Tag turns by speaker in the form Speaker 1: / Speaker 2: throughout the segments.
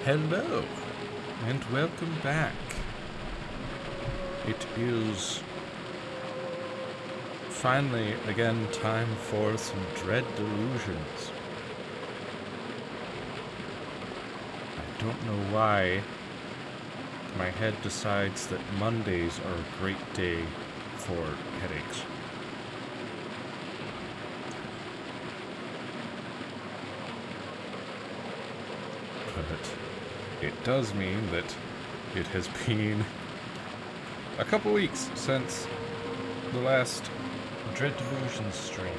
Speaker 1: Hello, and welcome back. It is finally, again, time for some Dread Delusions. I don't know why my head decides that Mondays are a great day for headaches. But it does mean that it has been a couple weeks since the last Dread Delusions stream.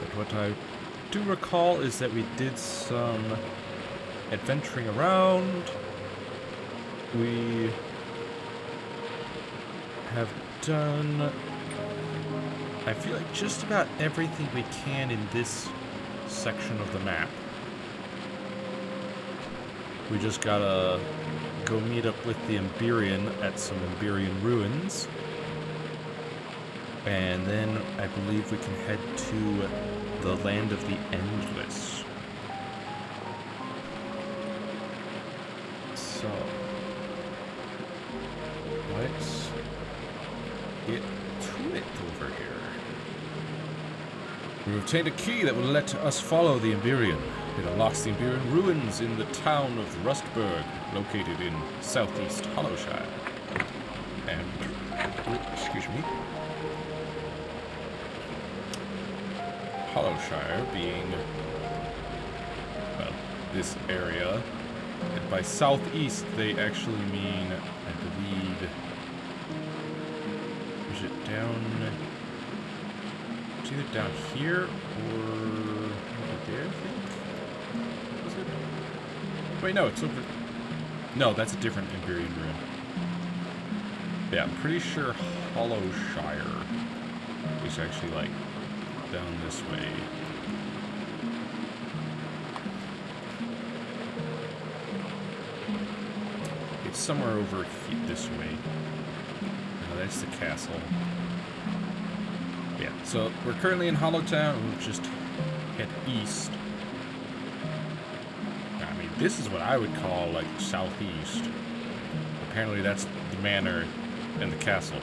Speaker 1: But what I do recall is that we did some adventuring around. We have done, I feel like, just about everything we can in this section of the map. We just gotta go meet up with the Emberian at some Emberian ruins. And then I believe we can head to the Land of the Endless. So, let's get to it over here. We've obtained a key that will let us follow the Emberian. It unlocks the Emberian ruins in the town of Rustburg, located in southeast Hollowshire. And, excuse me, Hollowshire being, well, this area. And by southeast, they actually mean, I believe, is it down, it's either down here or over there, I think? Was it? Wait, no, it's over. No, that's a different Emberian ruin. Yeah, I'm pretty sure Hollowshire is actually, like, down this way. It's somewhere over here, this way. No, that's the castle. Yeah, so we're currently in Hollowtown. We'll just head east. I mean, this is what I would call, like, southeast. Apparently that's the manor and the castle,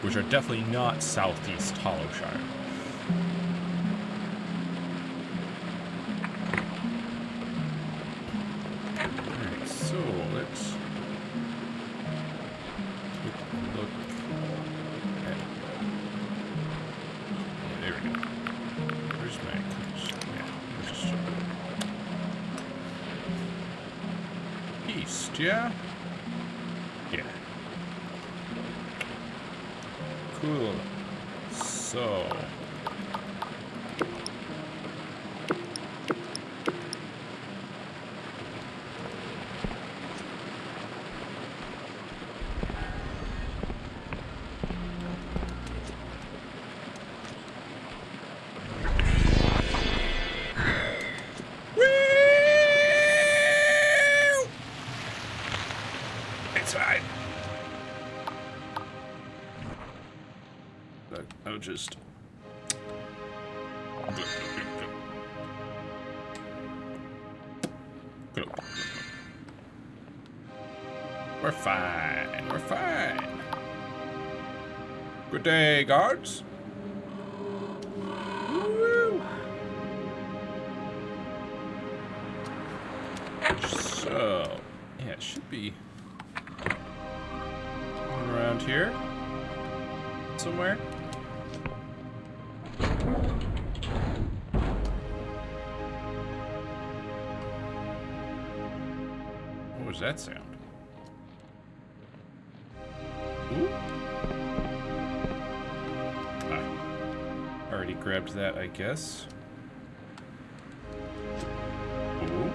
Speaker 1: which are definitely not southeast Hollowshire. Alright, so let's take a look at... Yeah, there we go. Where's my cookies? Yeah, let's just... East, yeah? Yeah. Cool. So... It's fine. I'll just... We're fine. We're fine. Good day, guards. Woo. So, yeah, it should be around here somewhere. What was that sound? Ooh. Already grabbed that, I guess. Ooh.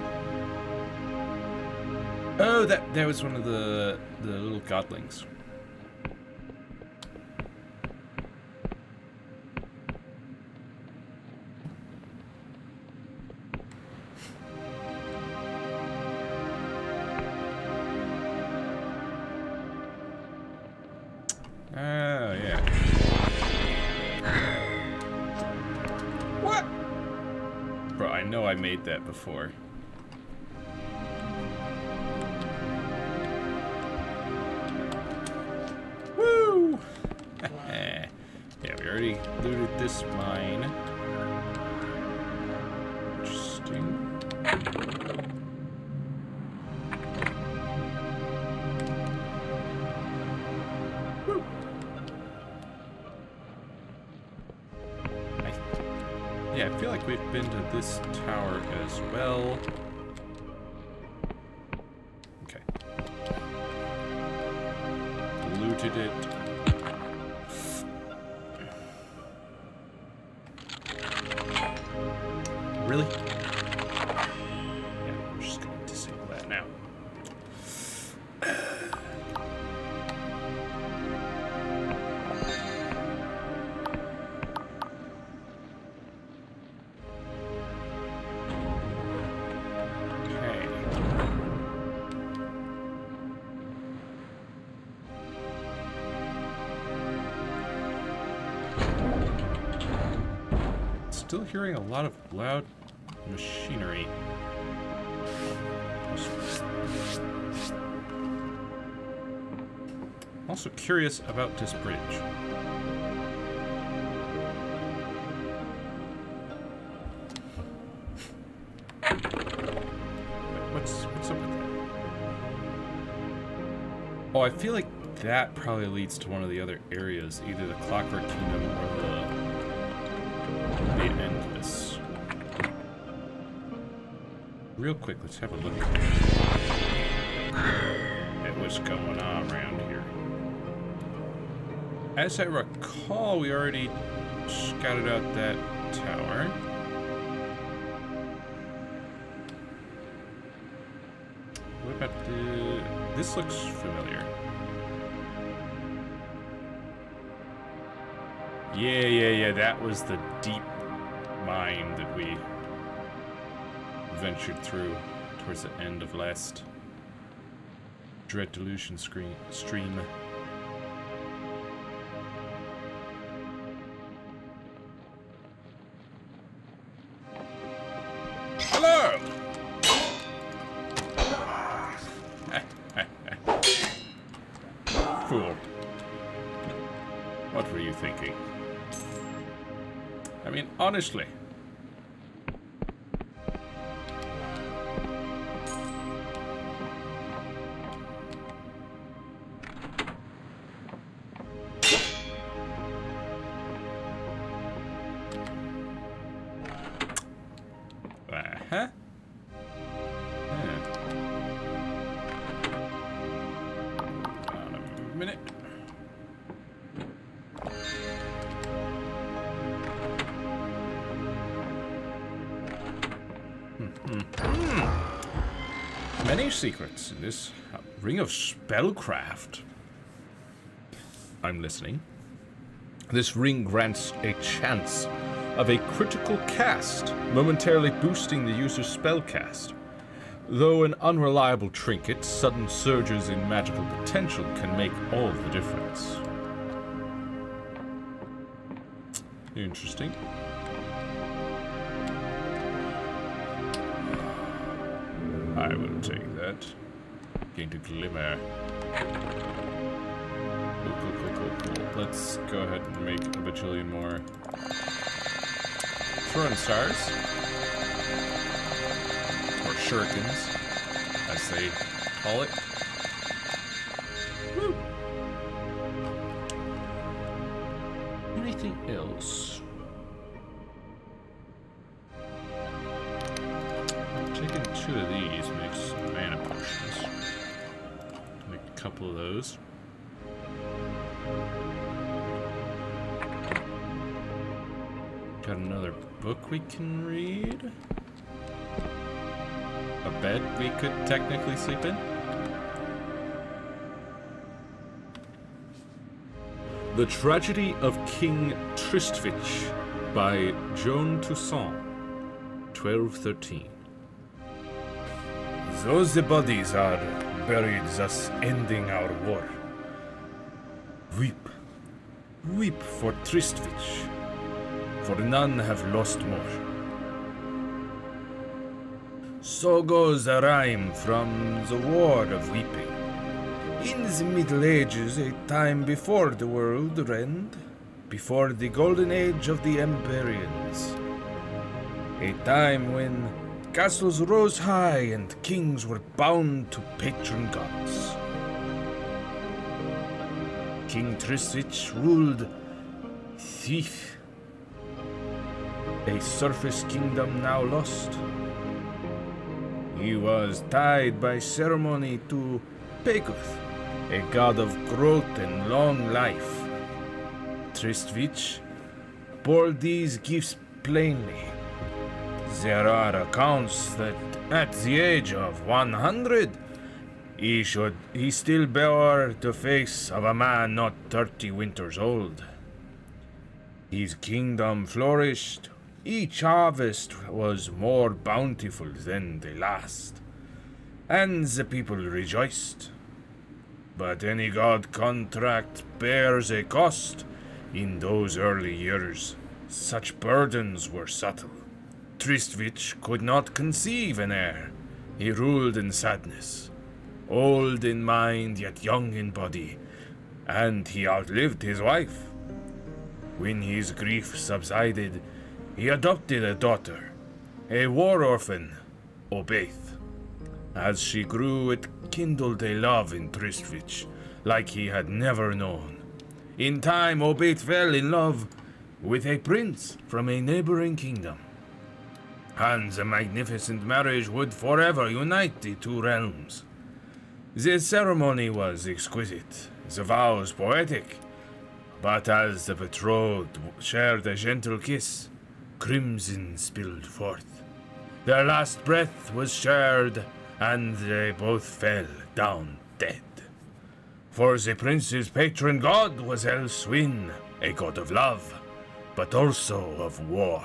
Speaker 1: Oh, that was one of the little godlings. Oh, yeah. What? Bro, I know I made that before. this mine. Interesting. Woo. Yeah, I feel like we've been to this tower as well. Okay. Looted it. Really? Yeah, we're just going to disable that now. Okay. Still hearing a lot of loud machinery. Also curious about this bridge. What's up with that? Oh, I feel like that probably leads to one of the other areas, either the Clockwork Kingdom or the Endless. Real quick, let's have a look at what's going on around here. As I recall, we already scouted out that tower. What about the... This looks familiar. Yeah, that was the deep mine that we ventured through towards the end of last Dread Delusion stream. Hello! Fool. What were you thinking? I mean, honestly. Huh? Yeah. Hold on a minute. Many secrets in this ring of spellcraft. I'm listening. This ring grants a chance of a critical cast, momentarily boosting the user's spellcast. Though an unreliable trinket, sudden surges in magical potential can make all the difference. Interesting. I will take that. Gain to glimmer. Cool. Let's go ahead and make a bajillion more throwing stars. Or shurikens, as they call it. Woo! Anything else? Taking 2 of these makes some mana potions. Make a couple of those. Got another book we can read. A bed we could technically sleep in. The Tragedy of King Tristvich by Joan Toussaint, 1213. Though the bodies are buried, thus ending our war, weep for Tristvich, for none have lost more. So goes a rhyme from the War of Weeping. In the Middle Ages, a time before the world rend,
Speaker 2: before the golden age of the Emberians. A time when castles rose high and kings were bound to patron gods. King Trisvich ruled Thief, a surface kingdom now lost. He was tied by ceremony to Peguth, a god of growth and long life. Tristvich bore these gifts plainly. There are accounts that at the age of 100, he still bore the face of a man not 30 winters old. His kingdom flourished. Each harvest was more bountiful than the last, and the people rejoiced. But any god contract bears a cost. In those early years, such burdens were subtle. Tristvich could not conceive an heir. He ruled in sadness, old in mind yet young in body, and he outlived his wife. When his grief subsided, he adopted a daughter, a war orphan, Obeith. As she grew, it kindled a love in Tristvich like he had never known. In time, Obeith fell in love with a prince from a neighboring kingdom, and the magnificent marriage would forever unite the two realms. The ceremony was exquisite, the vows poetic, but as the betrothed shared a gentle kiss, crimson spilled forth. Their last breath was shared, and they both fell down dead. For the prince's patron god was Elswin, a god of love, but also of war.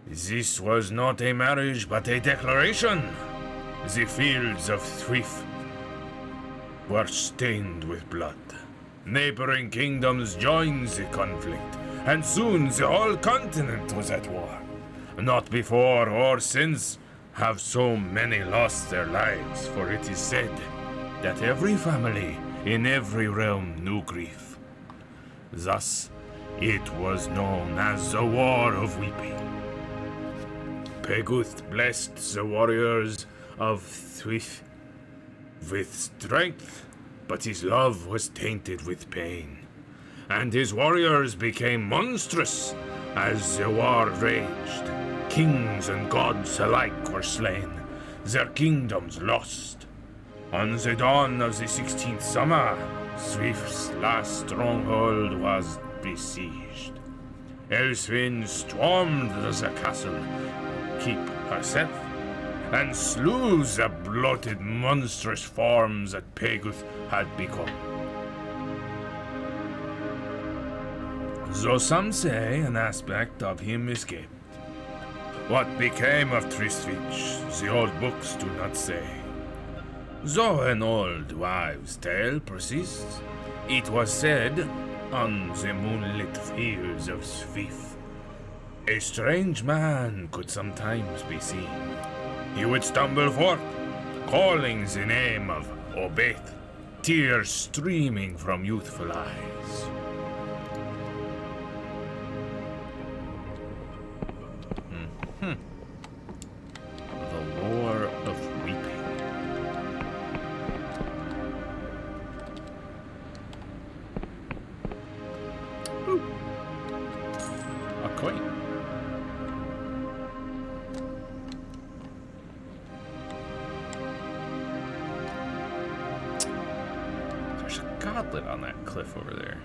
Speaker 2: This was not a marriage, but a declaration. The fields of Thwif were stained with blood. Neighboring kingdoms joined the conflict, and soon the whole continent was at war. Not before or since have so many lost their lives, for it is said that every family in every realm knew grief. Thus, it was known as the War of Weeping. Peguth blessed the warriors of Thwif with strength, but his love was tainted with pain, and his warriors became monstrous as the war raged. Kings and gods alike were slain, their kingdoms lost. On the dawn of the 16th summer, Thwif's last stronghold was besieged. Elswin stormed the castle, keep herself, and slew the bloated, monstrous forms that Peguth had become. Though some say an aspect of him escaped. What became of Tristvich, the old books do not say. Though an old wives' tale persists, it was said, on the moonlit fields of Thwif, a strange man could sometimes be seen. He would stumble forth, calling the name of Obeith, tears streaming from youthful eyes. The War of Weeping. Ooh. A coin. There's a goblet on that cliff over there.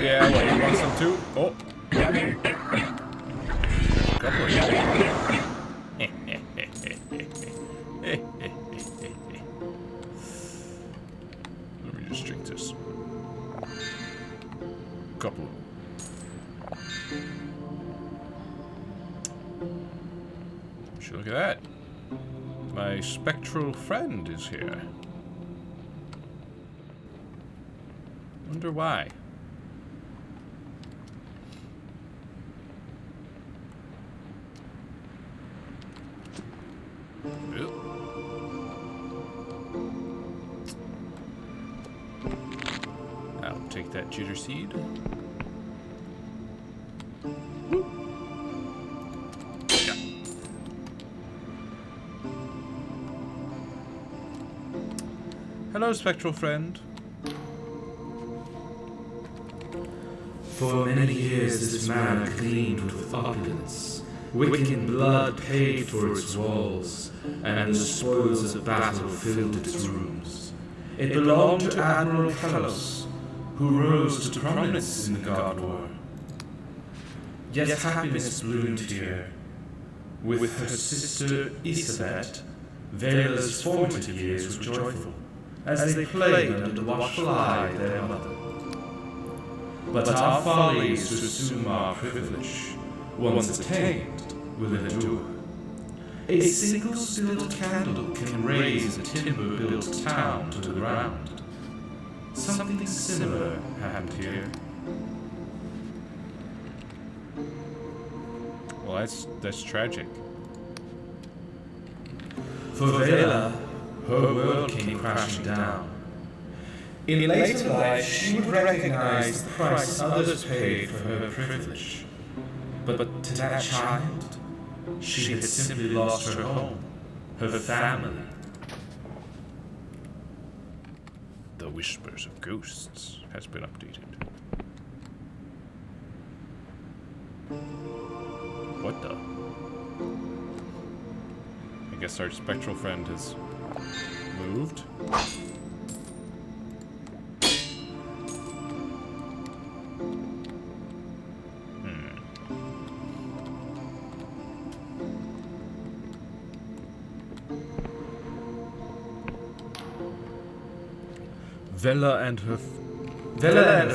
Speaker 2: Yeah, what, you want some too? Oh. There's a couple of you. Let me just drink this. Couple of them. Should look at that. My spectral friend is here.
Speaker 1: Wonder why. I'll take that jitter seed. Yeah. Hello, spectral friend.
Speaker 2: For many years this manor gleamed with opulence. Wiccan blood paved for its walls, and the spoils of battle filled its rooms. It belonged to Admiral Pelos, who rose to prominence in the God War. Yet happiness bloomed here. With her sister Isabet, Vela's formative years were joyful, as they played under the watchful eye of their mother. But our follies to assume our privilege, once attained, will endure. A single spilled candle can raise a timber-built town to the ground. Something similar happened here.
Speaker 1: Well, that's tragic.
Speaker 2: For Vela, her world came crashing down. In later life, she would recognize the price others paid for her privilege. But to that child, she had simply lost her home, her family.
Speaker 1: The Whispers of Ghosts has been updated. What the? I guess our spectral friend has moved. Vela and her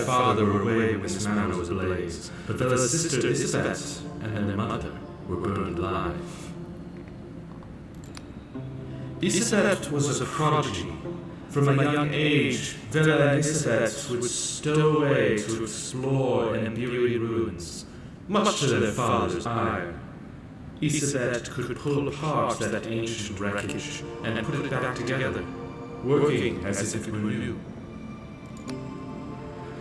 Speaker 2: father were away when this manor was ablaze, but Vela's sister Isabet and their mother were burned alive. Isabet was a prodigy. From a young age, Vela and Isabet would stow away to explore Emberian ruins, much to their father's ire. Isabet could pull apart that ancient wreckage and put it back together, working as if it were new.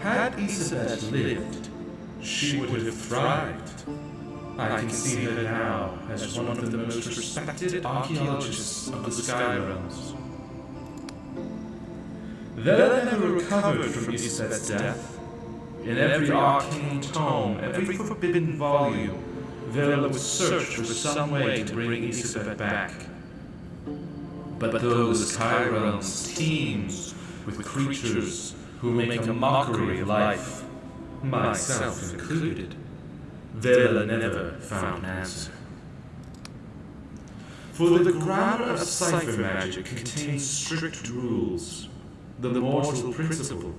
Speaker 2: Had Isabet lived, she would have thrived. I can see her now as one of the most respected archaeologists of the Sky Realms. Vela never recovered from Isabet's death. In every arcane tome, every forbidden volume, Vela would search for some way to bring Isabet back. But though the Sky Realms teems with creatures who make a mockery of life, myself included, Vela never found an answer. For the grammar of cipher magic contains strict rules. The mortal principle,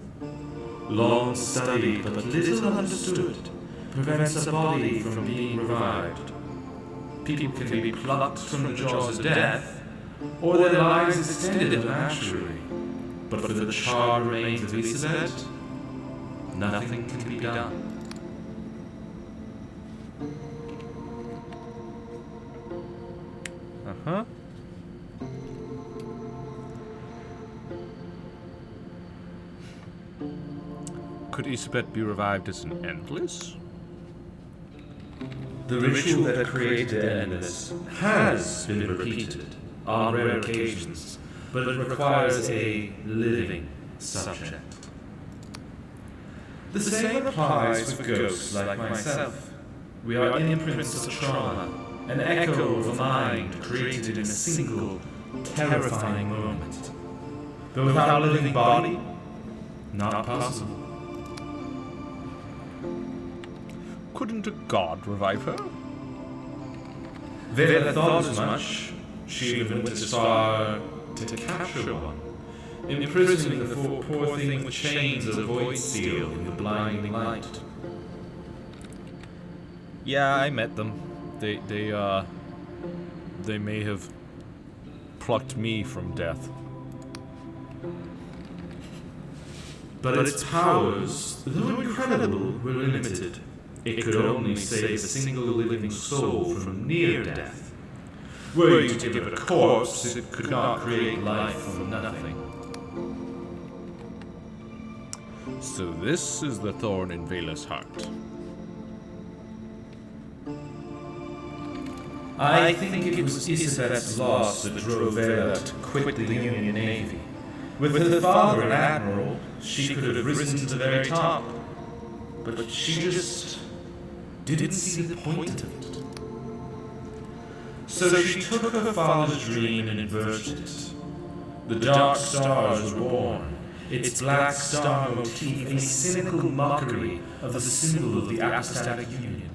Speaker 2: long studied but little understood, prevents a body from being revived. People can be plucked from the jaws of death, or their lives extended naturally. But for the charred remains of Isabet, nothing can be done.
Speaker 1: Uh-huh. Could Isabet be revived as an endless?
Speaker 2: The ritual that created the endless has been repeated on rare occasions, but it requires a living subject. The same applies with ghosts like myself. We are imprints of trauma, an echo of a mind created in a single, terrifying moment. But without a living body, not possible.
Speaker 1: Couldn't a god revive her?
Speaker 2: Vela thought as much. She even went as far to capture one, imprisoning the poor thing with chains of void steel in the blinding light.
Speaker 1: Yeah, I met them. They may have plucked me from death.
Speaker 2: but its powers, though incredible, were limited. It could only save a single living soul from near death. Were you to give it a corpse, it could not create life from nothing.
Speaker 1: So this is the thorn in Vela's heart.
Speaker 2: I think it was Isabet's loss that drove Vela to quit the Union Navy. With her father an admiral, she could have risen to the very top. But she just didn't see the point of it. So she took her father's dream and inverted it. The Dark Stars were born, its black star motif a cynical mockery of the symbol of the Apostatic Union.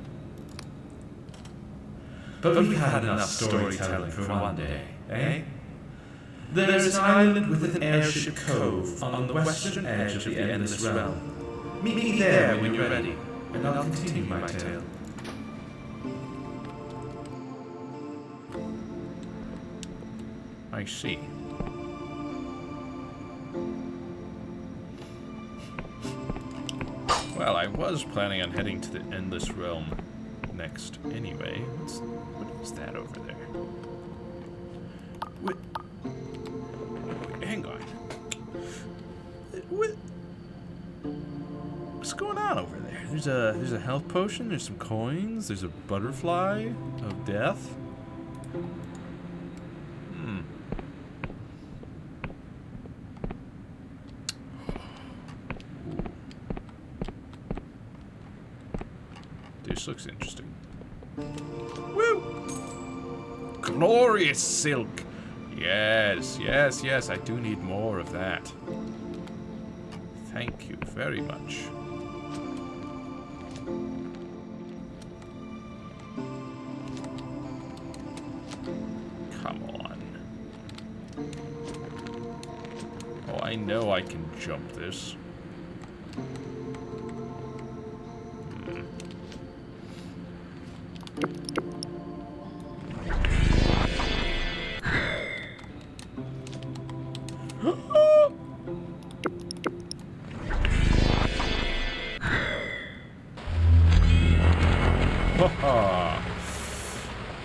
Speaker 2: But we've had enough storytelling for one day, eh? There is an island with an airship cove on the western edge of the Endless Realm. Meet me there when you're ready, and I'll continue my tale.
Speaker 1: I see. Well, I was planning on heading to the Endless Realm next anyway. What is that over there? What? Hang on. What's going on over there? There's a health potion, there's some coins, there's a butterfly of death. This looks interesting. Woo! Glorious silk! Yes, yes, yes, I do need more of that. Thank you very much. Come on. Oh, I know I can jump this.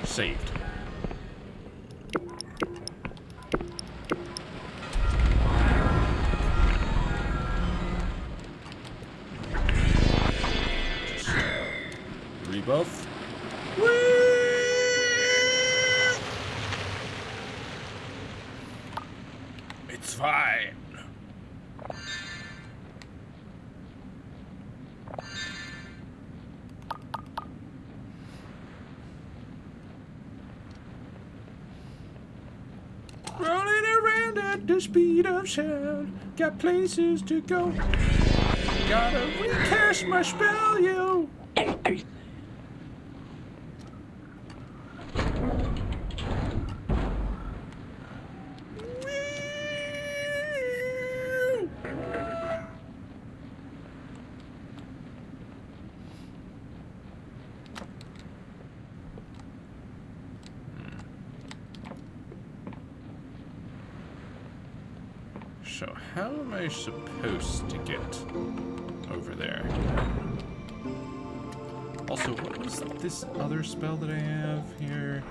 Speaker 1: Saved. Just rebuff. It's fine. Rolling around at the speed of sound. Got places to go. Gotta recast my spell, yo. So how am I supposed to get over there? Also, what was this other spell that I have here?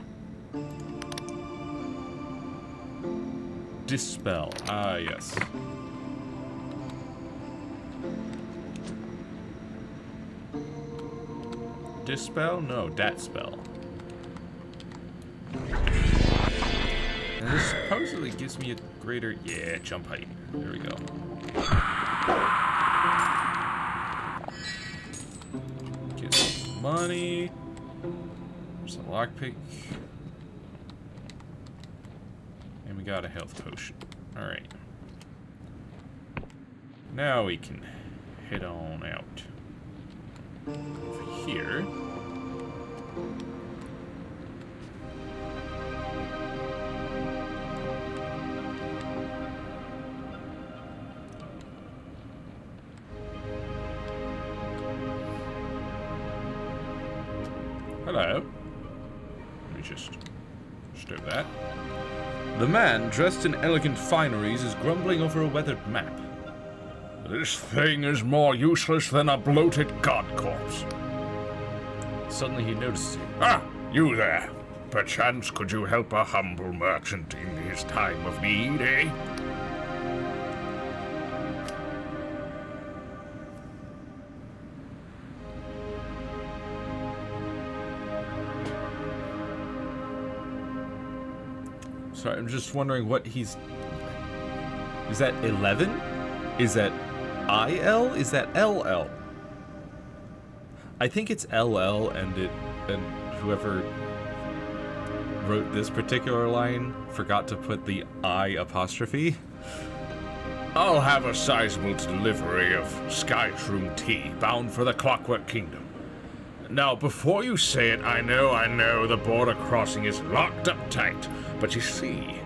Speaker 1: Dispel. Ah, yes. Dispel? No, dat spell. And this supposedly gives me a greater... Yeah, jump height. There we go. Get some money. There's a lockpick. And we got a health potion. Alright. Now we can head on out. Over here. Hello. Let me just do that. The man, dressed in elegant fineries, is grumbling over a weathered map.
Speaker 2: This thing is more useless than a bloated god corpse.
Speaker 1: Suddenly he notices you.
Speaker 2: Ah, you there. Perchance could you help a humble merchant in his time of need, eh?
Speaker 1: Sorry, I'm just wondering what he's... Is that 11? Is that IL? Is that LL? I think it's LL, and whoever wrote this particular line forgot to put the I apostrophe.
Speaker 2: I'll have a sizable delivery of Skyshroom tea bound for the Clockwork Kingdom. Now, before you say it, I know the border crossing is locked up tight, but you see,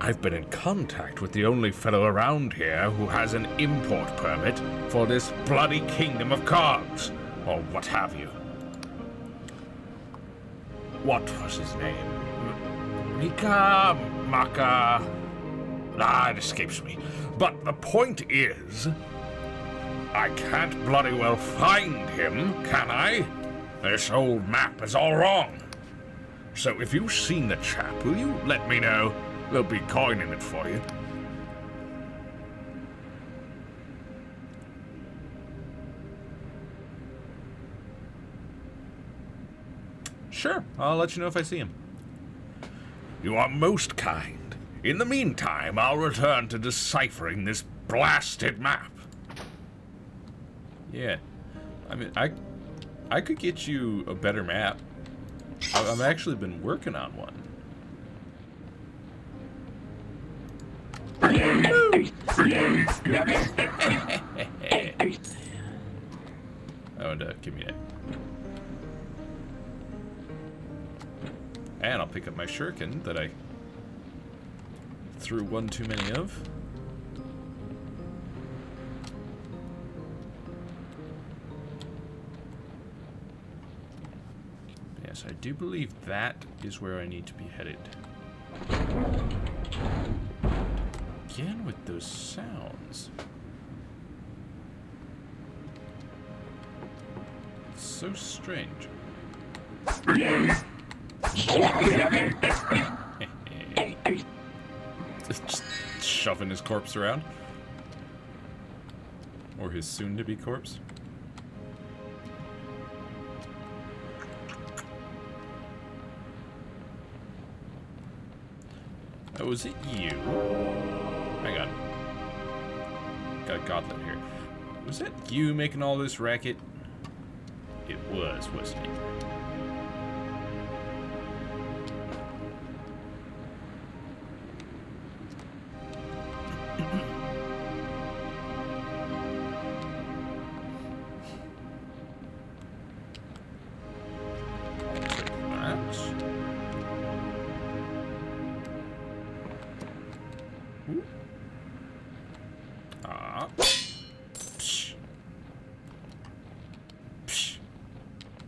Speaker 2: I've been in contact with the only fellow around here who has an import permit for this bloody kingdom of cogs, or what have you. What was his name? Mika, Maka... it escapes me. But the point is, I can't bloody well find him, can I? This old map is all wrong. So if you've seen the chap, will you let me know? There'll be coin in it for you.
Speaker 1: Sure, I'll let you know if I see him.
Speaker 2: You are most kind. In the meantime, I'll return to deciphering this blasted map.
Speaker 1: Yeah, I mean, I could get you a better map. I've actually been working on one. Oh, and give me that. And I'll pick up my shuriken that I threw one too many of. Yes, I do believe that is where I need to be headed. Again with those sounds. It's so strange. Just shoving his corpse around. Or his soon-to-be corpse. Oh, is it you? Hang on. Got a gauntlet here. Was that you making all this racket? It was, wasn't it?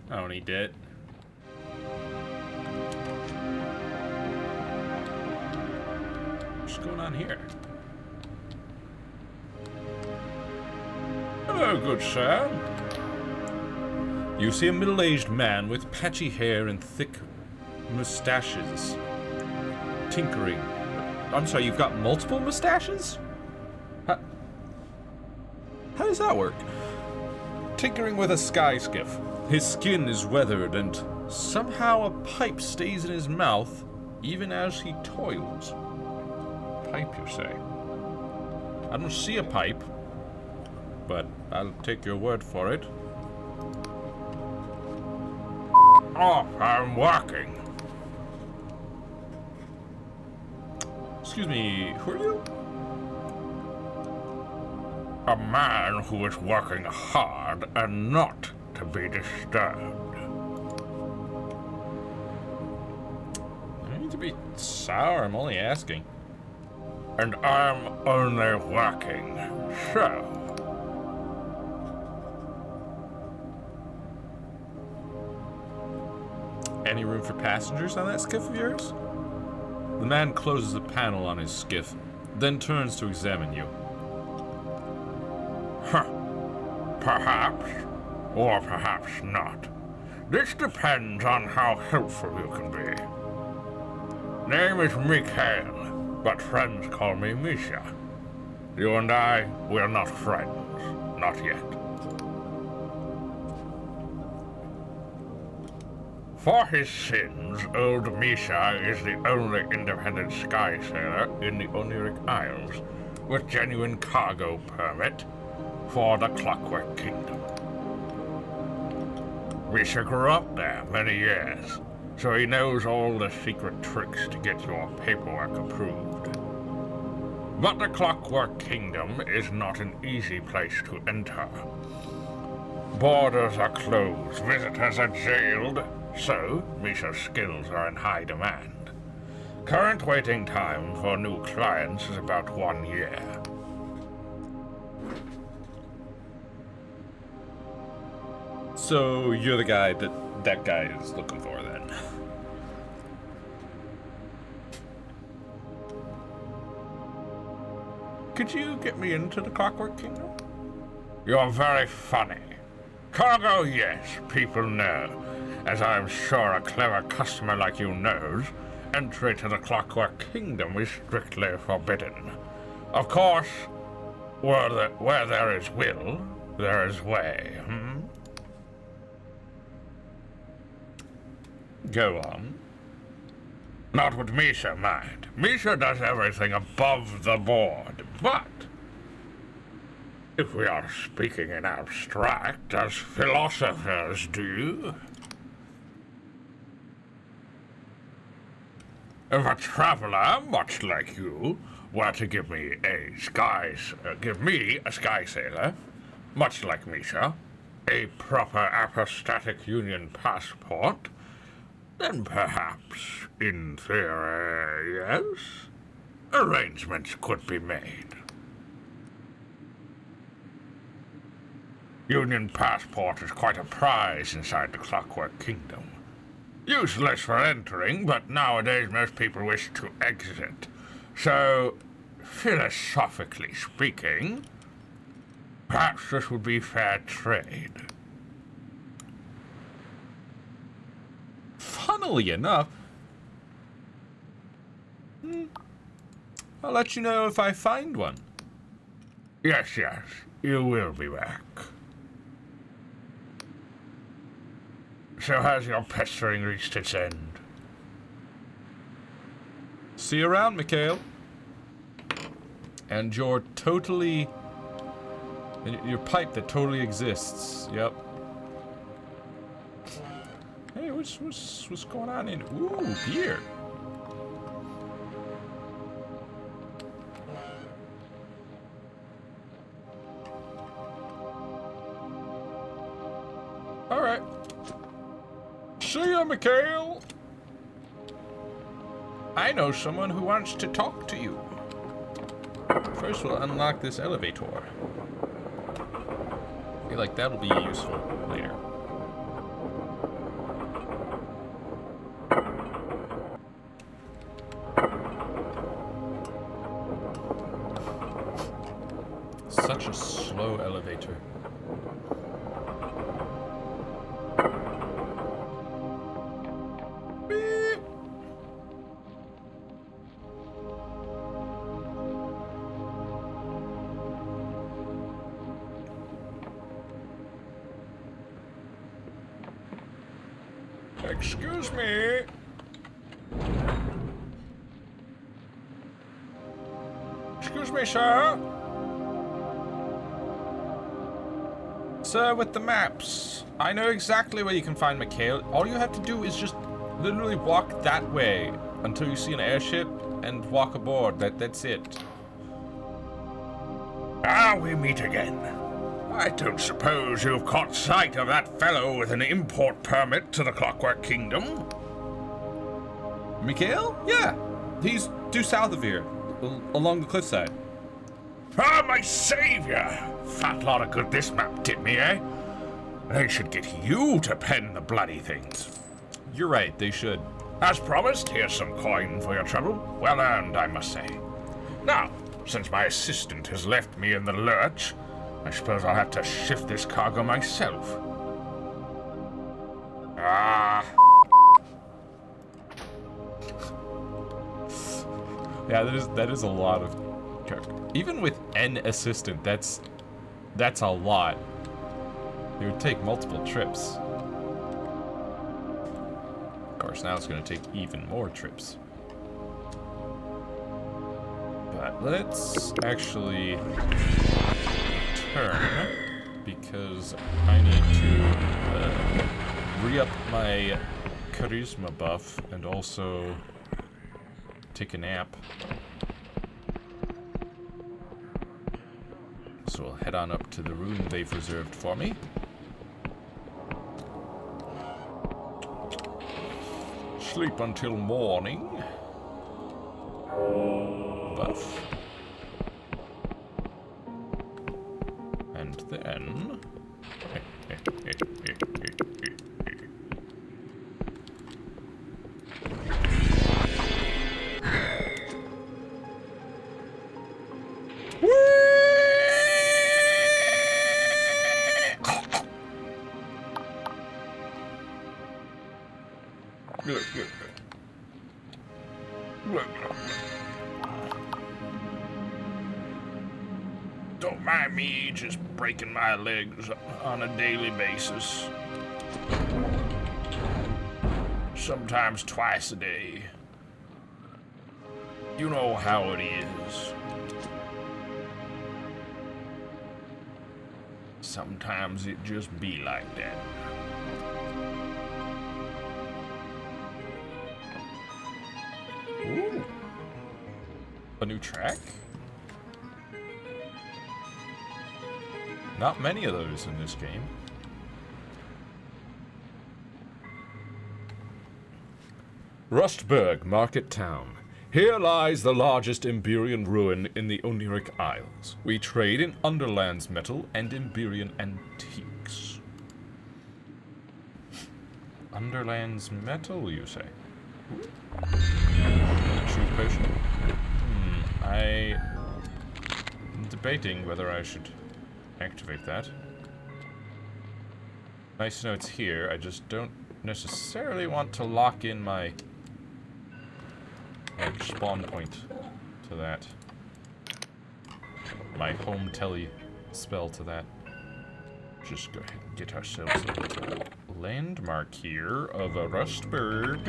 Speaker 1: I don't need that. What's going on here?
Speaker 2: Hello, good sir.
Speaker 1: You see a middle-aged man with patchy hair and thick mustaches. Tinkering. I'm sorry, you've got multiple mustaches? How does that work? Tinkering with a sky skiff. His skin is weathered, and somehow a pipe stays in his mouth, even as he toils. Pipe, you say? I don't see a pipe, but I'll take your word for it.
Speaker 2: Oh, I'm working.
Speaker 1: Excuse me, who are you?
Speaker 2: A man who is working hard and not to be disturbed.
Speaker 1: I don't need to be sour, I'm only asking.
Speaker 2: And I'm only working, so...
Speaker 1: Any room for passengers on that skiff of yours? The man closes a panel on his skiff, then turns to examine you.
Speaker 2: Huh. Perhaps, or perhaps not. This depends on how helpful you can be. Name is Mikhail, but friends call me Misha. You and I, we're not friends. Not yet. For his sins, old Misha is the only independent sky sailor in the Oniric Isles with genuine cargo permit for the Clockwork Kingdom. Misha grew up there many years, so he knows all the secret tricks to get your paperwork approved. But the Clockwork Kingdom is not an easy place to enter. Borders are closed, visitors are jailed, so Misha's skills are in high demand. Current waiting time for new clients is about 1 year.
Speaker 1: So you're the guy that guy is looking for, then?
Speaker 2: Could you get me into the Clockwork Kingdom? You're very funny. Cargo, yes, people know. As I'm sure a clever customer like you knows, entry to the Clockwork Kingdom is strictly forbidden. Of course, where there is will, there is way,
Speaker 1: Go on.
Speaker 2: Not with Misha, mind. Misha does everything above the board, but if we are speaking in abstract, as philosophers do, if a traveler, much like you, were to give me a sky sailor, much like Misha, a proper apostatic union passport, then perhaps, in theory, yes, arrangements could be made. Union passport is quite a prize inside the Clockwork Kingdom. Useless for entering, but nowadays most people wish to exit. So, philosophically speaking, perhaps this would be fair trade.
Speaker 1: Funnily enough, I'll let you know if I find one.
Speaker 2: Yes, you will be back. So has your pestering reached its end?
Speaker 1: See you around, Mikhail. And your pipe that totally exists. Yep. Hey, what's going on in? Ooh, beer. All right. See ya, Mikhail. I know someone who wants to talk to you. First, we'll unlock this elevator. I feel like that'll be useful later. Such a slow elevator. Beep. Excuse me. Excuse me, sir. Sir, with the maps, I know exactly where you can find Mikhail. All you have to do is just literally walk that way until you see an airship and walk aboard. That's it.
Speaker 2: We meet again. I don't suppose you've caught sight of that fellow with an import permit to the Clockwork Kingdom?
Speaker 1: Mikhail? Yeah. He's due south of here, along the cliffside.
Speaker 2: Ah, my savior! Fat lot of good this map did me, eh? They should get you to pen the bloody things.
Speaker 1: You're right, they should.
Speaker 2: As promised, here's some coin for your trouble. Well earned, I must say. Now, since my assistant has left me in the lurch, I suppose I'll have to shift this cargo myself. Ah.
Speaker 1: Yeah, that is a lot of... Even with an assistant, that's a lot. It would take multiple trips. Of course, now it's going to take even more trips. But let's actually turn, because I need to re-up my charisma buff and also take a nap. So we'll head on up to the room they've reserved for me. Sleep until morning. Buff. And then...
Speaker 2: Don't mind me just breaking my legs on a daily basis. Sometimes twice a day. You know how it is. Sometimes it just be like that.
Speaker 1: Ooh. A new track? Not many of those in this game. Rustburg Market Town. Here lies the largest Emberian ruin in the Oniric Isles. We trade in Underland's metal and Emberian antiques. Underland's metal, you say? Truth potion? I'm debating whether I should activate that. Nice to know it's here. I just don't necessarily want to lock in my spawn point to that. My home telly spell to that. Just go ahead and get ourselves a little landmark here of a Rustburg.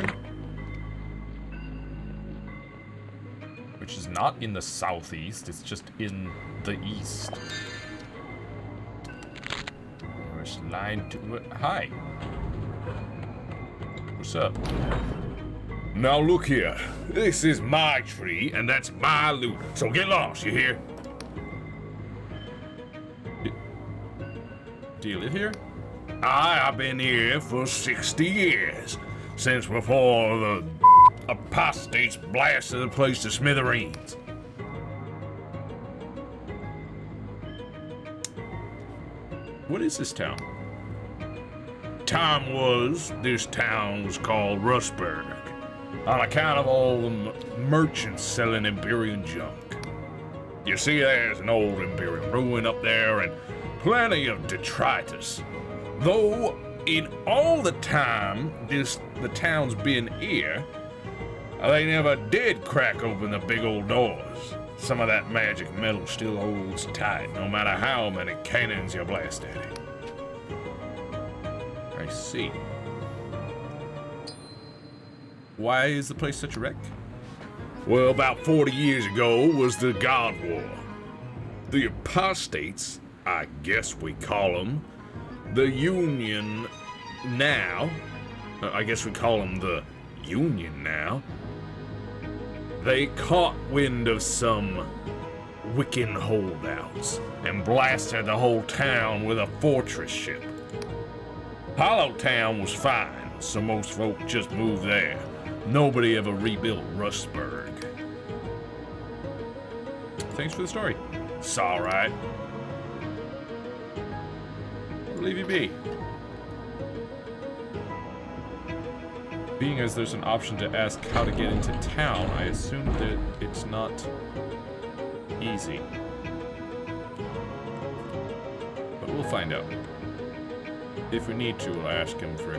Speaker 1: Which is not in the southeast, it's just in the east. There's line to... Hi. What's up?
Speaker 2: Now look here. This is my tree, and that's my loot. So get lost, you hear?
Speaker 1: Do you live here?
Speaker 2: I've been here for 60 years. Since before the apostates blasted the place to smithereens.
Speaker 1: What is this town?
Speaker 2: This town was called Rustburg, on account of all the merchants selling Emberian junk. You see, there's an old Emberian ruin up there and plenty of detritus. Though, in all the time the town's been here, they never did crack open the big old doors. Some of that magic metal still holds tight, no matter how many cannons you blast at it.
Speaker 1: I see. Why is the place such a wreck?
Speaker 2: Well, about 40 years ago was the God War. The apostates, I guess we call them, the Union now, I guess we call them the Union now, they caught wind of some Wiccan holdouts and blasted the whole town with a fortress ship. Hollow Town was fine, so most folk just moved there. Nobody ever rebuilt Rustburg.
Speaker 1: Thanks for the story.
Speaker 2: It's alright.
Speaker 1: I'll leave you be. Being as there's an option to ask how to get into town, I assume that it's not easy. we'll find out. If we need to, we'll ask him for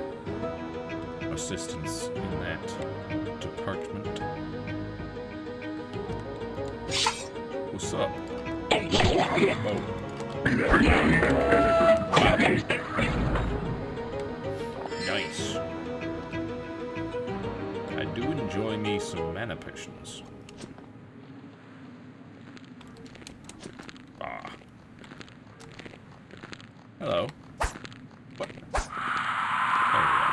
Speaker 1: assistance in that department. What's up? Oh. Nice. I do enjoy me some mana potions. Ah. Hello. What? Oh, yeah.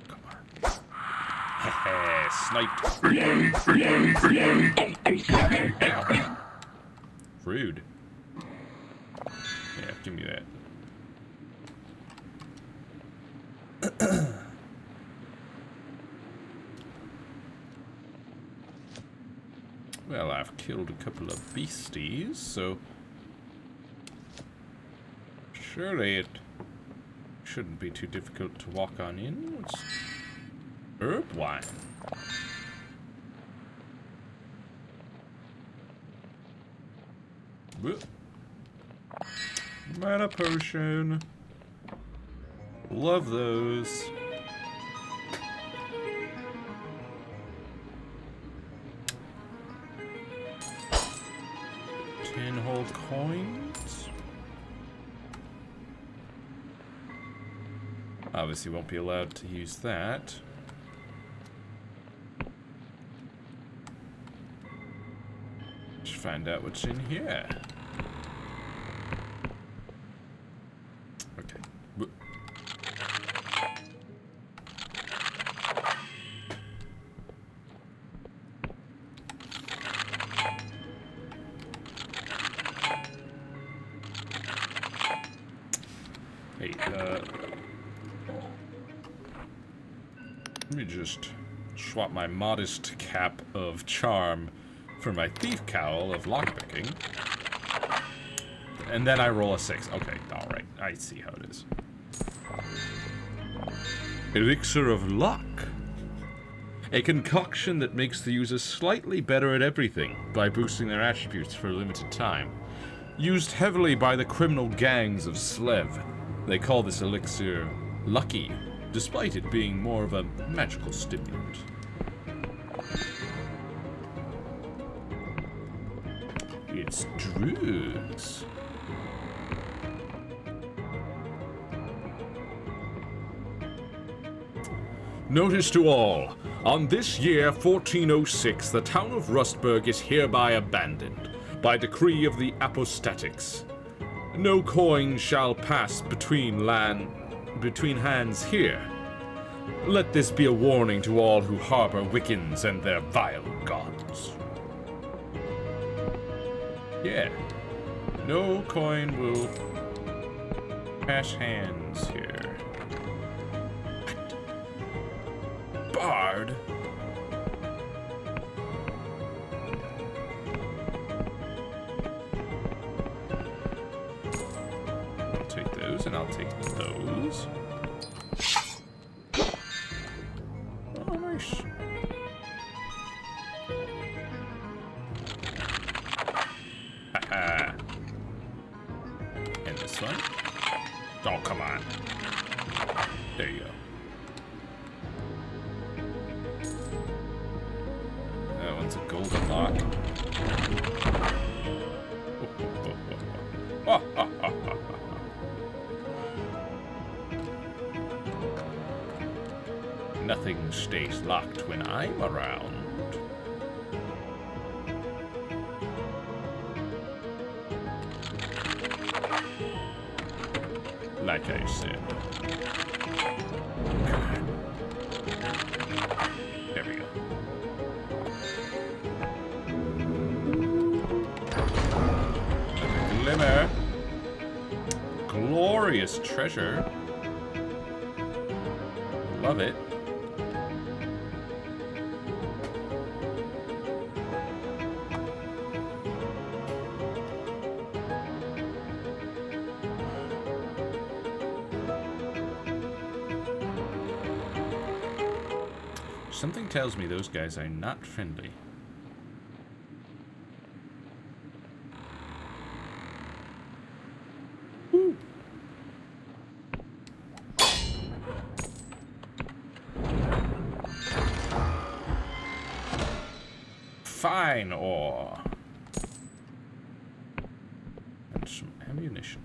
Speaker 1: Come on. Hehe, sniped. Rude. Yeah, give me that. Well, I've killed a couple of beasties, so surely it shouldn't be too difficult to walk on in. What's herb wine? Whoop. Mana potion. Love those. Whole coins. Obviously won't be allowed to use that. Let's find out what's in here. Okay. Hey, let me just swap my modest cap of charm for my thief cowl of lockpicking. And then I roll a 6. Okay, alright. I see how it is. Elixir of Luck. A concoction that makes the user slightly better at everything by boosting their attributes for a limited time. Used heavily by the criminal gangs of Slev. They call this elixir lucky, despite it being more of a magical stimulant. It's drugs. Notice to all, on this year 1406, the town of Rustburg is hereby abandoned, by decree of the apostatics. No coin shall pass between hands here. Let this be a warning to all who harbor Wiccans and their vile gods. Yeah. No coin will pass hands here. What? Bard? And I'll take those. Oh, nice. Haha. And this one. Oh, come on. There you go. That one's a golden lock. Oh, oh, oh, oh, oh. Nothing stays locked when I'm around. Like I said. There we go. Like a glimmer. Glorious treasure. Love it. Something tells me those guys are not friendly.
Speaker 2: fine ore. And some ammunition.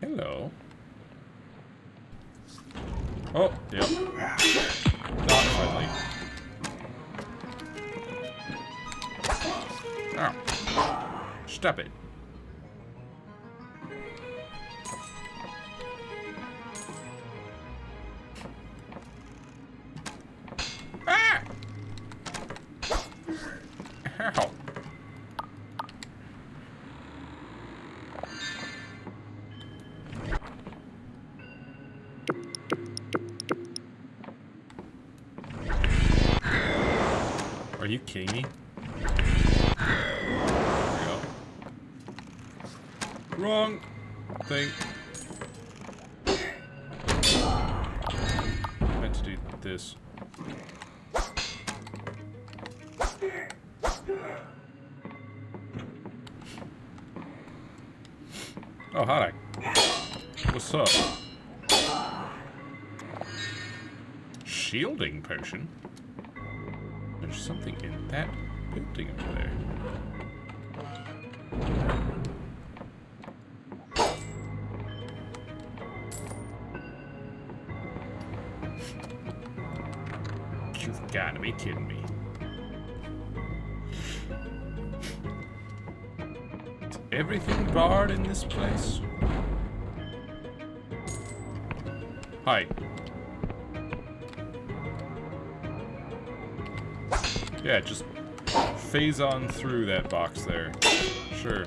Speaker 2: Hello. Oh, yep. Not friendly. Ow. Stop it. Ah! Ow. Are you kidding me? There we go. Wrong thing. Meant to do this. Oh, hi. What's up? Shielding potion? There's something in that building over there. You've got to be kidding me. Is everything barred in this place? Hi. Yeah, just phase on through that box there. Sure.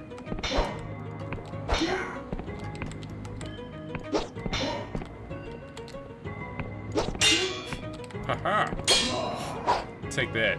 Speaker 2: Haha! Take that.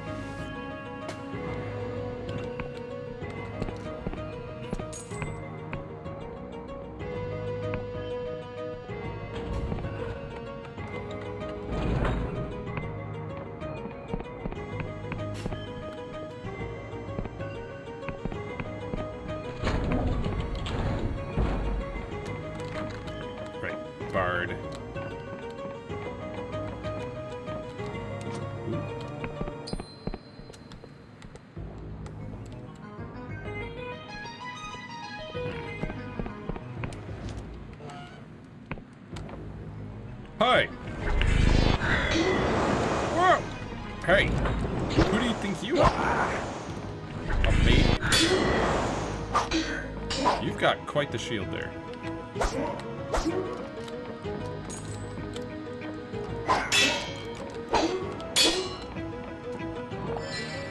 Speaker 2: Bard. Hi. Whoa. Hey. Who do you think you are? A maid? You've got quite the shield there.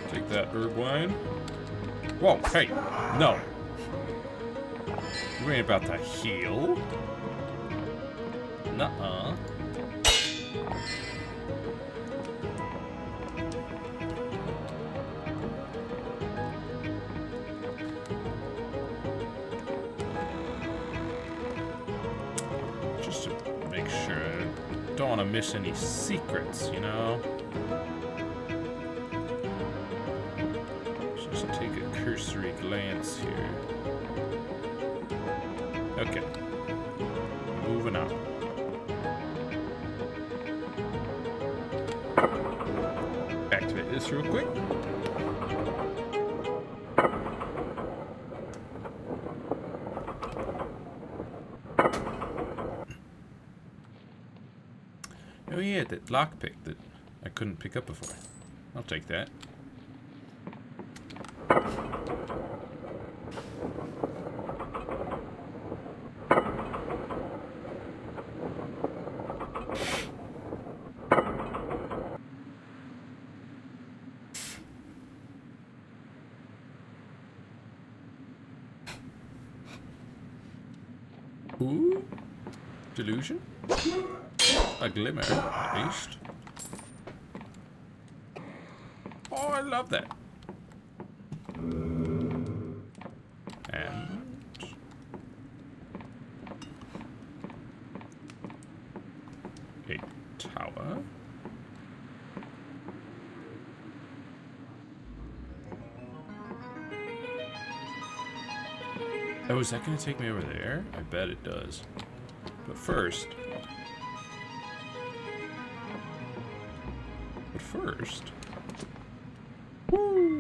Speaker 2: Take that herb wine. Whoa, hey, no. You ain't about to heal. Nuh-uh. Just to make sure I don't want to miss any secrets, you know? Just take a cursory glance here. Okay. Moving on. Activate this real quick. Oh yeah, that lockpick that I couldn't pick up before. I'll take that. Ooh, delusion? A glimmer, at least. Oh, I love that.
Speaker 1: Oh, is that going to take me over there? I bet it does. But first... Woo!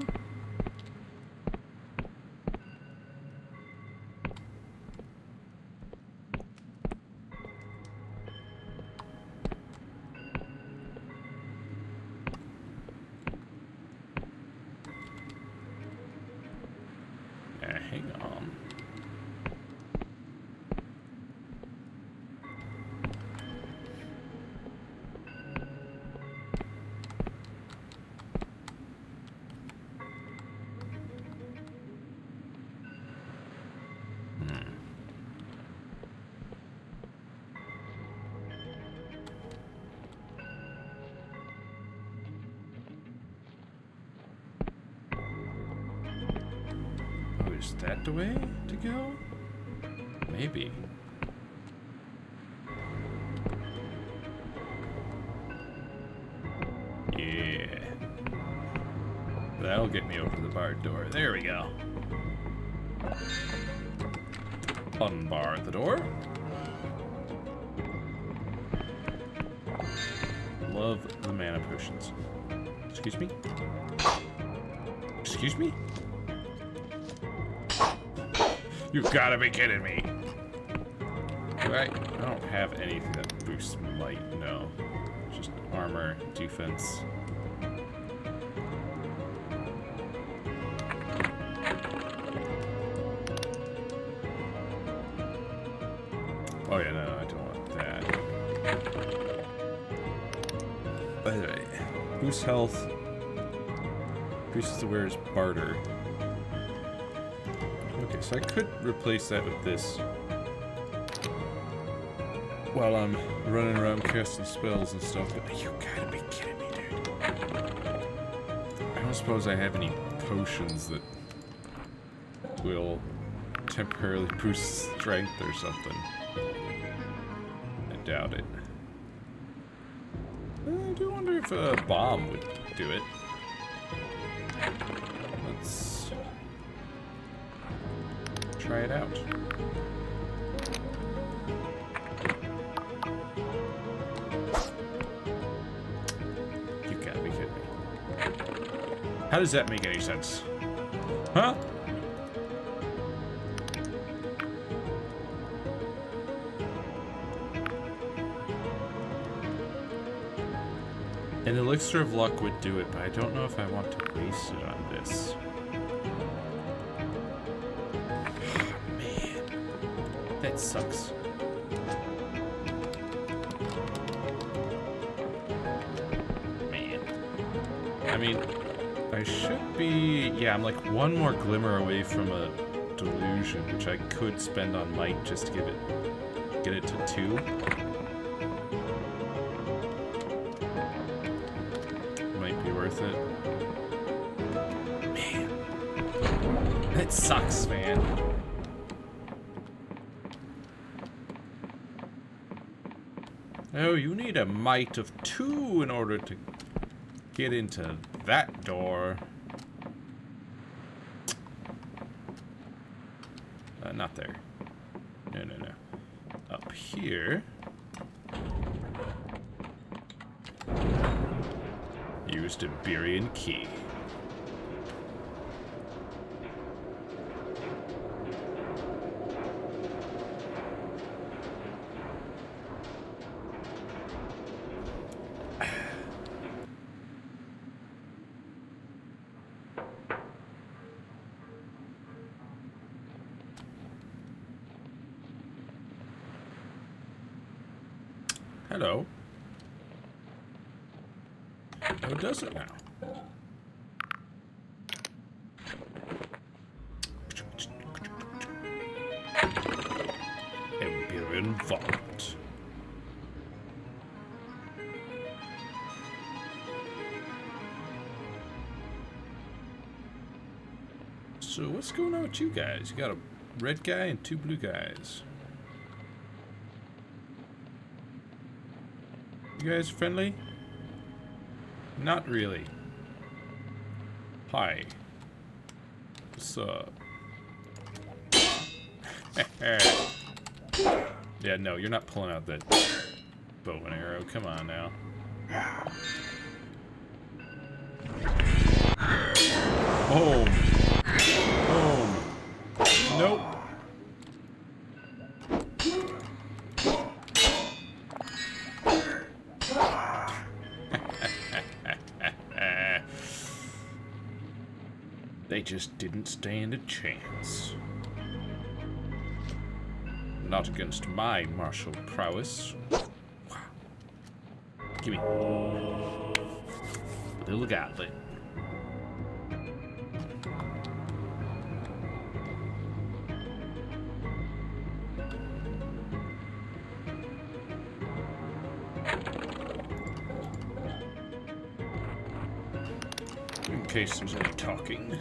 Speaker 1: Hang on. Is that the way to go? Maybe. Yeah. That'll get me over the barred door. There we go. Unbar the door. Love the mana potions. Excuse me? Excuse me? You gotta be kidding me. I don't have anything that boosts might, no. Just armor, defense. Oh yeah, no, I don't want that. By the way, boost health, boosts the wearer's barter. Okay, so I could replace that with this while I'm running around casting spells and stuff, but you gotta be kidding me, dude. I don't suppose I have any potions that will temporarily boost strength or something. I doubt it. I do wonder if a bomb would do it. Let's try it out. You gotta be kidding me. How does that make any sense? Huh? An elixir of luck would do it, but I don't know if I want to waste it on this. Man, that sucks. Man. I mean, I should be... Yeah, I'm like one more glimmer away from a delusion, which I could spend on might just to get it to 2. Worth it. Man. That sucks, man. Oh, you need a might of 2 in order to get into that door. Not there. No, no, no. Up here. Used Emberian key. Hello. Oh, does it now? Emberian Vault. So what's going on with you guys? You got a red guy and 2 blue guys. You guys friendly? Not really. Hi. What's up? Yeah, no, you're not pulling out that bow and arrow. Come on now. Boom. Boom. Nope. They just didn't stand a chance. Not against my martial prowess. Gimme. Little goblet. In case there's any talking.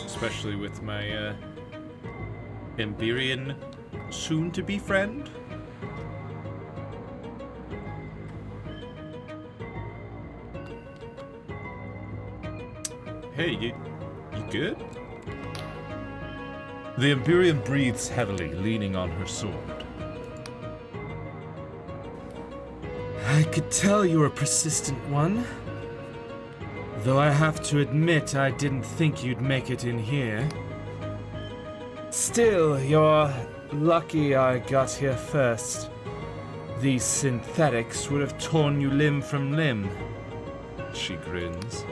Speaker 1: Especially with my, Emberian soon-to-be friend. Hey, you good?
Speaker 2: The Emberian breathes heavily, leaning on her sword. I could tell you were a persistent one. Though I have to admit I didn't think you'd make it in here. Still, you're lucky I got here first. These synthetics would have torn you limb from limb. She grins.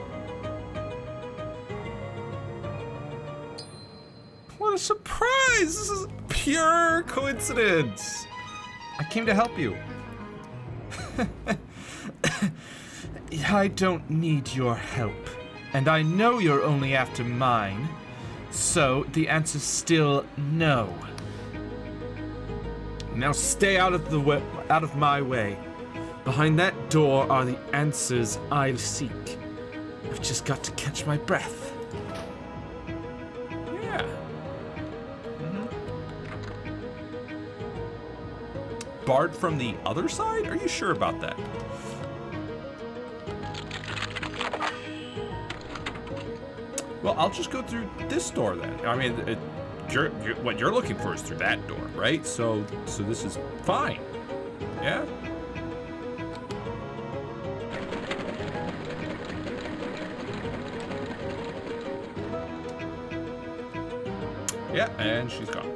Speaker 1: What a surprise! This is pure coincidence! I came to help you.
Speaker 2: I don't need your help, and I know you're only after mine, so the answer's still no. Now stay out of my way. Behind that door are the answers I seek. I've just got to catch my breath.
Speaker 1: Yeah. Barred from the other side? Are you sure about that? Well, I'll just go through this door then. I mean, what you're looking for is through that door, right? So this is fine. Yeah? Yeah, and she's gone.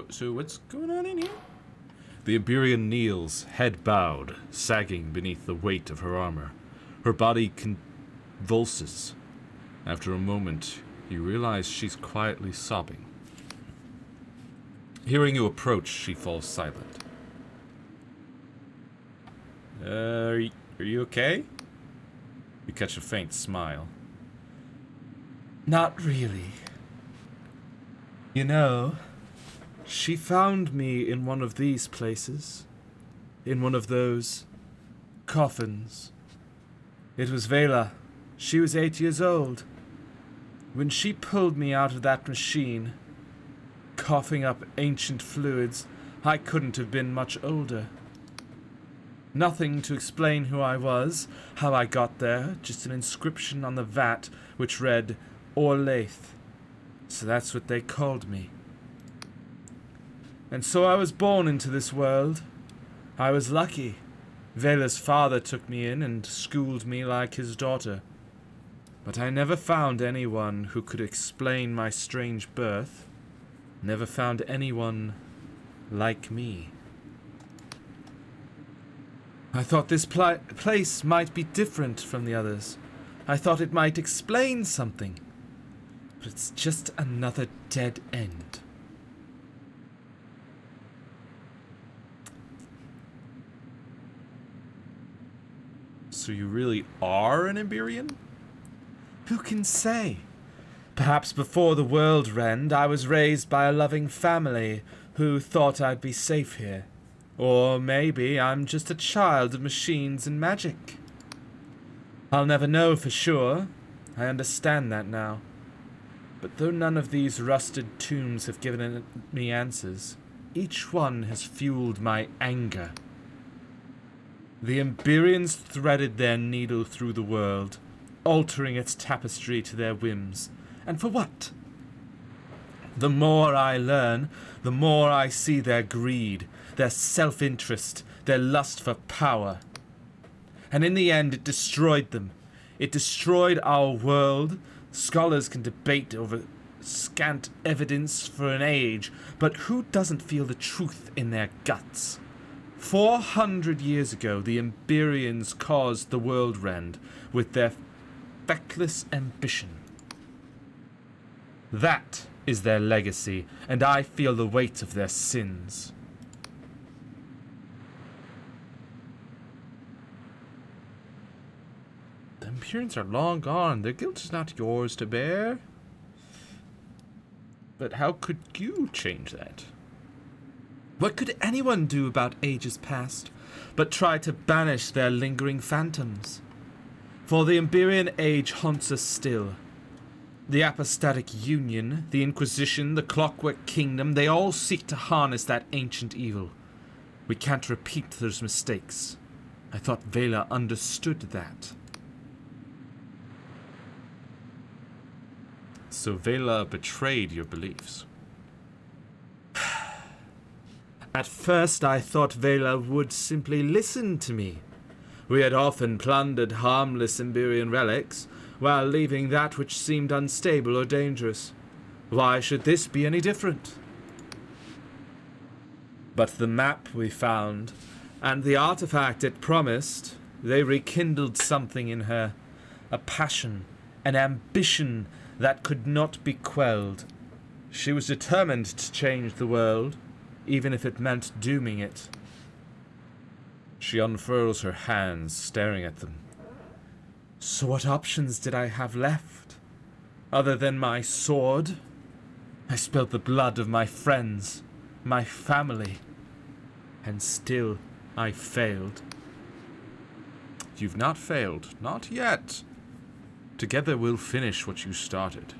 Speaker 1: So what's going on in here?
Speaker 2: The Emberian kneels, head bowed, sagging beneath the weight of her armor. Her body convulses. After a moment, you realize she's quietly sobbing. Hearing you approach, she falls silent.
Speaker 1: Are you okay?
Speaker 2: You catch a faint smile. Not really. You know, she found me in one of these places. In one of those coffins. It was Vela. She was 8 years old. When she pulled me out of that machine, coughing up ancient fluids, I couldn't have been much older. Nothing to explain who I was, how I got there, just an inscription on the vat which read, Orlaith. So that's what they called me. And so I was born into this world. I was lucky. Vela's father took me in and schooled me like his daughter. But I never found anyone who could explain my strange birth. Never found anyone like me. I thought this place might be different from the others. I thought it might explain something. But it's just another dead end.
Speaker 1: So you really are an Emberian?
Speaker 2: Who can say? Perhaps before the world rend, I was raised by a loving family who thought I'd be safe here. Or maybe I'm just a child of machines and magic. I'll never know for sure. I understand that now. But though none of these rusted tombs have given me answers, each one has fueled my anger. The Emberians threaded their needle through the world, altering its tapestry to their whims. And for what? The more I learn, the more I see their greed, their self-interest, their lust for power. And in the end, it destroyed them. It destroyed our world. Scholars can debate over scant evidence for an age, but who doesn't feel the truth in their guts? 400 years ago, the Emberians caused the world rend with their feckless ambition. That is their legacy, and I feel the weight of their sins. The Emberians are long gone. Their guilt is not yours to bear. But how could you change that? What could anyone do about ages past but try to banish their lingering phantoms? For the Emberian age haunts us still. The Apostatic Union, the Inquisition, the Clockwork Kingdom, they all seek to harness that ancient evil. We can't repeat those mistakes. I thought Vela understood that. So Vela betrayed your beliefs. At first I thought Vela would simply listen to me. We had often plundered harmless Emberian relics, while leaving that which seemed unstable or dangerous. Why should this be any different? But the map we found, and the artifact it promised, they rekindled something in her. A passion, an ambition that could not be quelled. She was determined to change the world, even if it meant dooming it. She unfurls her hands, staring at them. So what options did I have left? Other than my sword? I spilled the blood of my friends, my family, and still I failed. You've not failed, not yet. Together we'll finish what you started.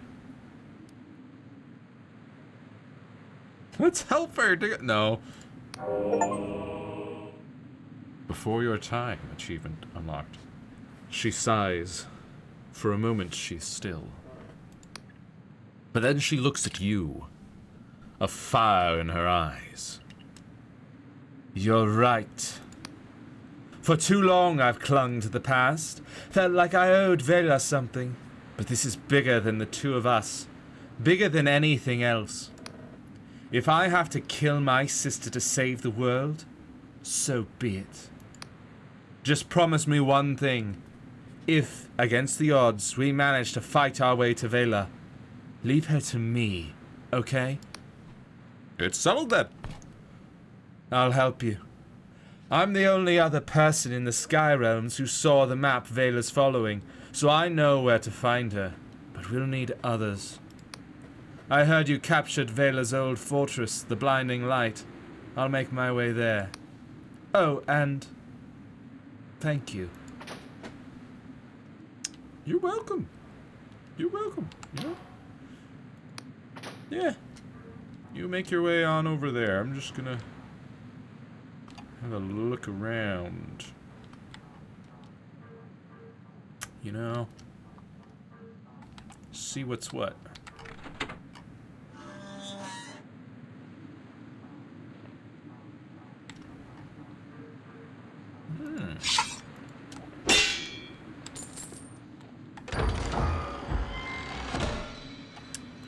Speaker 2: Let's help her. No. Before your time, achievement unlocked. She sighs. For a moment, she's still. But then she looks at you. A fire in her eyes. You're right. For too long I've clung to the past. Felt like I owed Vela something. But this is bigger than the two of us. Bigger than anything else. If I have to kill my sister to save the world, so be it. Just promise me one thing. If, against the odds, we manage to fight our way to Vela, leave her to me, okay?
Speaker 1: It's settled then.
Speaker 2: I'll help you. I'm the only other person in the Sky Realms who saw the map Vela's following, so I know where to find her, but we'll need others. I heard you captured Vela's old fortress, the Blinding Light. I'll make my way there. Oh, and thank you.
Speaker 1: You're welcome. You're welcome. Yeah. Yeah. You make your way on over there. I'm just gonna have a look around. You know, see what's what.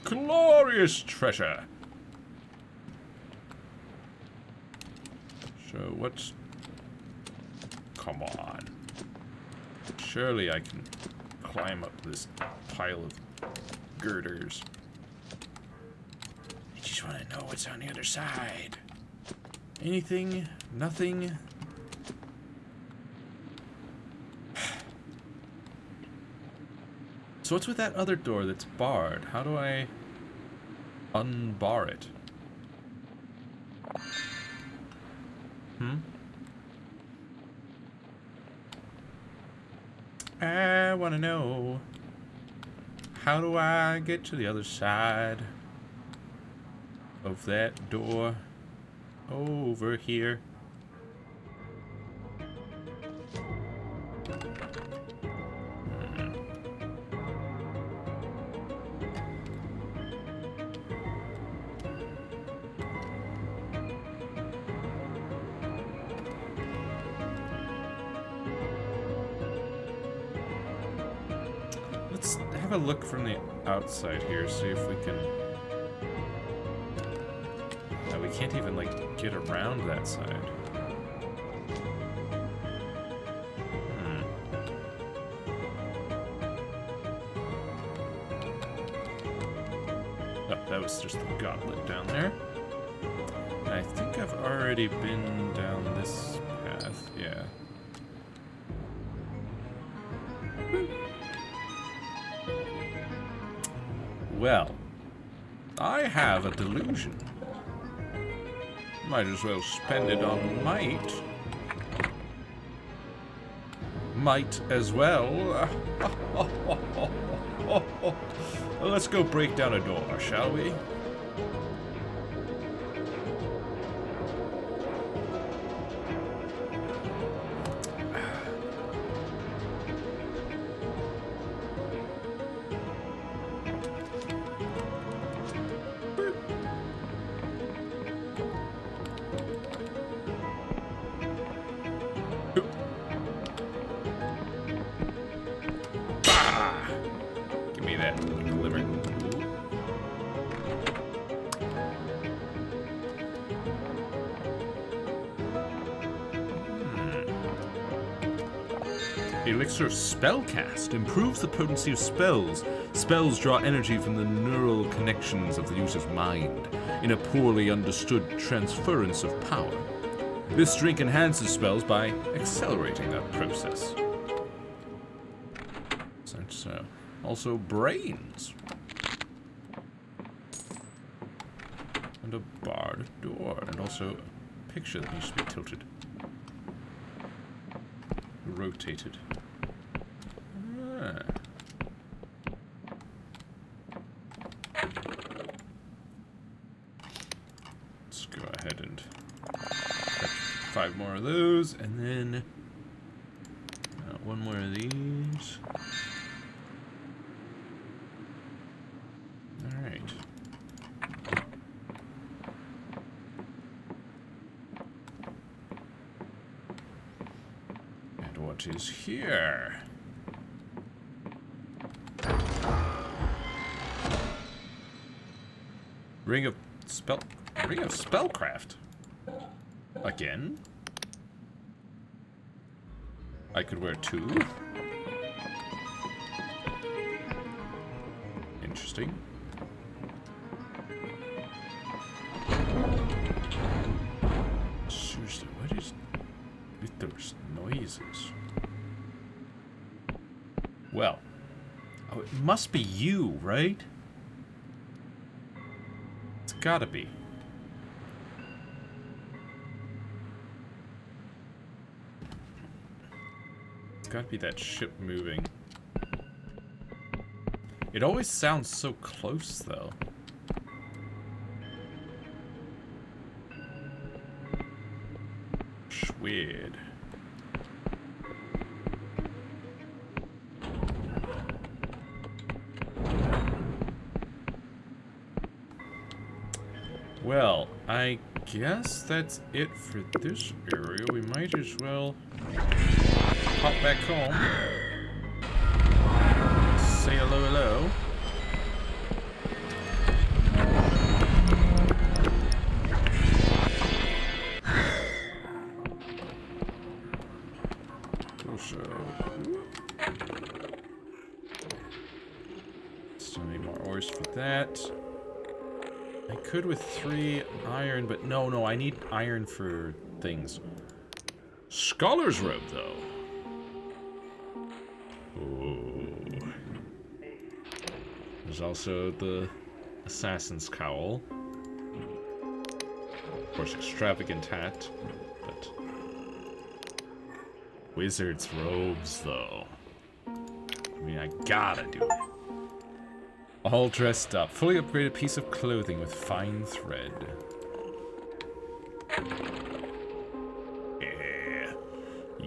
Speaker 1: Glorious treasure. So what's... Come on. Surely I can climb up this pile of girders. I just want to know what's on the other side. Anything? Nothing? So what's with that other door that's barred? How do I unbar it? I want to know, how do I get to the other side of that door? over here. Let's have a look from the outside here, see if we can... No, we can't even, like, get around that side. Oh, that was just the gauntlet down there. And I think I've already been down this path, yeah. Well, I have a delusion. Might as well spend it on might. Might as well. Let's go break down a door, shall we? Give me that glimmer. Elixir of Spellcast improves the potency of spells. Spells draw energy from the neural connections of the user's mind in a poorly understood transference of power. This drink enhances spells by accelerating that process. So, also brains. And a barred door. And also a picture that needs to be tilted. Rotated. Ah. Let's go ahead and catch 5 more of those, and then 1 more of these. Alright. And what is here? Ring of Spellcraft. Again? I could wear 2. Interesting. Seriously, what is with those noises? Well, oh, it must be you, right? It's gotta be. It's gotta be that ship moving. It always sounds so close, though. Weird. Well, I guess that's it for this area. We might as well pop back home. Say hello, hello. Still need more ores for that. I could with 3 iron, but no, I need iron for things. Scholar's robe, though. Ooh. There's also the assassin's cowl. Of course, extravagant hat, but wizard's robes, though. I mean, I gotta do it. All dressed up, fully upgraded piece of clothing with fine thread.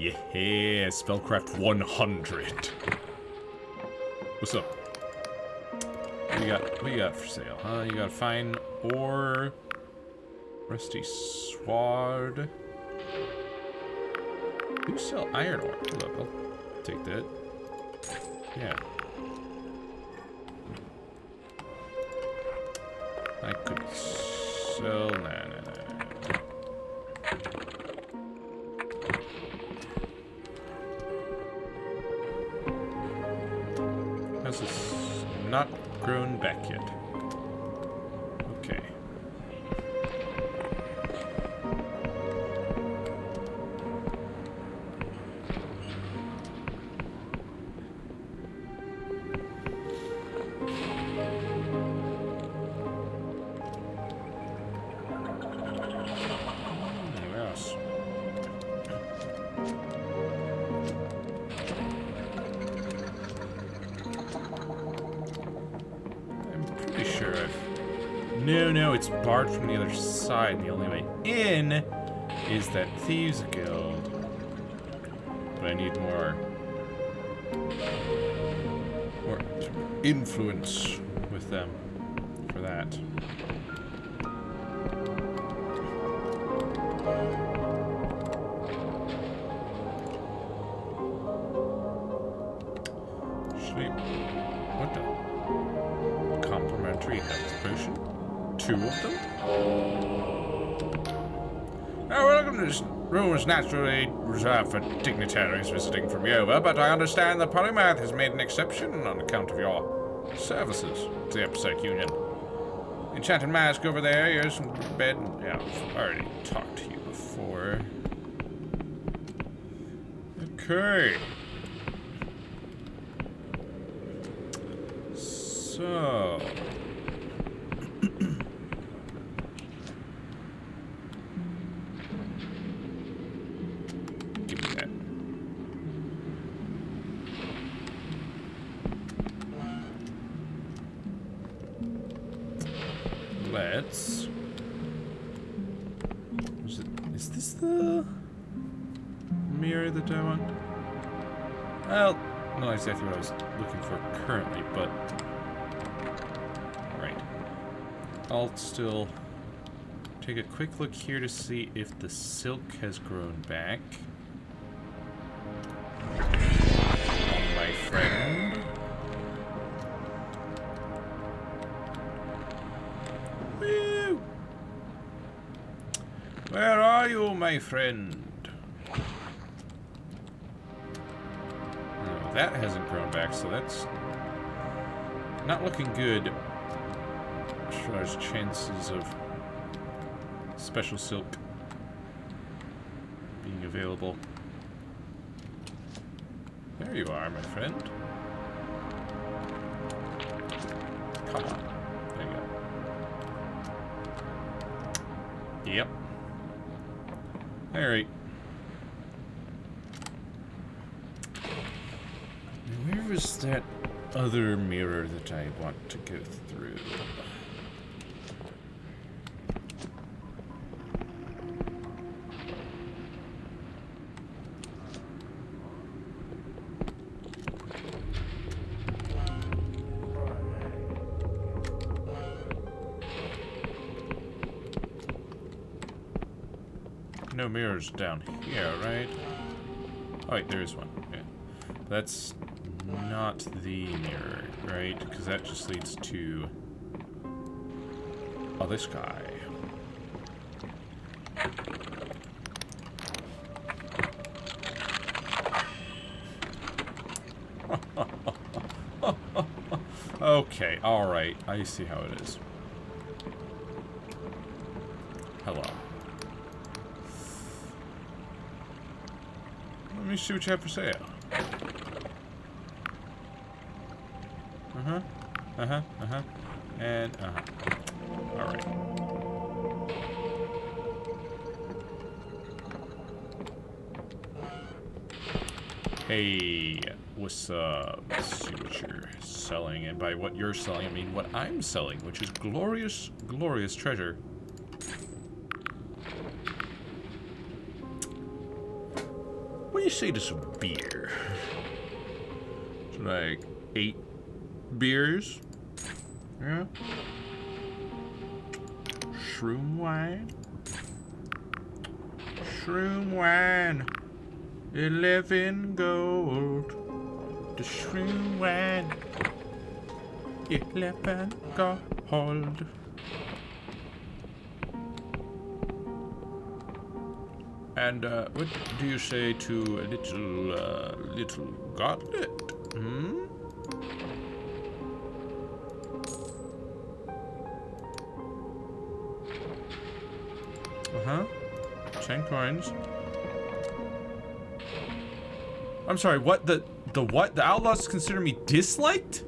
Speaker 1: Yeah, Spellcraft 100. What's up? What you got for sale, huh? You got fine ore, rusty sword. You sell iron ore. Hold up, I'll take that. Yeah. I could sell... Nah. How's this not grown back yet? Okay. Yes. No, it's barred from the other side. The only way in is that Thieves Guild. But I need more influence with them for that. Sleep. What the? Complimentary health potion? 2 of them? Now, welcome to this room is naturally reserved for dignitaries visiting from Yova, but I understand the Polymath has made an exception on account of your services to the Episodic Union. Enchanted Mask over there, here's some bed. Yeah, I've already talked to you before. Okay. So... Let's... Is this the mirror that I want? Well, not exactly what I was looking for currently, but... Right. I'll still take a quick look here to see if the silk has grown back. My friend. Woo! Where are you, my friend? No, that hasn't grown back, so that's not looking good as far as chances of special silk being available. There you are, my friend. Come on. There you go. Yep. Alright. Where was that other mirror that I want to go through? No mirrors down here, right? Oh wait, there is one. Yeah. That's not the mirror, right? Because that just leads to... oh, this guy. Okay, alright. I see how it is. Hello. Let me see what you have for sale. Uh-huh. Uh-huh. Uh-huh. And uh-huh. Alright. Hey, what's up? Let's see what you're selling. And by what you're selling, I mean what I'm selling, which is glorious, glorious treasure. you say to some beer? It's like 8 beers. Yeah. Shroom wine. Shroom wine. 11 gold. The shroom wine. 11 gold. And what do you say to a little goblet? Hmm? Uh-huh. 10 coins. I'm sorry, what? The what? The outlaws consider me disliked?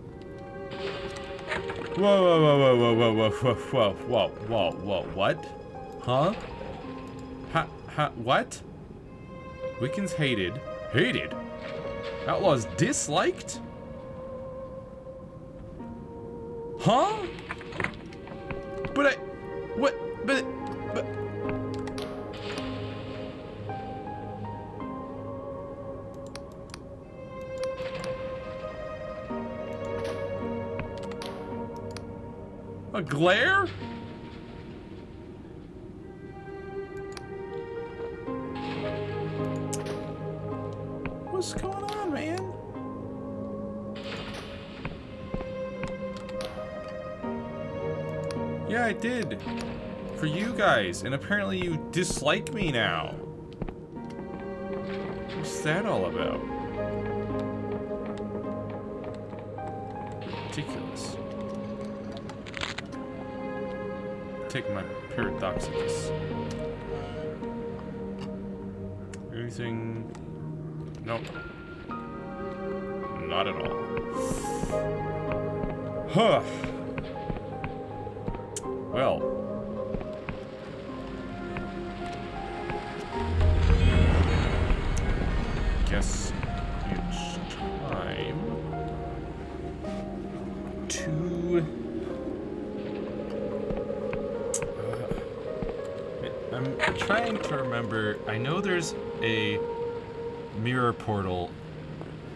Speaker 1: Whoa, whoa, whoa, whoa, whoa, whoa, whoa, whoa, whoa, whoa, whoa, what? Huh? What? Wiccans hated. Hated? Outlaws disliked? Huh? But what? But. A glare? What's going on, man? Yeah, I did. For you guys, and apparently you dislike me now. What's that all about? Ridiculous. Take my paradoxicus. Anything? Nope. Not at all. Huh. Well. Guess it's time to... I'm trying to remember. I know there's a mirror portal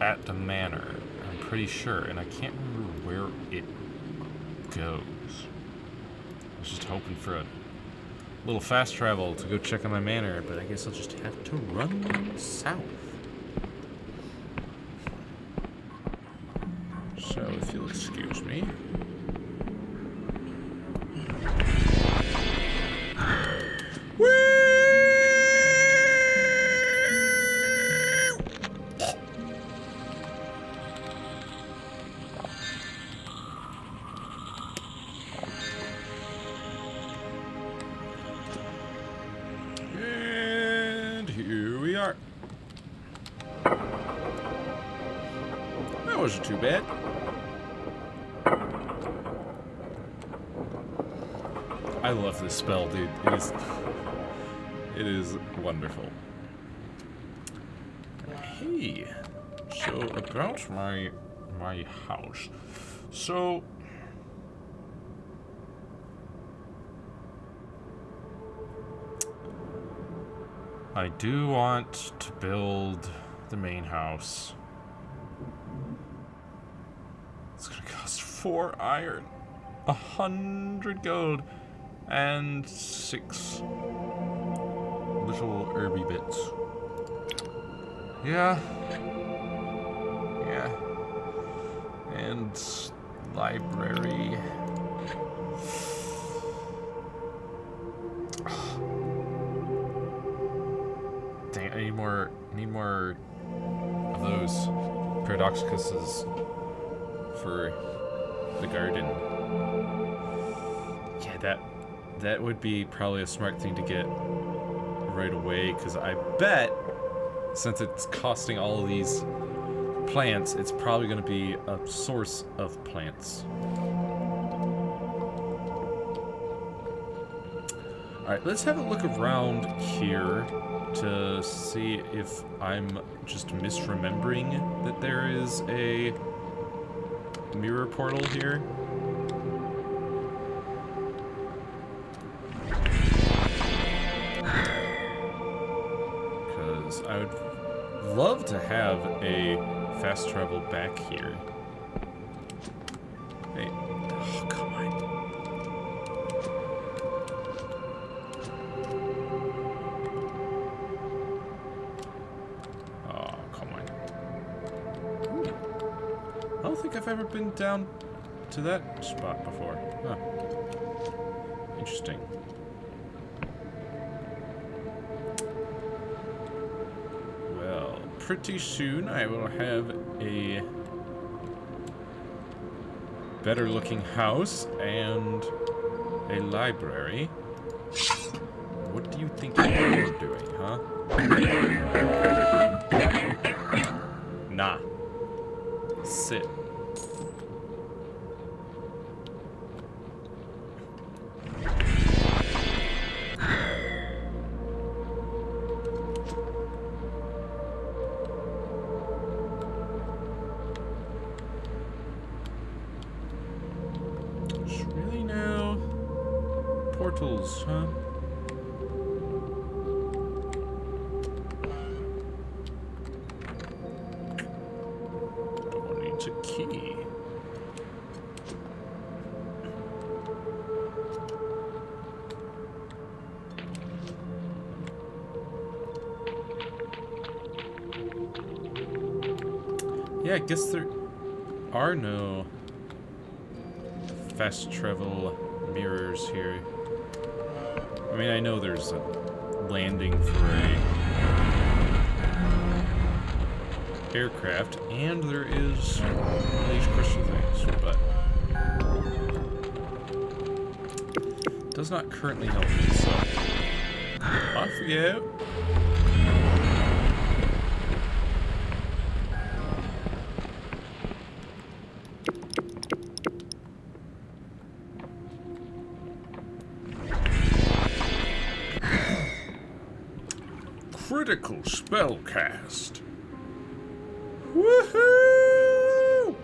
Speaker 1: at the manor. I'm pretty sure, and I can't remember where it goes. I was just hoping for a little fast travel to go check on my manor, but I guess I'll just have to run south. So, if you'll excuse me. And here we are. That wasn't too bad. I love this spell, dude. It is wonderful. Hey, so about my house. So I do want to build the main house. It's gonna cost 4 iron, 100 gold, and 6 little herby bits. Yeah. And library. Dang, I need more of those paradoxicuses for the garden. Yeah, that would be probably a smart thing to get right away, because I bet since it's costing all of these plants, it's probably going to be a source of plants. Alright, let's have a look around here to see if I'm just misremembering that there is a mirror portal here. Because I would fast travel back here. Hey. Oh, come on. Oh, come on. Ooh. I don't think I've ever been down to that spot before. Huh. Interesting. Well, pretty soon I will have a better looking house and a library. What do you think you're doing, huh? Nah. Sit. Really now? Portals, huh? Door needs a key. Yeah, I guess there are no fast travel mirrors here. I mean, I know there's a landing for a aircraft, and there is these crystal things, but does not currently help me, so off we go. Critical spell cast. Woohoo!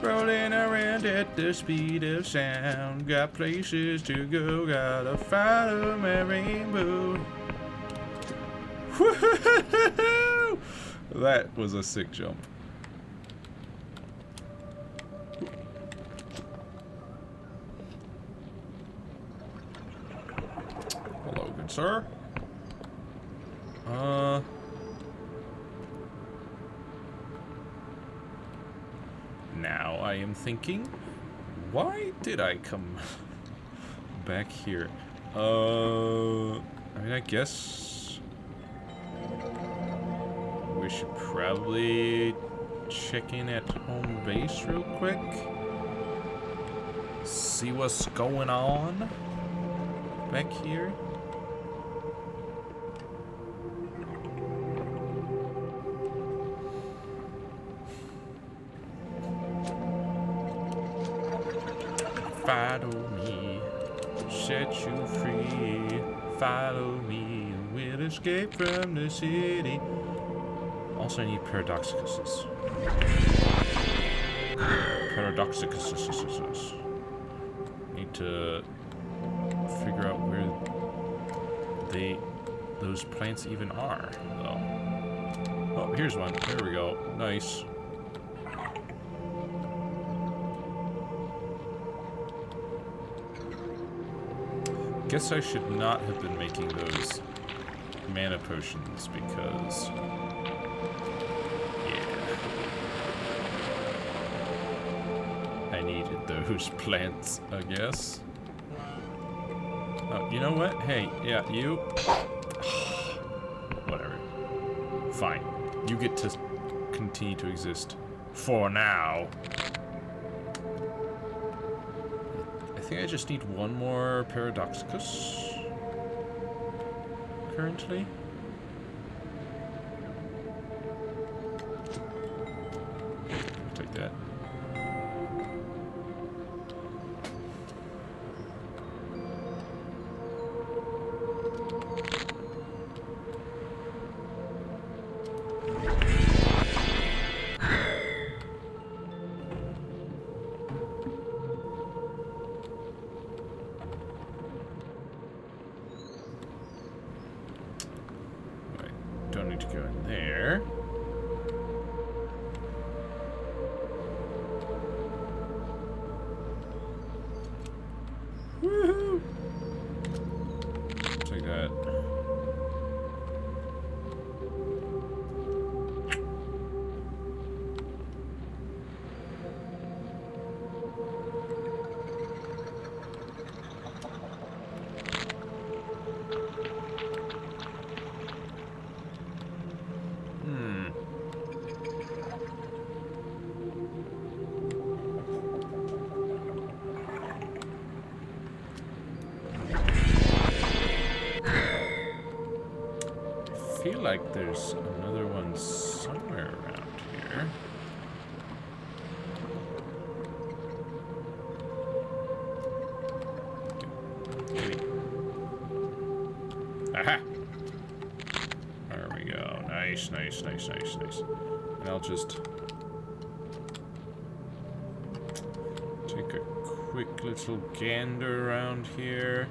Speaker 1: Rolling around at the speed of sound. Got places to go. Gotta follow my rainbow. Woohoo! That was a sick jump. Hello, good sir. Now I am thinking, why did I come back here? I mean, I guess we should probably check in at home base real quick. See what's going on back here. Follow me, set you free. Follow me, and we'll escape from the city. Also, I need paradoxicuses. Paradoxicuses. Need to figure out where those plants even are, though. Oh, here's one. There we go. Nice. Guess I should not have been making those mana potions because, yeah, I needed those plants, I guess. Oh, you know what? Hey, yeah, you. Whatever. Fine. You get to continue to exist for now. I think I just need one more Paradoxicus currently. I'll take that. Don't need to go in there. feel like there's another one somewhere around here. Aha! There we go. Nice, nice, nice, nice, nice. And I'll just take a quick little gander around here.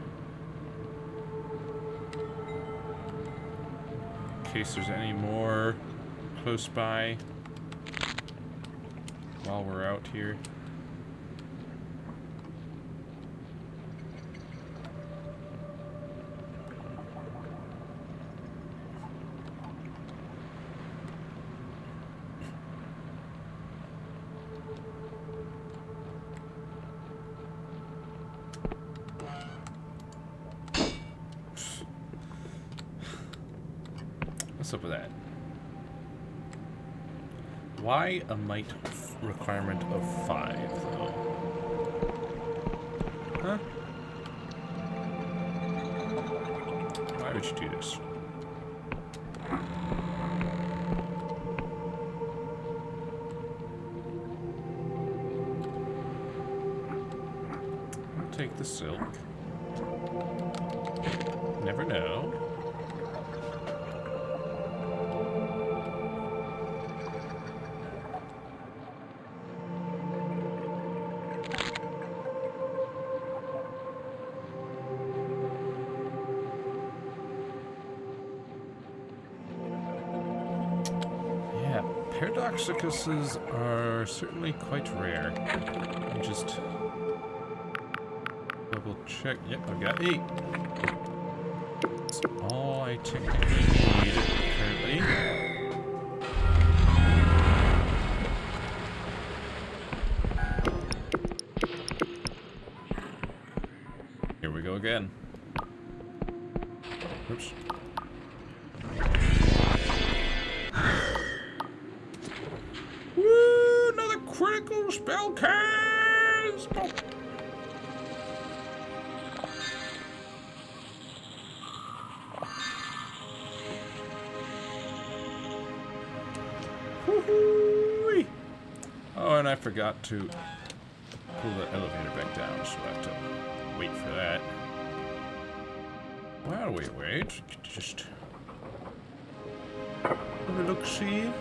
Speaker 1: In case there's any more close by while we're out here. What's up with that? Why a might requirement of 5, though? Huh? Why would you do this? I'll take the silk. Never know. Paradoxicuses are certainly quite rare. Let me just double check. Yep, I've got 8. That's all I technically need currently. Here we go again. Oops. Critical spell cast! Oh. Woo-hoo-wee. Oh, and I forgot to pull the elevator back down, so I have to wait for that. Well, wait. Just have a look-see.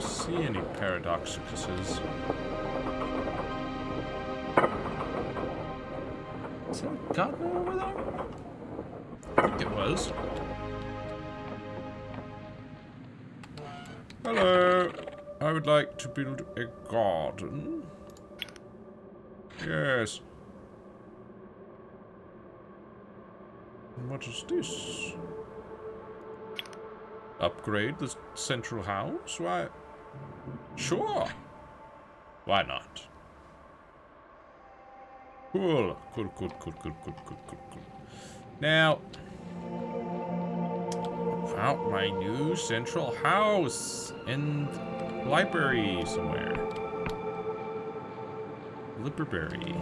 Speaker 1: See any paradoxicuses? Is that a garden over there? I think it was. Hello. I would like to build a garden. Yes. And what is this? Upgrade the central house? Why? Sure. Why not? Cool. Cool. Now, about my new central house and library somewhere. Library.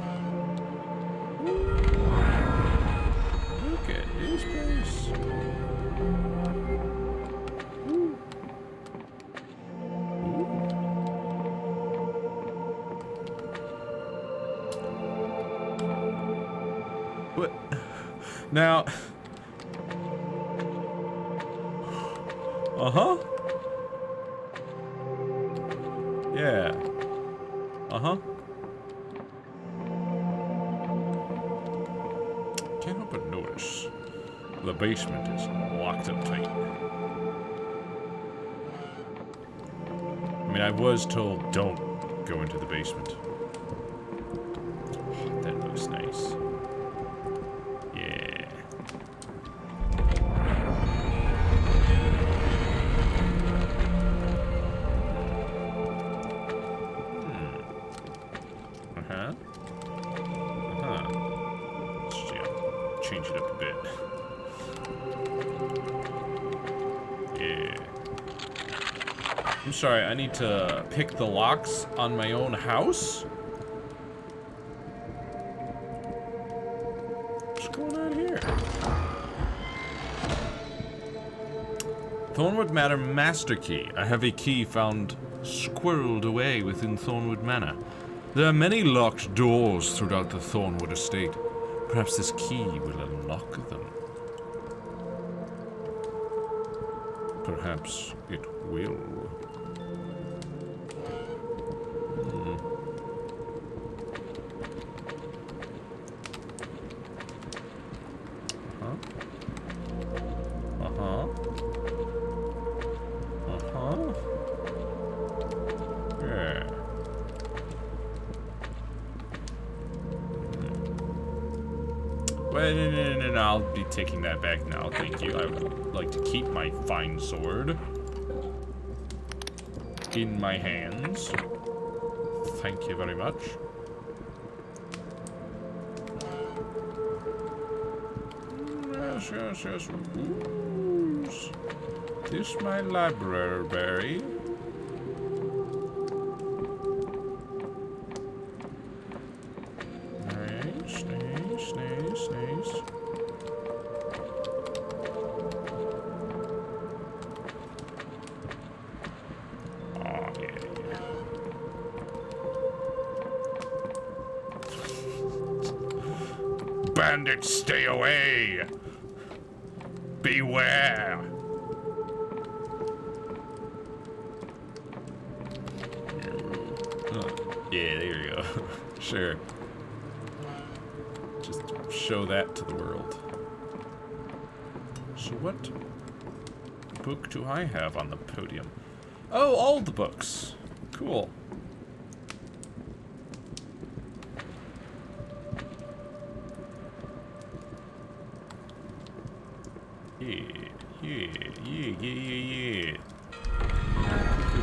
Speaker 1: Look at this place. Now, yeah, can't help but notice the basement is locked up tight. I mean, I was told don't go into the basement. That looks nice. Yeah. Let's change it up a bit. Yeah. I'm sorry, I need to pick the locks on my own house? What's going on here? Thornwood Manor Master Key. A heavy key found squirreled away within Thornwood Manor. There are many locked doors throughout the Thornwood estate. Perhaps this key will unlock them. Perhaps it will. Yeah. Well, no, I'll be taking that back now, thank you. I would like to keep my fine sword in my hands. Thank you very much. Yes. Who's this my library? Nice. Oh, yeah. Bandits, stay away! Beware! Yeah, there you go. Sure. Just show that to the world. So what book do I have on the podium? Oh, all the books. Cool. Yeah.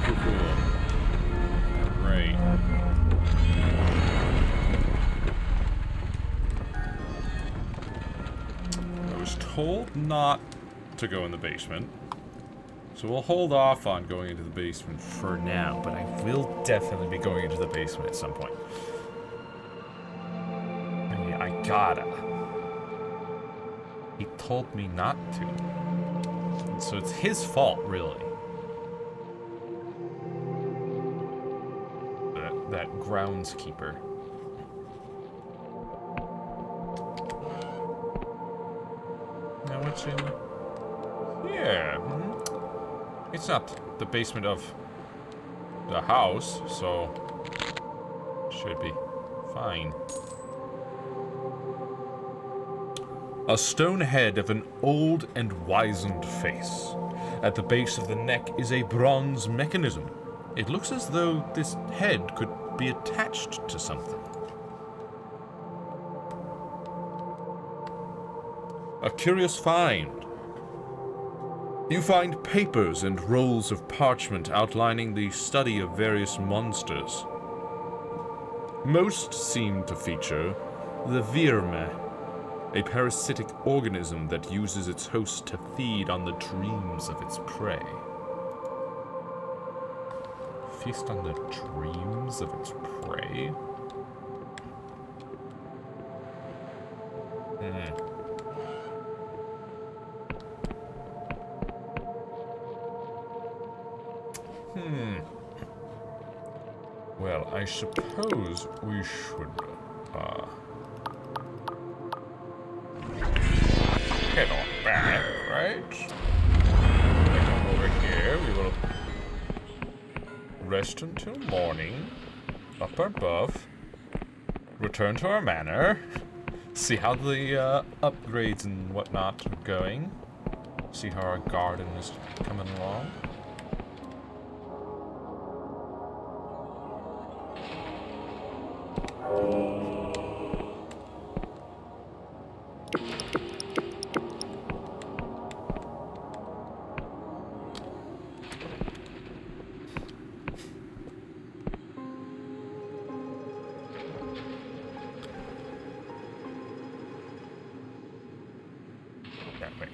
Speaker 1: Cool. Right. I was told not to go in the basement, so we'll hold off on going into the basement for now, but I will definitely be going into the basement at some point. I gotta. He told me not to. So it's his fault, really. That groundskeeper. Now what's in... Yeah. It's not the basement of the house, so... should be fine. A stone head of an old and wizened face. At the base of the neck is a bronze mechanism. It looks as though this head could be attached to something. A curious find. You find papers and rolls of parchment outlining the study of various monsters. Most seem to feature the Virme, a parasitic organism that uses its host to feed on the dreams of its prey. Feast on the dreams of its prey? Well, I suppose we should, head on back, right? Head on over here. We will rest until morning. Up above. Return to our manor. See how the upgrades and whatnot are going. See how our garden is coming along. That way.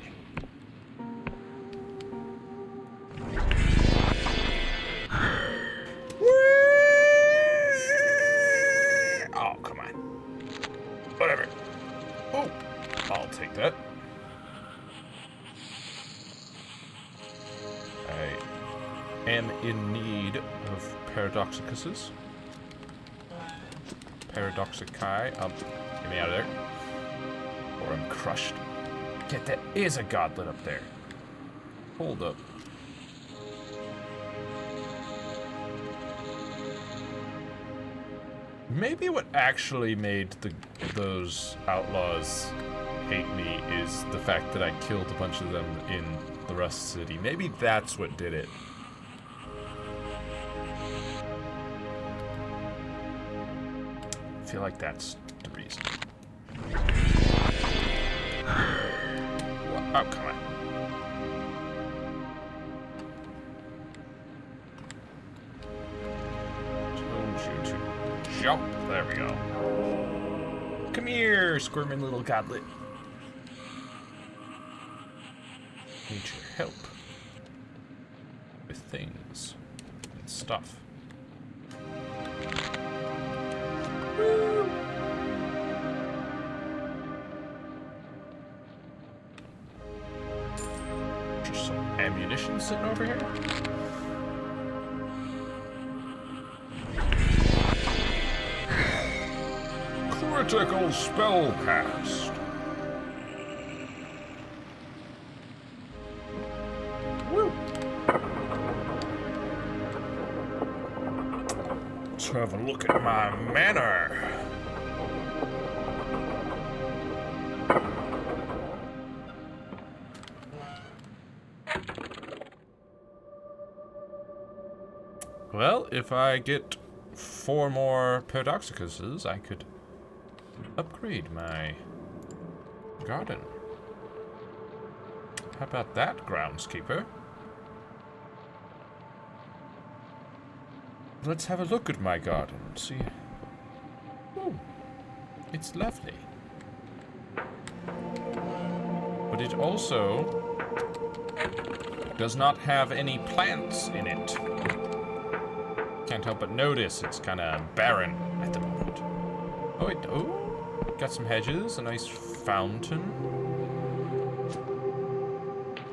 Speaker 1: Oh, come on.
Speaker 2: in need of paradoxicuses. Paradoxici. Get me out of there. Or I'm crushed. Yet there is a goblet up there. Hold up. Maybe what actually made those outlaws hate me is the fact that I killed a bunch of them in the Rust City. Maybe that's what did it. I feel like that's the reason. Oh, come on. Told you to jump. There we go. Come here, squirming little godlet. Need your help with things and stuff. Woo. Just some ammunition sitting over here. Critical spell cast. Woo. Let's have a look at my manor. Well, if I get 4 more paradoxicuses, I could upgrade my garden. How about that, groundskeeper? Let's have a look at my garden and see. Oh, it's lovely. But it also does not have any plants in it. Can't help but notice it's kind of barren at the moment. Oh, wait, got some hedges, a nice fountain.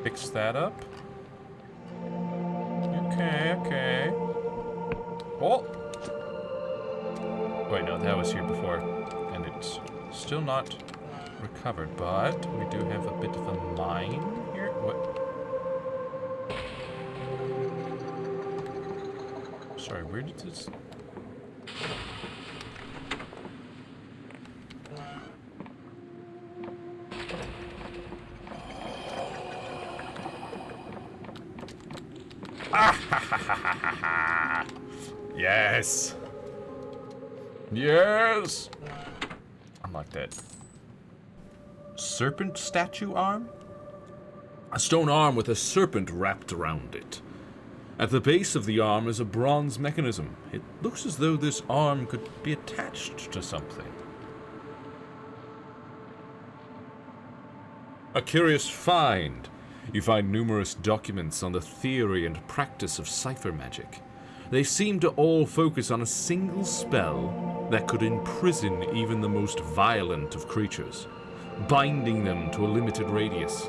Speaker 2: Fix that up. Okay. Oh! Wait, no, that was here before. And it's still not recovered, but we do have a bit of a mine here. What? Sorry, where did this... Yes! Yes! Unlock that. Serpent statue arm? A stone arm with a serpent wrapped around it. At the base of the arm is a bronze mechanism. It looks as though this arm could be attached to something. A curious find. You find numerous documents on the theory and practice of cipher magic. They seem to all focus on a single spell that could imprison even the most violent of creatures, binding them to a limited radius.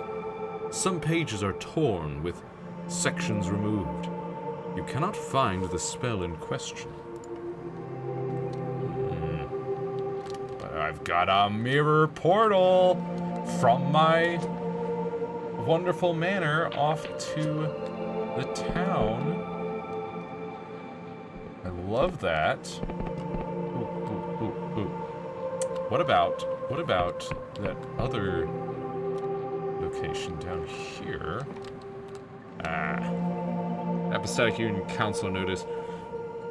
Speaker 2: Some pages are torn with sections removed. You cannot find the spell in question. But I've got a mirror portal from my wonderful manor off to the town. I love that. Ooh. What about that other location down here? Apathetic Union Council notice.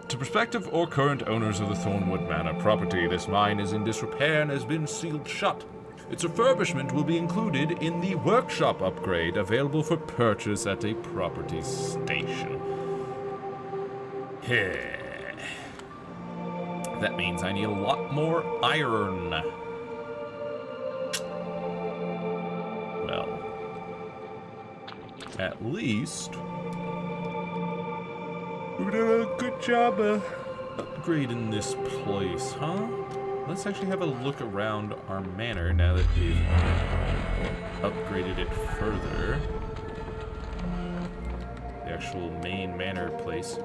Speaker 2: To prospective or current owners of the Thornwood Manor property, this mine is in disrepair and has been sealed shut. Its refurbishment will be included in the workshop upgrade available for purchase at a property station. That means I need a lot more iron. Well, at least we're doing a good job of upgrading this place, huh? Let's actually have a look around our manor now that we've upgraded it further. Yeah,
Speaker 1: actual main manor place.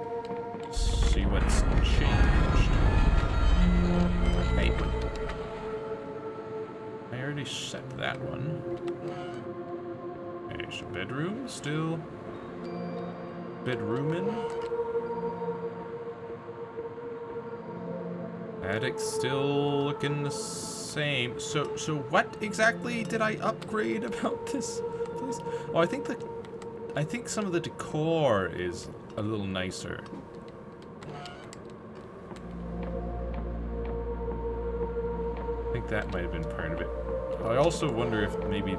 Speaker 1: See what's changed. Hey, I already set that one. Okay, so bedroom still. Bedroomin'. Attic still looking the same. So what exactly did I upgrade about this place? Oh, I think some of the decor is a little nicer. I think that might have been part of it. I also wonder if maybe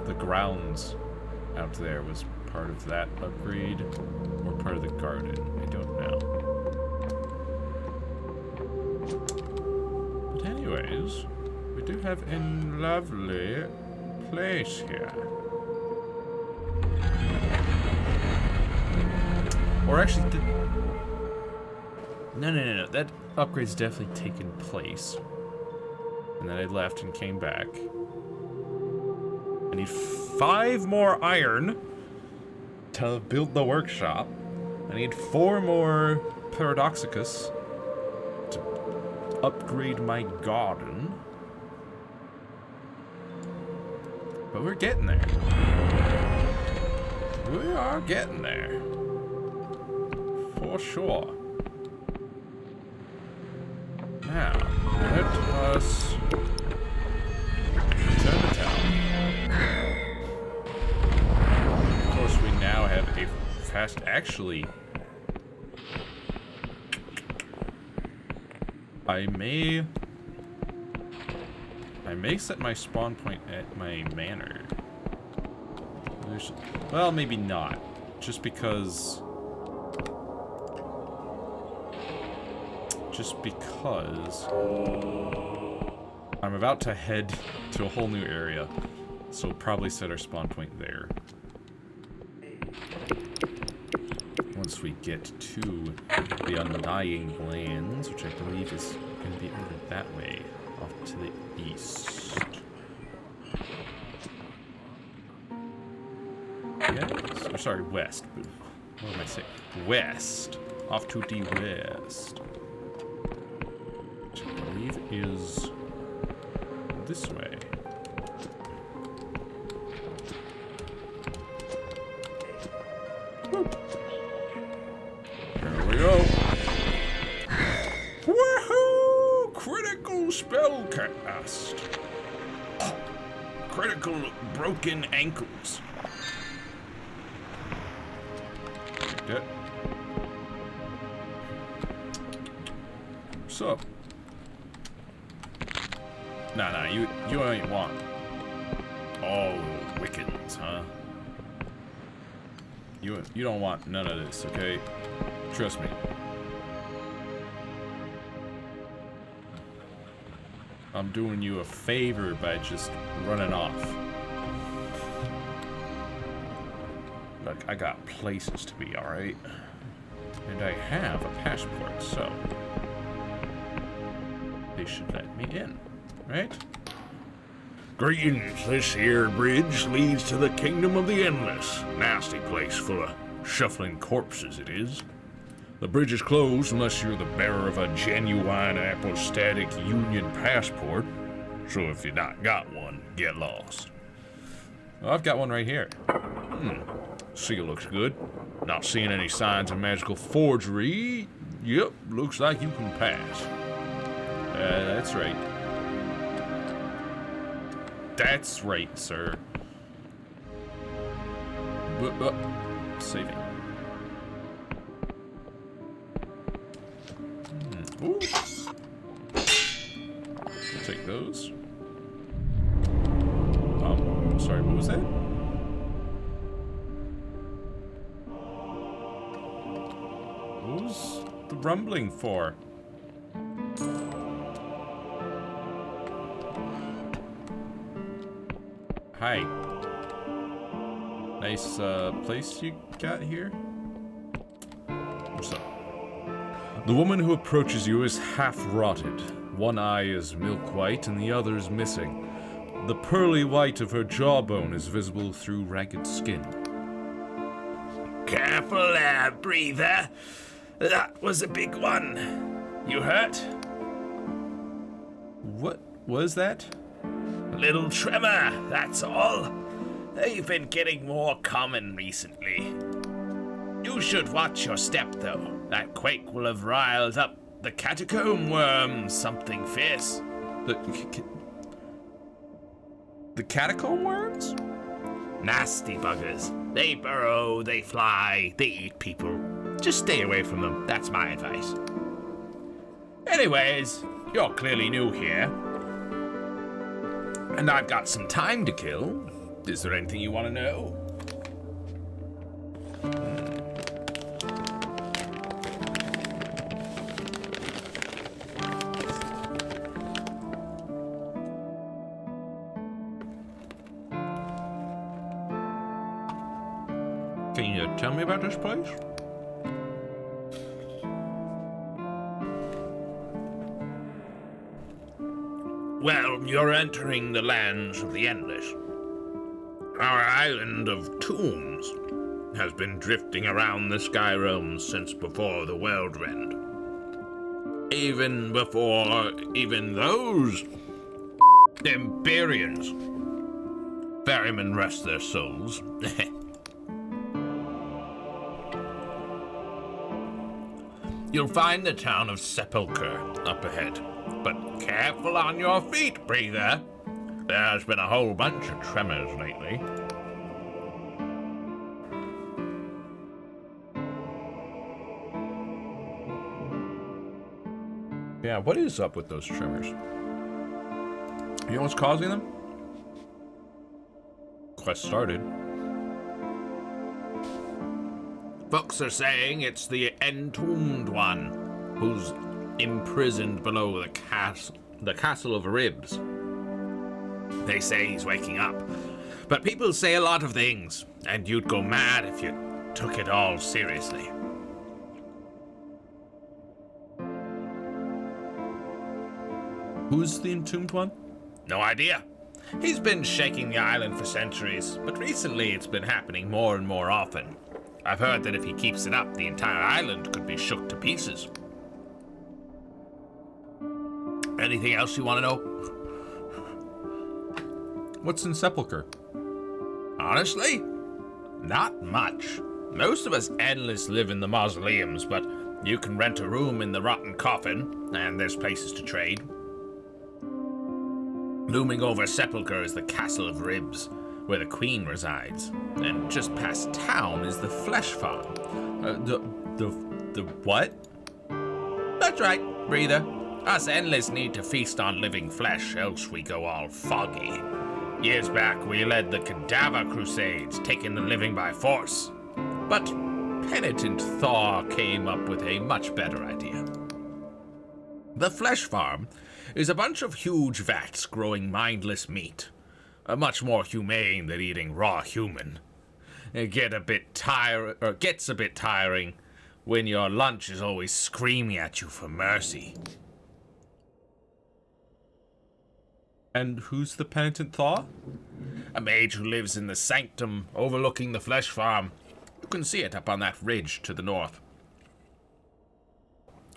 Speaker 1: the grounds out there was part of that upgrade or part of the garden. I don't know. But anyways, we do have a lovely place here. Or actually, no. That upgrade's definitely taken place. And then I left and came back. I need 5 more iron to build the workshop. I need 4 more Paradoxicus to upgrade my garden. But we're getting there. We are getting there. For sure. Now, let us return to town. Of course, we now have a fast... Actually, I may set my spawn point at my manor. Well, maybe not. Just because I'm about to head to a whole new area, so we'll probably set our spawn point there. Once we get to the Undying Lands, which I believe is going to be over that way, off to the east. Yes? Or sorry, west. What am I saying? West. Off to the west. Which I believe is this way. Woo. Here we go. Woohoo! Critical spell cast. Critical broken ankles. Take that. What's up? Nah, you ain't want all Wiccans, huh? You don't want none of this, okay? Trust me. I'm doing you a favor by just running off. Look, I got places to be, alright? And I have a passport, so they should let me in, right?
Speaker 2: Greetings. This here bridge leads to the Kingdom of the Endless. Nasty place full of shuffling corpses it is. The bridge is closed unless you're the bearer of a genuine apostatic Union passport. So if you not got one, get lost.
Speaker 1: Well, I've got one right here.
Speaker 2: Seal looks good. Not seeing any signs of magical forgery. Yep, looks like you can pass.
Speaker 1: That's right. That's right, sir. Saving. Ooh. I'll take those. Sorry, what was that? What was the rumbling for? Hi. Nice place you got here. What's up?
Speaker 2: The woman who approaches you is half-rotted. One eye is milk-white and the other is missing. The pearly white of her jawbone is visible through ragged skin. Careful there, breather. That was a big one. You hurt?
Speaker 1: What was that?
Speaker 2: A little tremor, that's all. They've been getting more common recently. You should watch your step, though. That quake will have riled up the catacomb worms, something fierce.
Speaker 1: The catacomb worms?
Speaker 2: Nasty buggers. They burrow, they fly, they eat people. Just stay away from them, that's my advice. Anyways, you're clearly new here. And I've got some time to kill. Is there anything you want to know?
Speaker 1: Can you tell me about this place?
Speaker 2: Well, you're entering the lands of the Endless. Our island of tombs has been drifting around the sky realms since before the world rend. Even before those Emberians. Ferrymen rest their souls. You'll find the town of Sepulchre up ahead, but careful on your feet, breather. There's been a whole bunch of tremors lately.
Speaker 1: Yeah, what is up with those tremors? You know what's causing them? Quest started.
Speaker 2: Folks are saying it's the entombed one, who's imprisoned below the castle of ribs. They say he's waking up, but people say a lot of things, and you'd go mad if you took it all seriously.
Speaker 1: Who's the entombed one?
Speaker 2: No idea. He's been shaking the island for centuries, but recently it's been happening more and more often. I've heard that if he keeps it up, the entire island could be shook to pieces. Anything else you want to know?
Speaker 1: What's in Sepulchre?
Speaker 2: Honestly, not much. Most of us endless live in the mausoleums, but you can rent a room in the rotten coffin, and there's places to trade. Looming over Sepulchre is the Castle of Ribs, where the Queen resides, and just past town is the Flesh Farm.
Speaker 1: The what?
Speaker 2: That's right, breather. Us endless need to feast on living flesh, else we go all foggy. Years back, we led the Cadaver Crusades, taking the living by force. But penitent Thor came up with a much better idea. The Flesh Farm is a bunch of huge vats growing mindless meat. Much more humane than eating raw human. It gets a bit tiring when your lunch is always screaming at you for mercy.
Speaker 1: And who's the penitent Thaw?
Speaker 2: A mage who lives in the sanctum overlooking the Flesh Farm. You can see it up on that ridge to the north.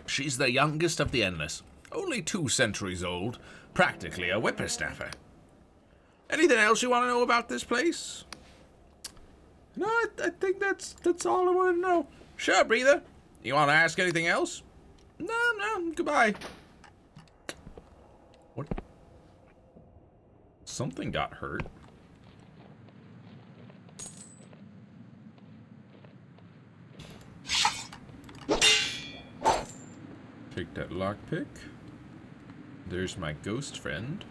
Speaker 2: She's the youngest of the Endless, only 2 centuries old, practically a whippersnapper. Anything else you want to know about this place?
Speaker 1: No, I think that's all I want to know.
Speaker 2: Sure, breather. You want to ask anything else?
Speaker 1: No, goodbye. What? Something got hurt. Take that lockpick. There's my ghost friend.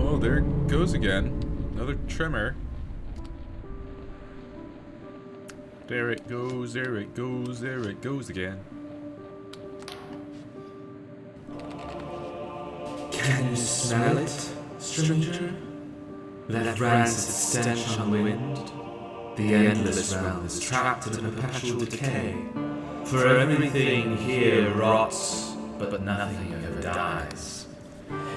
Speaker 1: Oh, there it goes again. Another tremor. There it goes, there it goes, there it goes again.
Speaker 3: Can you smell it, stranger? That rancid stench on the wind? The endless realm is trapped in a perpetual decay. For everything here rots, but nothing ever dies.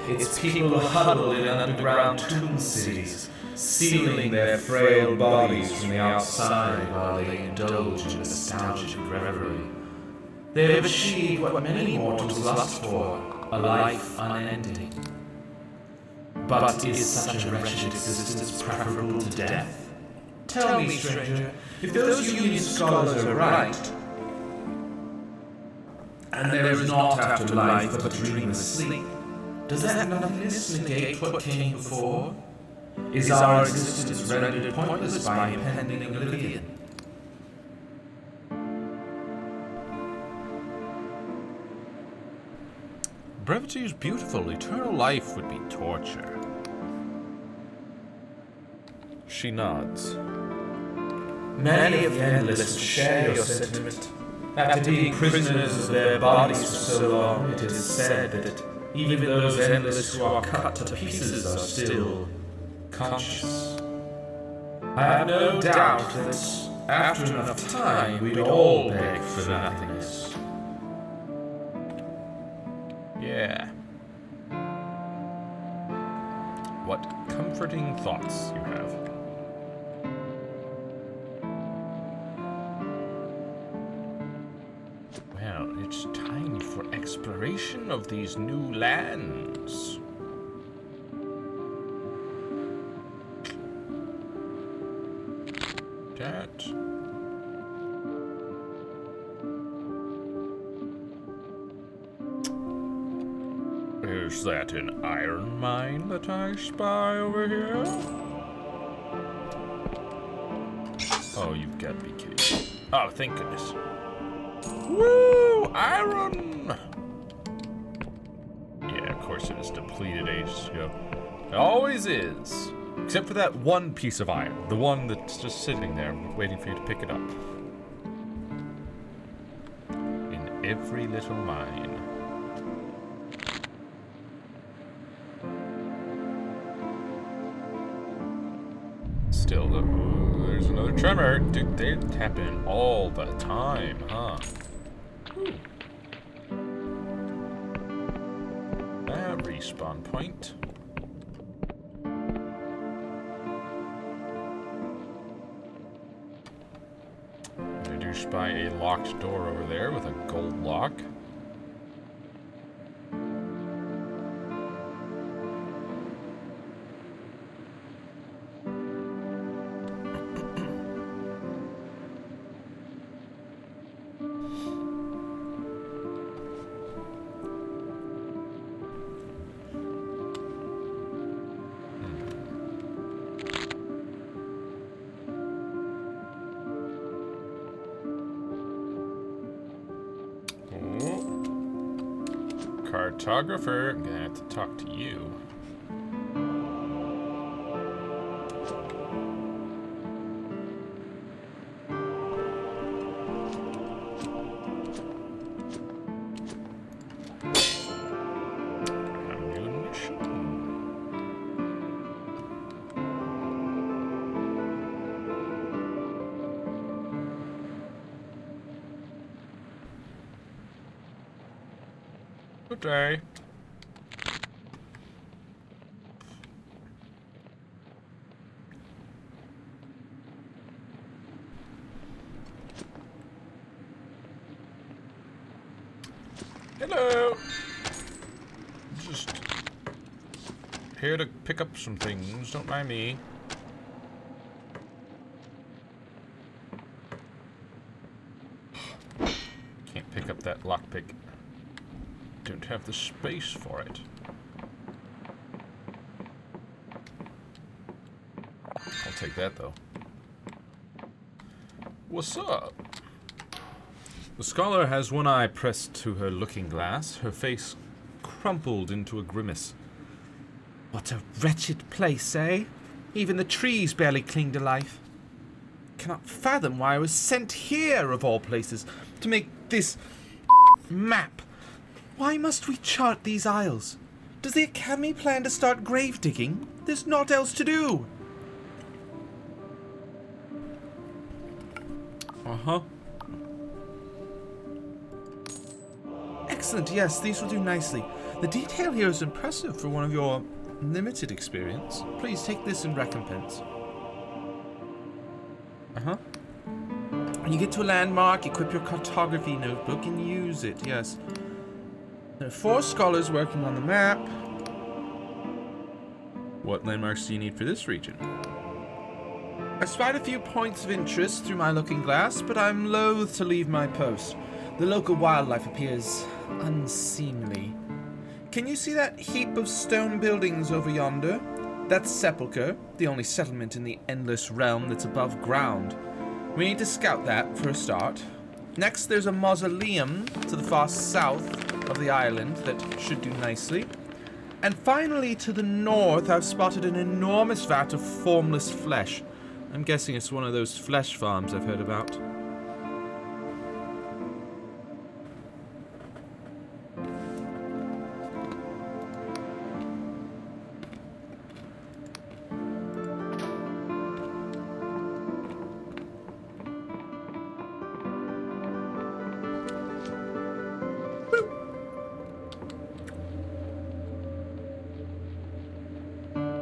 Speaker 3: Its people huddle in underground tomb cities, sealing their frail bodies from the outside while they indulge in nostalgic reverie. They have achieved what many mortals lust for, a life unending. But is such a wretched existence preferable to death? Tell me, stranger, if those Union scholars are right, and there is naught after life but dreamless sleep, does that nothingness negate what came before? Is our existence rendered pointless by impending oblivion?
Speaker 2: Brevity is beautiful. Eternal life would be torture. She nods.
Speaker 3: Many of the Endless share your sentiment. After being prisoners of their bodies for so long, it is said that even those Endless who are cut to pieces are still conscious. I have no doubt that after enough time, we'd all beg for nothingness.
Speaker 2: Yeah. What comforting thoughts you have. Well, it's time for exploration of these new lands. That. Is that an iron mine that I spy over here? Oh, you've got to be kidding. Oh, thank goodness. Woo! Iron! Yeah, of course it is depleted ages ago. It always is. Except for that one piece of iron. The one that's just sitting there waiting for you to pick it up. In every little mine. Still, there's another tremor. Dude, they tap in all the time, huh? Ooh. A respawn point. I do spy a locked door over there with a gold lock. Cartographer, I'm gonna have to talk to you. Ammunition. Good day. Hello. Just here to pick up some things. Don't mind me. Can't pick up that lockpick. Don't have the space for it. I'll take that though. What's up? The scholar has one eye pressed to her looking glass, her face crumpled into a grimace.
Speaker 4: What a wretched place, eh? Even the trees barely cling to life. Cannot fathom why I was sent here, of all places, to make this map. Why must we chart these isles? Does the Academy plan to start grave digging? There's naught else to do.
Speaker 2: Uh-huh.
Speaker 4: Excellent, yes, these will do nicely. The detail here is impressive for one of your limited experience. Please take this in recompense. Uh-huh. When you get to a landmark, equip your cartography notebook and use it, yes. There are 4 scholars working on the map. What landmarks do you need for this region? I spied a few points of interest through my looking glass, but I'm loath to leave my post. The local wildlife appears unseemly. Can you see that heap of stone buildings over yonder? That's Sepulchre, the only settlement in the Endless Realm that's above ground. We need to scout that for a start. Next, there's a mausoleum to the far south of the island that should do nicely. And finally, to the north, I've spotted an enormous vat of formless flesh. I'm guessing it's one of those flesh farms I've heard about.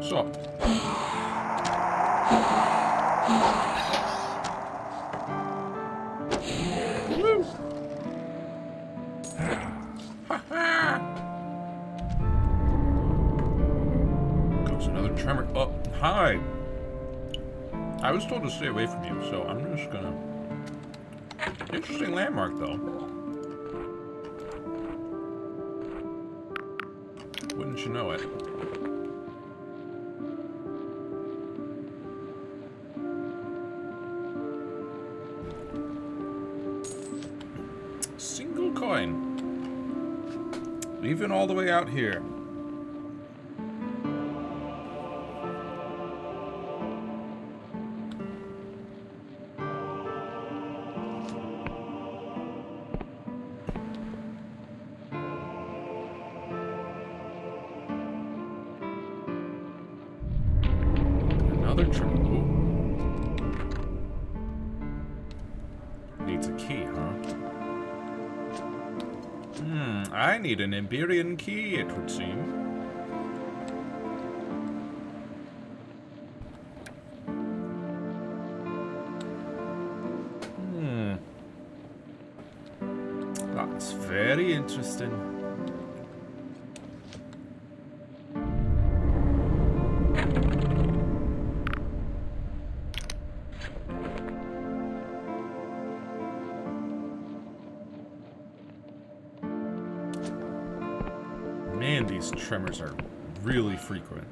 Speaker 1: So. Woo! Goes another tremor. Oh, hi. I was told to stay away from you, so I'm just gonna... Interesting landmark, though. Wouldn't you know it? Single coin. Even all the way out here. Another tremor. Needs a key, huh? I need an Emberian key, it would seem. That's very interesting. Man, these tremors are really frequent.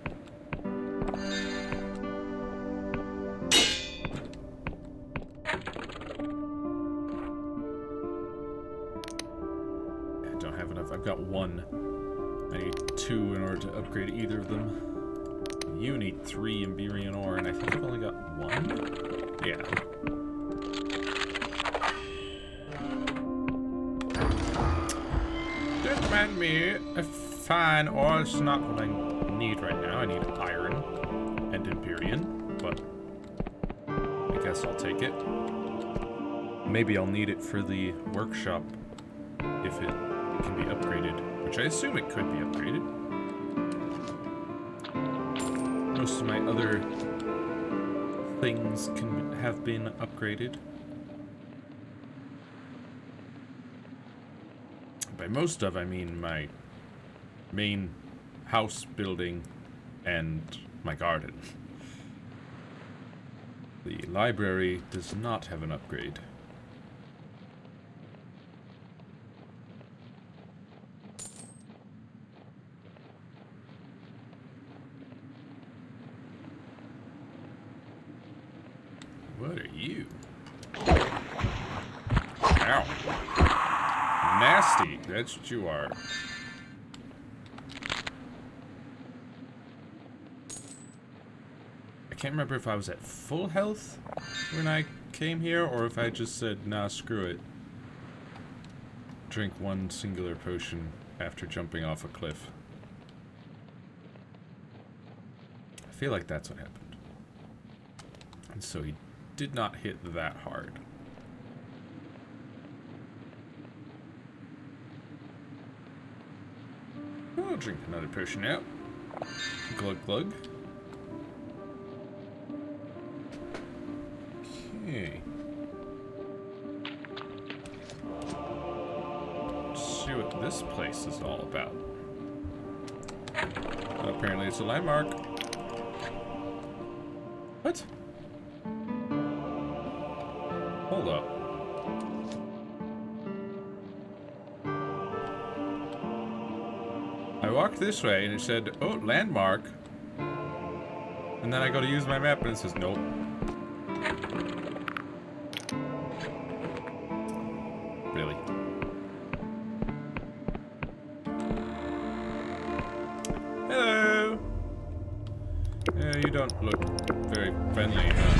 Speaker 1: I don't have enough. I've got 1. I need 2 in order to upgrade either of them. You need 3 Emberian ore, and I think I've only got 1? Yeah. Don't mind me if fine ore is not what I need right now. I need iron and Emberian, but I guess I'll take it. Maybe I'll need it for the workshop if it can be upgraded, which I assume it could be upgraded. Most of my other things can have been upgraded. By most of, I mean my main house building and my garden. The library does not have an upgrade. What are you? Ow. Nasty, that's what you are. I can't remember if I was at full health when I came here, or if I just said, nah, screw it. Drink 1 singular potion after jumping off a cliff. I feel like that's what happened. And so he did not hit that hard. I'll drink another potion out. Glug glug. Okay. Let's see what this place is all about. Apparently it's a landmark. What? Hold up. I walked this way and it said, oh, landmark. And then I go to use my map and it says, nope. Really? Hello! You don't look very friendly, huh?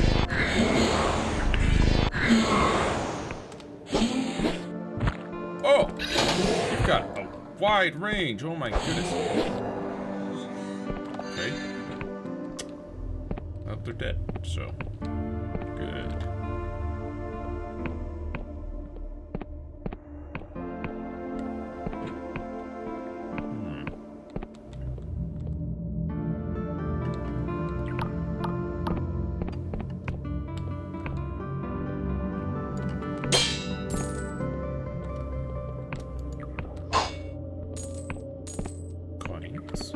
Speaker 1: Oh! You've got a wide range. Oh my goodness. Okay. Oh, they're dead, so good. Coins.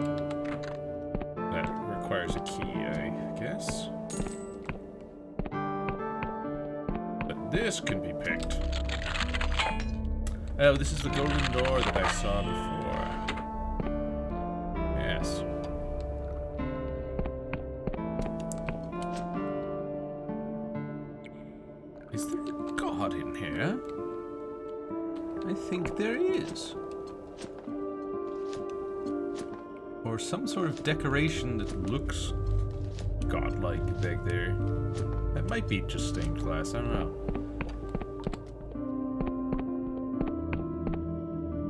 Speaker 1: That requires a key, I guess. But this can be picked. Oh, this is the golden door that I saw before. Yes. Is there a god in here? I think there is. Or some sort of decoration that looks godlike back there. That might be just stained glass, I don't know.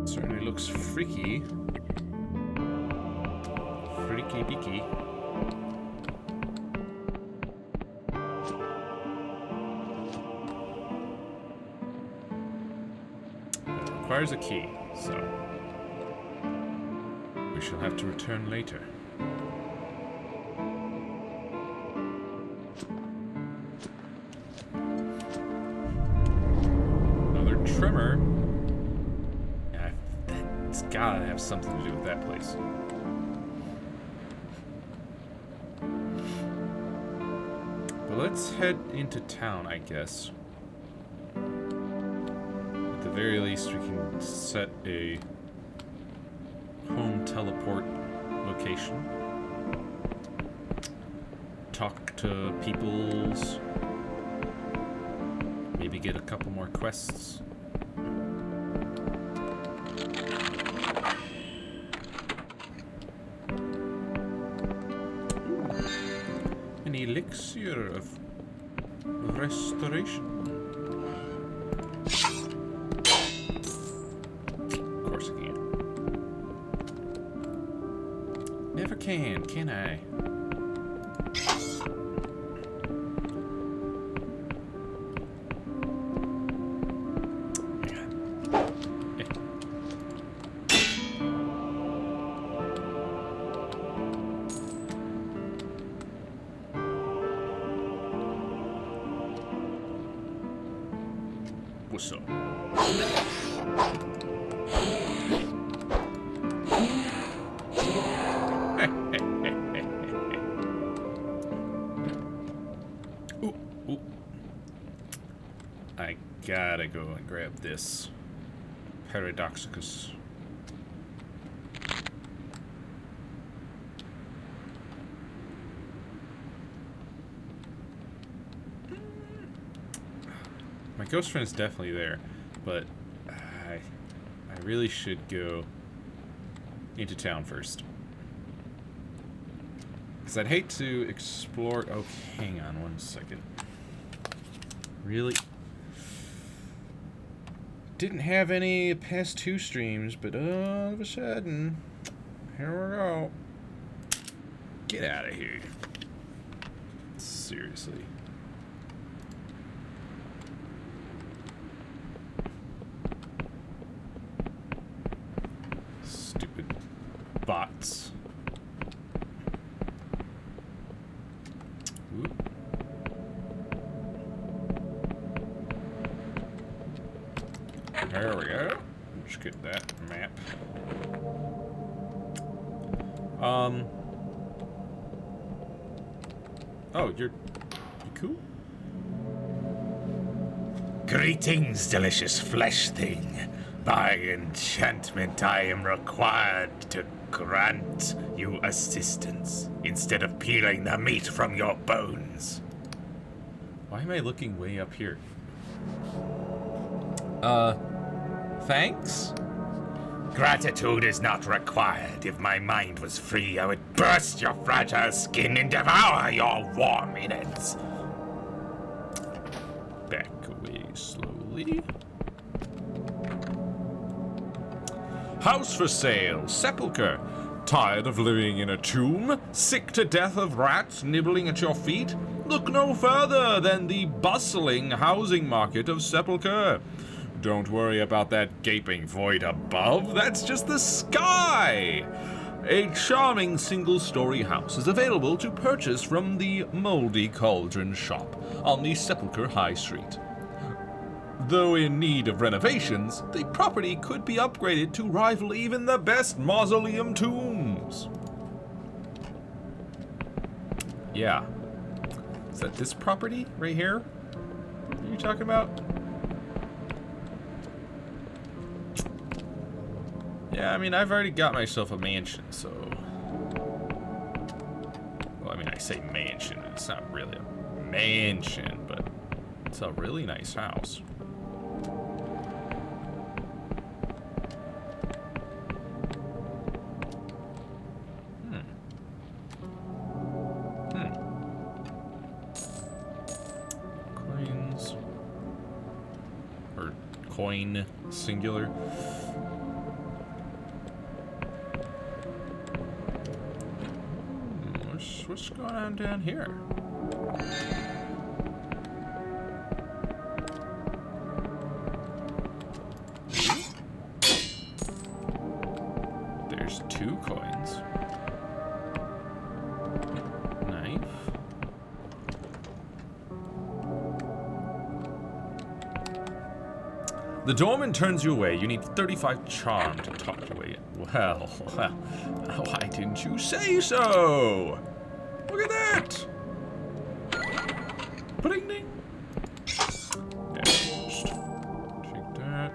Speaker 1: Certainly looks freaky. Freaky deaky. Requires a key, so we shall have to return later. Another tremor. Yeah, that's gotta have something to do with that place. But let's head into town, I guess. At the very least, we can set a home teleport location. Talk to peoples. Maybe get a couple more quests. An elixir of restoration. Of course I can. Never can I? What's up? Ooh, ooh. I gotta go and grab this Paradoxicus. My ghost friend is definitely there, but I really should go into town first. Because I'd hate to explore... Oh, hang on one second. Really? Didn't have any past 2 streams, but all of a sudden... Here we go. Get out of here. Seriously. Stupid bots. go. Let's get that map. Oh, you cool?
Speaker 2: Greetings, delicious flesh thing. By enchantment, I am required to grant you assistance instead of peeling the meat from your bones.
Speaker 1: Why am I looking way up here? Thanks?
Speaker 2: Gratitude is not required. If my mind was free, I would burst your fragile skin and devour your warm innards.
Speaker 1: Back away slowly. House for sale, sepulcher. Tired of living in a tomb? Sick to death of rats nibbling at your feet? Look no further than the bustling housing market of Sepulchre. Don't worry about that gaping void above, that's just the sky! A charming single-story house is available to purchase from the Moldy Cauldron shop on the Sepulchre High Street. Though in need of renovations, the property could be upgraded to rival even the best mausoleum tombs. Yeah. Is that this property right here? What are you talking about? Yeah, I mean, I've already got myself a mansion, so... Well, I mean, I say mansion, it's not really a mansion, but it's a really nice house. Coins. Or coin, singular. What's going on down here? There's 2 coins. Knife. The doorman turns you away. You need 35 charm to talk your way in. Well, why didn't you say so? Look at that! Ding ding. Yeah, just take that.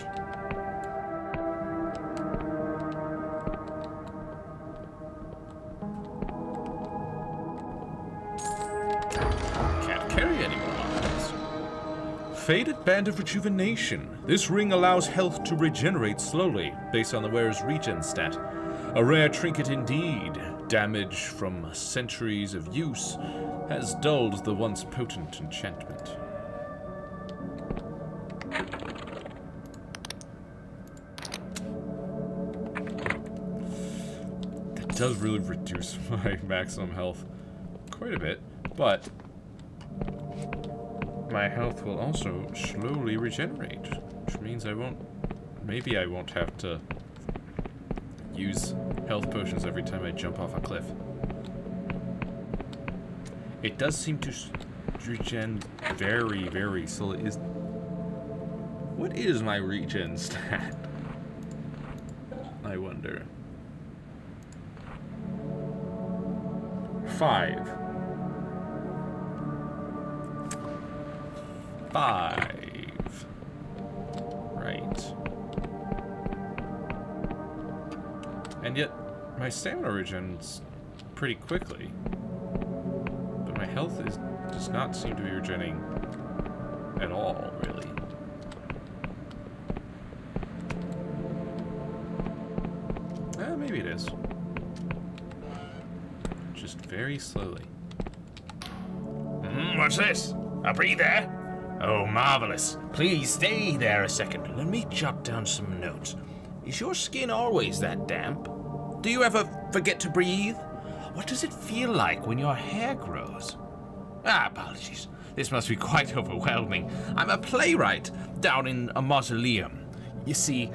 Speaker 1: Can't carry any more weapons. Faded Band of Rejuvenation. This ring allows health to regenerate slowly, based on the wearer's regen stat. A rare trinket indeed. Damage from centuries of use has dulled the once potent enchantment. That does really reduce my maximum health quite a bit, but my health will also slowly regenerate, which means maybe I won't have to use health potions every time I jump off a cliff. It does seem to regen very, very slowly. What is my regen stat? I wonder. 5. 5. Right. And yet, my stamina regens pretty quickly. But my health does not seem to be regenerating at all, really. Maybe it is. Just very slowly.
Speaker 2: What's this? A breather? Oh, marvelous. Please stay there a second. Let me jot down some notes. Is your skin always that damp? Do you ever forget to breathe? What does it feel like when your hair grows? Apologies. This must be quite overwhelming. I'm a playwright down in a mausoleum. You see,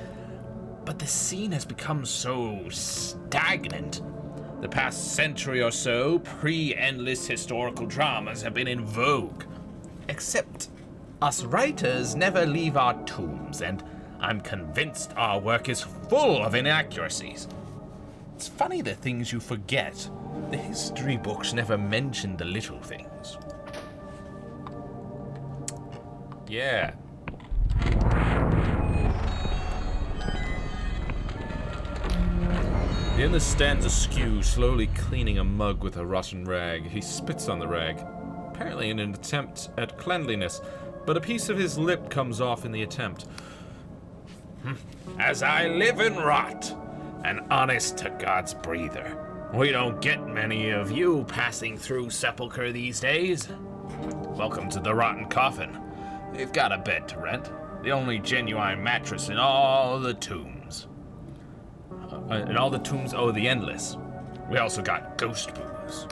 Speaker 2: but the scene has become so stagnant. The past century or so, pre-endless historical dramas have been in vogue. Except us writers never leave our tombs, and I'm convinced our work is full of inaccuracies. It's funny the things you forget. The history books never mention the little things. Yeah. The endless stands askew, slowly cleaning a mug with a rotten rag. He spits on the rag, apparently in an attempt at cleanliness, but a piece of his lip comes off in the attempt. As I live and rot, an honest-to-God's breather. We don't get many of you passing through Sepulchre these days. Welcome to the Rotten Coffin. We've got a bed to rent, the only genuine mattress in all the tombs. In all the tombs, oh, the Endless. We also got ghost booze.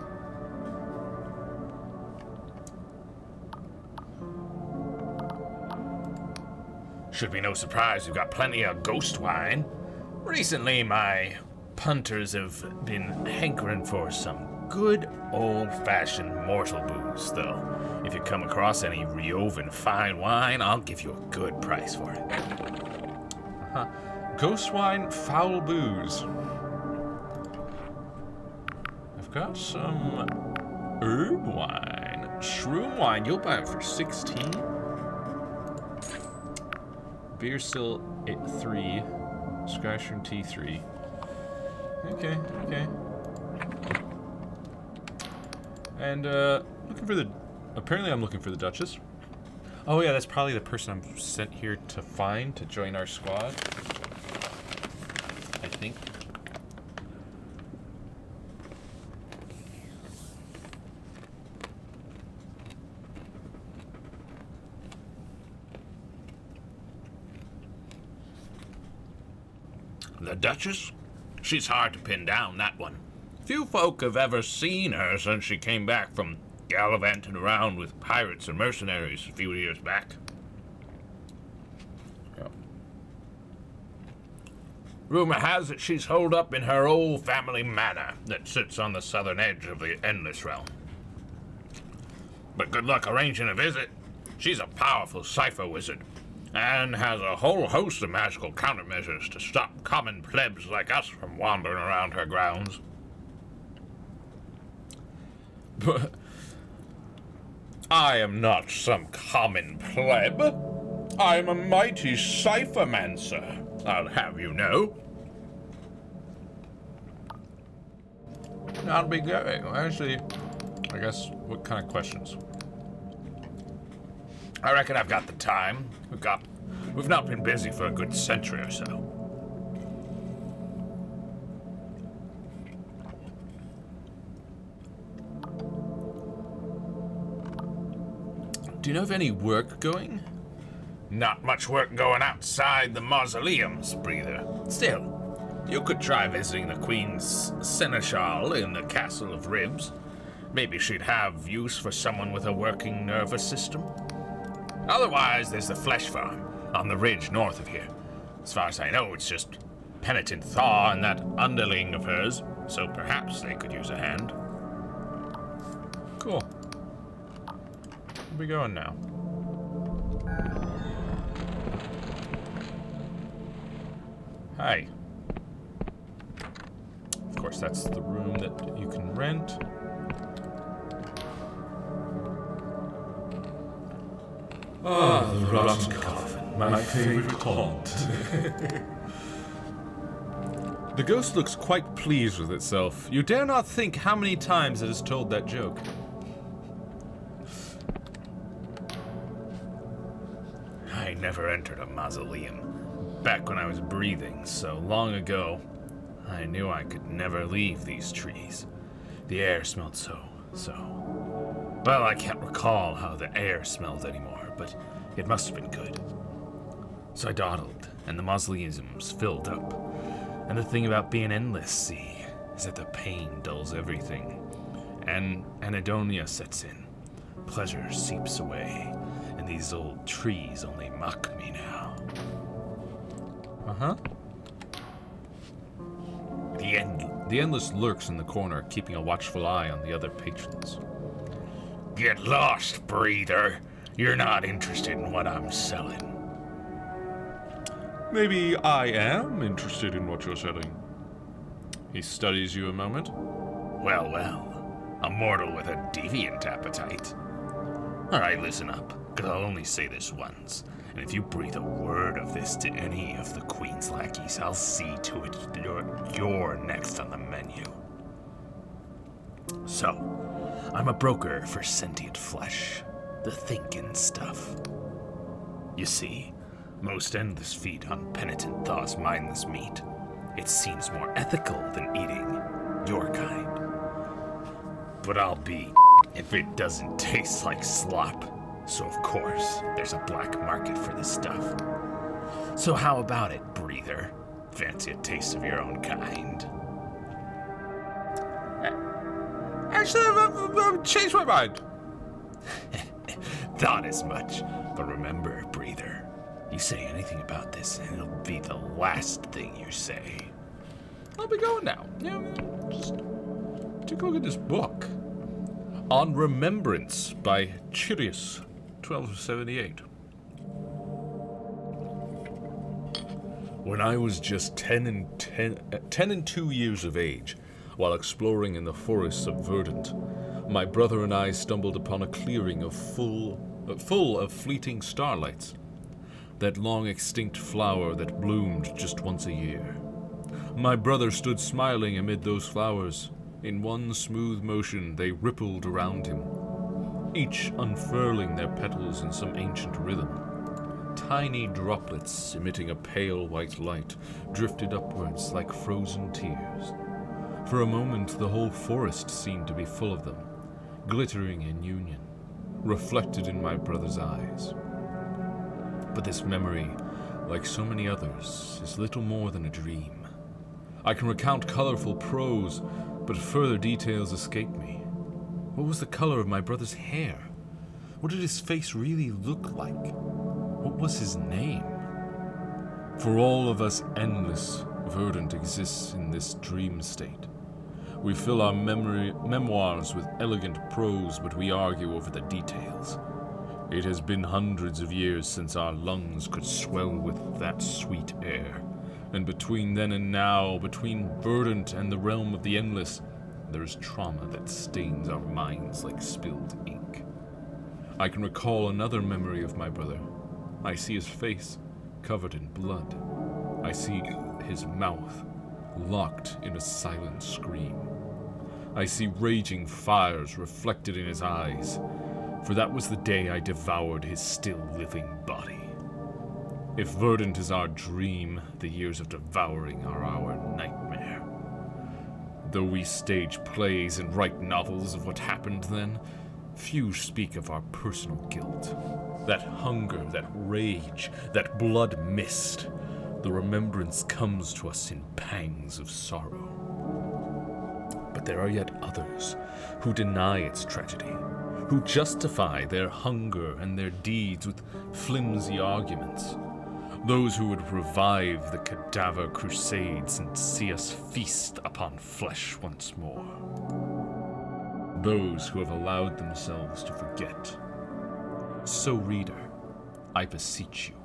Speaker 2: Should be no surprise we've got plenty of ghost wine. Recently, my punters have been hankering for some good old-fashioned mortal booze, though. If you come across any Riovan fine wine, I'll give you a good price for it.
Speaker 1: Ghost wine, foul booze. I've got some herb wine. Shroom wine, you'll buy it for 16. Beer still at 3. Skyshroom T3. Okay. And looking for the. Apparently, I'm looking for the Duchess. Oh yeah, that's probably the person I'm sent here to find to join our squad. I think.
Speaker 2: The Duchess? She's hard to pin down, that one. Few folk have ever seen her since she came back from gallivanting around with pirates and mercenaries a few years back.
Speaker 1: Yep.
Speaker 2: Rumor has it she's holed up in her old family manor that sits on the southern edge of the Endless Realm. But good luck arranging a visit. She's a powerful cipher wizard, and has a whole host of magical countermeasures to stop common plebs like us from wandering around her grounds.
Speaker 1: But I am not some common pleb. I am a mighty ciphermancer,
Speaker 2: I'll have you know.
Speaker 1: I'll be going. Actually, I guess, what kind of questions?
Speaker 2: I reckon I've got the time. We've not been busy for a good century or so.
Speaker 1: Do you know of any work going?
Speaker 2: Not much work going outside the mausoleums, breather. Still, you could try visiting the Queen's Seneschal in the Castle of Ribs. Maybe she'd have use for someone with a working nervous system. Otherwise, there's the Flesh Farm on the ridge north of here. As far as I know, it's just Penitent Thaw and that underling of hers, so perhaps they could use a hand.
Speaker 1: Cool. Where we going now? Hi. Of course, that's the room that you can rent.
Speaker 3: Ah, the rotten coffin, my favorite haunt.
Speaker 1: The ghost looks quite pleased with itself. You dare not think how many times it has told that joke.
Speaker 2: I never entered a mausoleum. Back when I was breathing so long ago, I knew I could never leave these trees. The air smelled so. Well, I can't recall how the air smelled anymore, but it must have been good. So I dawdled, and the mausoleums filled up. And the thing about being endless, see, is that the pain dulls everything. And anhedonia sets in. Pleasure seeps away, and these old trees only mock me now.
Speaker 1: Uh-huh. The Endless lurks in the corner, keeping a watchful eye on the other patrons.
Speaker 2: Get lost, breather. You're not interested in what I'm selling.
Speaker 1: Maybe I am interested in what you're selling. He studies you a moment.
Speaker 2: Well, a mortal with a deviant appetite. Alright, listen up, because I'll only say this once. And if you breathe a word of this to any of the Queen's lackeys, I'll see to it you're next on the menu. So, I'm a broker for sentient flesh, the thinking stuff. You see, most endless feed on penitent thoughts mindless meat. It seems more ethical than eating your kind. But I'll be if it doesn't taste like slop. So of course, there's a black market for this stuff. So how about it, breather? Fancy a taste of your own kind?
Speaker 4: Actually, I've changed my mind.
Speaker 2: Thought as much. But remember, breather, you say anything about this and it'll be the last thing you say.
Speaker 4: I'll be going now. Yeah, just take a look at this book. On Remembrance by Chirius, 1278.
Speaker 1: When I was just 10 and 2 years of age, while exploring in the forests of Verdant, my brother and I stumbled upon a clearing full of fleeting starlights, that long extinct flower that bloomed just once a year. My brother stood smiling amid those flowers. In one smooth motion they rippled around him, each unfurling their petals in some ancient rhythm. Tiny droplets emitting a pale white light drifted upwards like frozen tears. For a moment the whole forest seemed to be full of them, glittering in union, reflected in my brother's eyes. But this memory, like so many others, is little more than a dream. I can recount colorful prose, but further details escape me. What was the color of my brother's hair? What did his face really look like? What was his name? For all of us endless, Verdant exists in this dream state. We fill our memoirs with elegant prose, but we argue over the details. It has been hundreds of years since our lungs could swell with that sweet air. And between then and now, between Verdant and the realm of the endless, there is trauma that stains our minds like spilled ink. I can recall another memory of my brother. I see his face covered in blood. I see his mouth locked in a silent scream. I see raging fires reflected in his eyes, for that was the day I devoured his still living body. If Verdant is our dream, the years of devouring are our nightmare. Though we stage plays and write novels of what happened then, few speak of our personal guilt. That hunger, that rage, that blood mist, the remembrance comes to us in pangs of sorrow. But there are yet others who deny its tragedy, who justify their hunger and their deeds with flimsy arguments. Those who would revive the cadaver crusades and see us feast upon flesh once more. Those who have allowed themselves to forget. So, reader, I beseech you,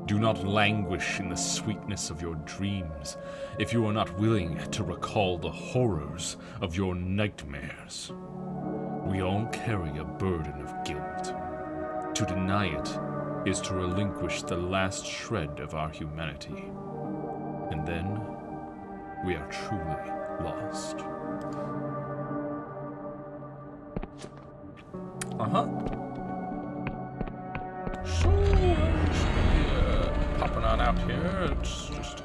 Speaker 1: do not languish in the sweetness of your dreams if you are not willing to recall the horrors of your nightmares. We all carry a burden of guilt. To deny it is to relinquish the last shred of our humanity. And then we are truly lost.
Speaker 4: So, popping on out here. Just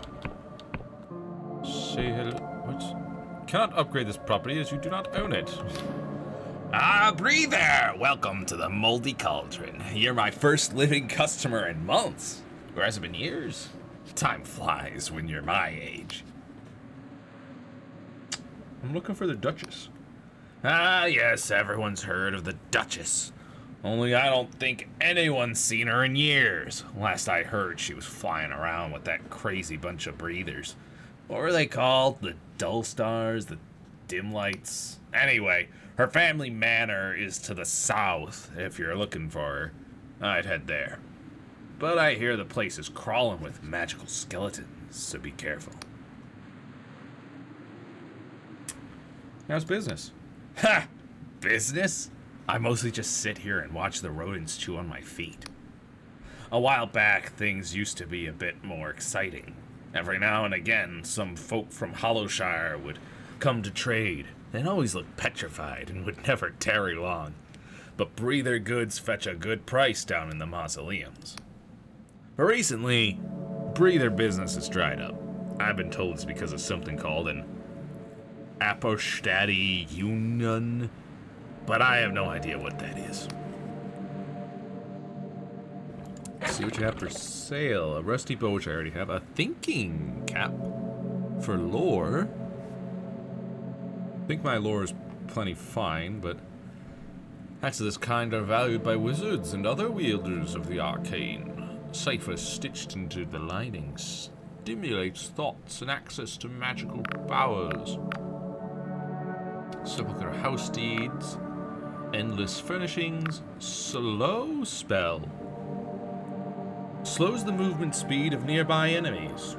Speaker 4: say hello. What? Cannot upgrade this property as you do not own it.
Speaker 2: Ah, breather! Welcome to the Moldy Cauldron. You're my first living customer in months. Or has it been years? Time flies when you're my age.
Speaker 1: I'm looking for the Duchess.
Speaker 2: Ah, yes, everyone's heard of the Duchess. Only I don't think anyone's seen her in years. Last I heard, she was flying around with that crazy bunch of breathers. What were they called? The dull stars? The dim lights? Anyway, her family manor is to the south, if you're looking for her. I'd head there. but I hear the place is crawling with magical skeletons, so be careful.
Speaker 1: How's business?
Speaker 2: Ha! Business? I mostly just sit here and watch the rodents chew on my feet. A while back, things used to be a bit more exciting. Every now and again, some folk from Hollowshire would come to trade. They'd always look petrified and would never tarry long. But breather goods fetch a good price down in the mausoleums. But recently, breather business has dried up. I've been told it's because of something called an Apostati Union, but I have no idea what that is.
Speaker 1: Let's see what you have for sale. A rusty bow, which I already have. A thinking cap for lore. I think my lore is plenty fine, but hats of this kind are valued by wizards and other wielders of the arcane. Ciphers stitched into the lining stimulates thoughts and access to magical powers. Sepulchre house deeds, endless furnishings, slow spell. Slows the movement speed of nearby enemies.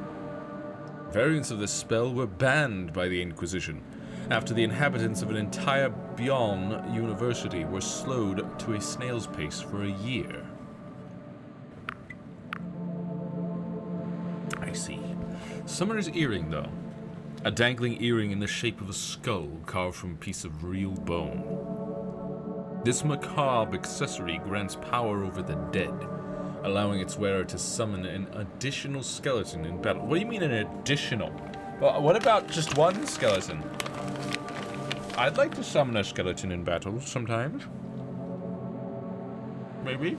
Speaker 1: Variants of this spell were banned by the Inquisition after the inhabitants of an entire Bion university were slowed to a snail's pace for a year. I see. Summoner's earring, though. A dangling earring in the shape of a skull carved from a piece of real bone. This macabre accessory grants power over the dead, allowing its wearer to summon an additional skeleton in battle. What do you mean an additional? Well, what about just one skeleton? I'd like to summon a skeleton in battle sometimes. Maybe.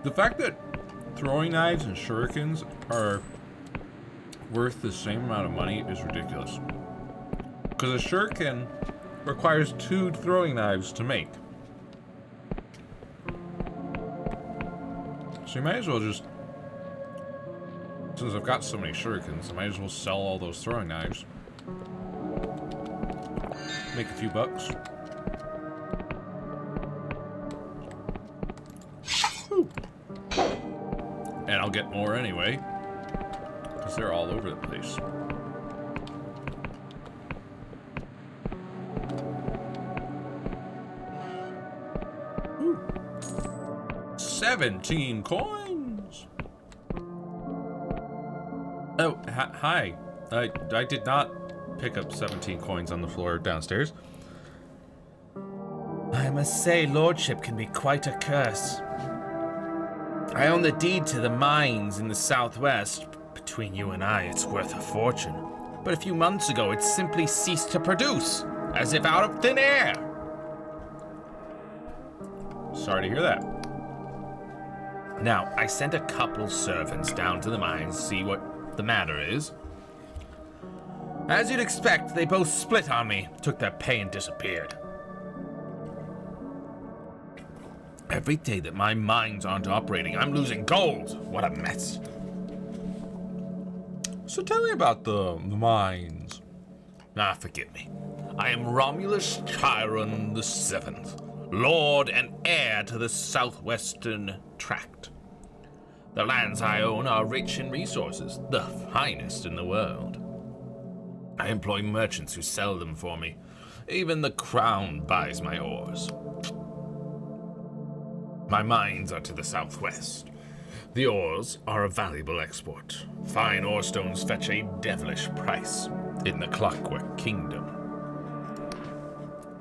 Speaker 1: The fact that throwing knives and shurikens are worth the same amount of money is ridiculous. Because a shuriken requires 2 throwing knives to make. So you might as well just... Since I've got so many shurikens, I might as well sell all those throwing knives. Make a few bucks. And I'll get more anyway, because they're all over the place. Ooh. 17 coins! Oh, hi. I did not pick up 17 coins on the floor downstairs.
Speaker 4: I must say, lordship can be quite a curse. I own the deed to the mines in the southwest. Between you and I, it's worth a fortune. But a few months ago, it simply ceased to produce, as if out of thin air.
Speaker 1: Sorry to hear that.
Speaker 4: Now, I sent a couple servants down to the mines to see what the matter is. As you'd expect, they both split on me, took their pay and disappeared. Every day that my mines aren't operating, I'm losing gold. What a mess.
Speaker 1: So tell me about the mines.
Speaker 4: Forgive me. I am Romulus Chiron VII, lord and heir to the southwestern tract. The lands I own are rich in resources, the finest in the world. I employ merchants who sell them for me. Even the crown buys my ores. My mines are to the southwest. The ores are a valuable export. Fine ore stones fetch a devilish price in the Clockwork Kingdom.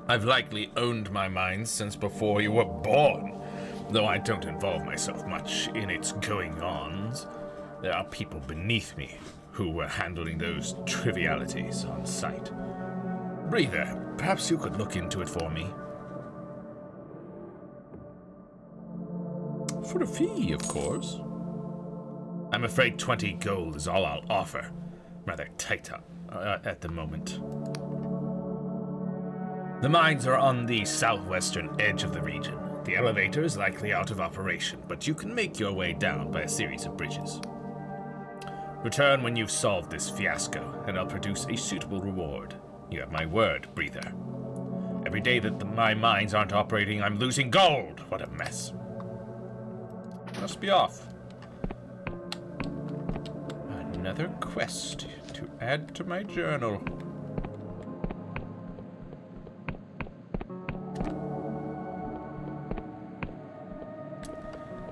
Speaker 4: I've likely owned my mines since before you were born, though I don't involve myself much in its going-ons. There are people beneath me who were handling those trivialities on site. Breather, perhaps you could look into it for me.
Speaker 1: For a fee, of course.
Speaker 4: I'm afraid 20 gold is all I'll offer. Rather tight up
Speaker 2: at the moment. The mines are on the southwestern edge of the region. The elevator is likely out of operation, but you can make your way down by a series of bridges. Return when you've solved this fiasco, and I'll produce a suitable reward. You have my word, Breather. Every day that my mines aren't operating, I'm losing gold. What a mess.
Speaker 1: Must be off. Another quest to add to my journal.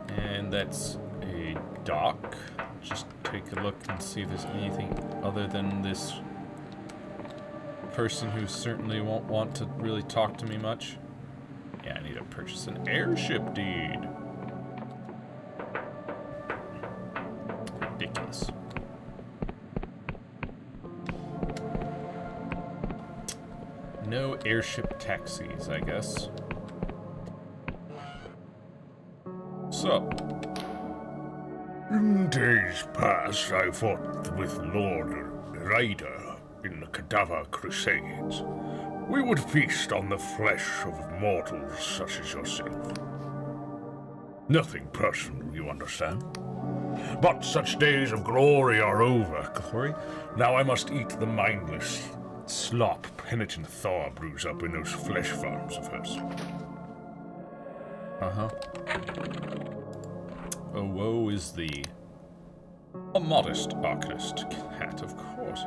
Speaker 1: And that's a dock. Just take a look and see if there's anything other than this person who certainly won't want to really talk to me much. Yeah, I need to purchase an airship deed. Ridiculous. No airship taxis, I guess. So,
Speaker 2: In days past, I fought with Lord Ryder in the Cadaver Crusades. We would feast on the flesh of mortals such as yourself. Nothing personal, you understand? But such days of glory are over.
Speaker 1: Glory?
Speaker 2: Now I must eat the mindless slop penitent Thor brews up in those flesh farms of hers.
Speaker 1: Uh-huh. Oh, woe is thee. A modest Arcanist cat, of course.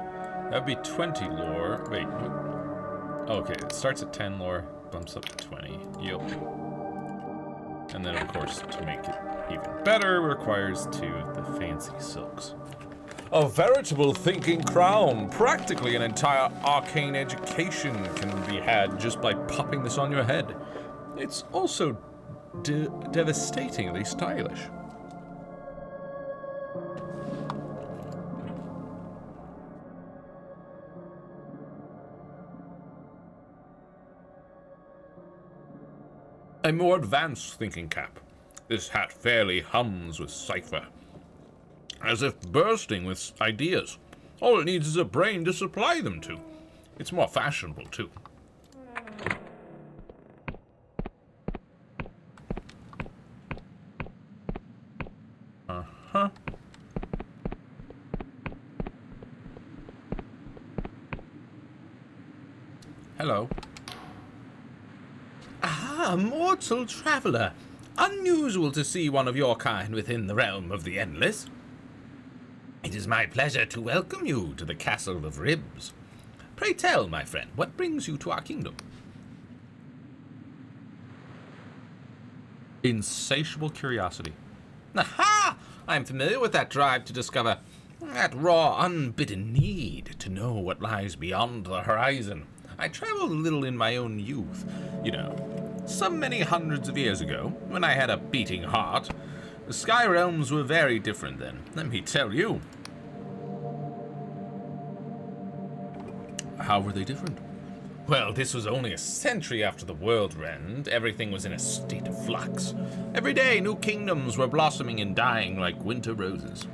Speaker 1: That'd be 20 lore. Wait, what? Okay, it starts at 10 lore, bumps up to 20. Yep. And then, of course, to make it even better, requires the fancy silks. A veritable thinking crown. Practically an entire arcane education can be had just by popping this on your head. It's also devastatingly stylish. A more advanced thinking cap. This hat fairly hums with cipher, as if bursting with ideas. All it needs is a brain to supply them to. It's more fashionable, too. Uh-huh. Hello. Ah, mortal traveler. Unusual to see one of your kind within the realm of the Endless. It is my pleasure to welcome you to the Castle of Ribs. Pray tell, my friend, what brings you to our kingdom? Insatiable curiosity. Aha! I'm familiar with that drive to discover, that raw, unbidden need to know what lies beyond the horizon. I traveled a little in my own youth, you know. Some many hundreds of years ago, when I had a beating heart, the Sky Realms were very different then, let me tell you. How were they different? Well, this was only a century after the world end. Everything was in a state of flux. Every day, new kingdoms were blossoming and dying like winter roses.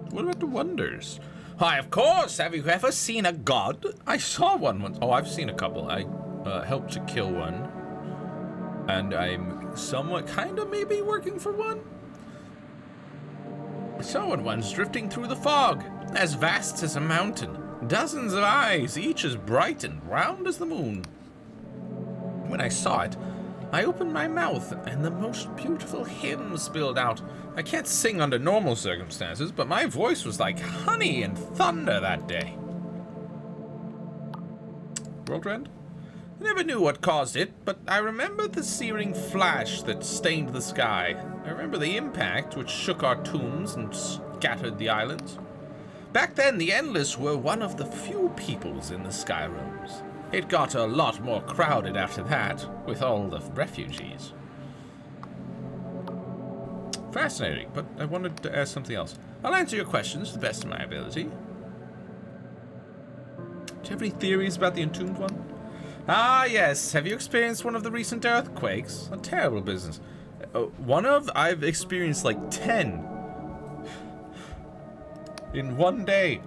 Speaker 1: What about the wonders? Why, of course. Have you ever seen a god? I saw one once. Oh, I've seen a couple. I helped to kill one. And I'm somewhat kind of maybe working for one. I saw one once drifting through the fog, as vast as a mountain. Dozens of eyes, each as bright and round as the moon. When I saw it, I opened my mouth, and the most beautiful hymn spilled out. I can't sing under normal circumstances, but my voice was like honey and thunder that day. World End? I never knew what caused it, but I remember the searing flash that stained the sky. I remember the impact which shook our tombs and scattered the islands. Back then, the Endless were one of the few peoples in the Sky Realms. It got a lot more crowded after that, with all the refugees. Fascinating, but I wanted to ask something else. I'll answer your questions to the best of my ability. Do you have any theories about the Entombed One? Ah, yes. Have you experienced one of the recent earthquakes? A terrible business.
Speaker 4: I've experienced like 10 in one day.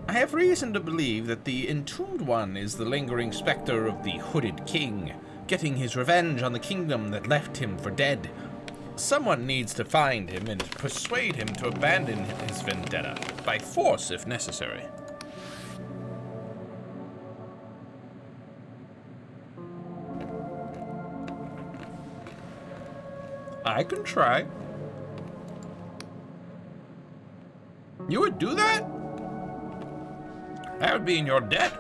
Speaker 4: I have reason to believe that the entombed one is the lingering specter of the hooded king, getting his revenge on the kingdom that left him for dead. Someone needs to find him and persuade him to abandon his vendetta, by force if necessary. I can try. You would do that? That would be in your debt.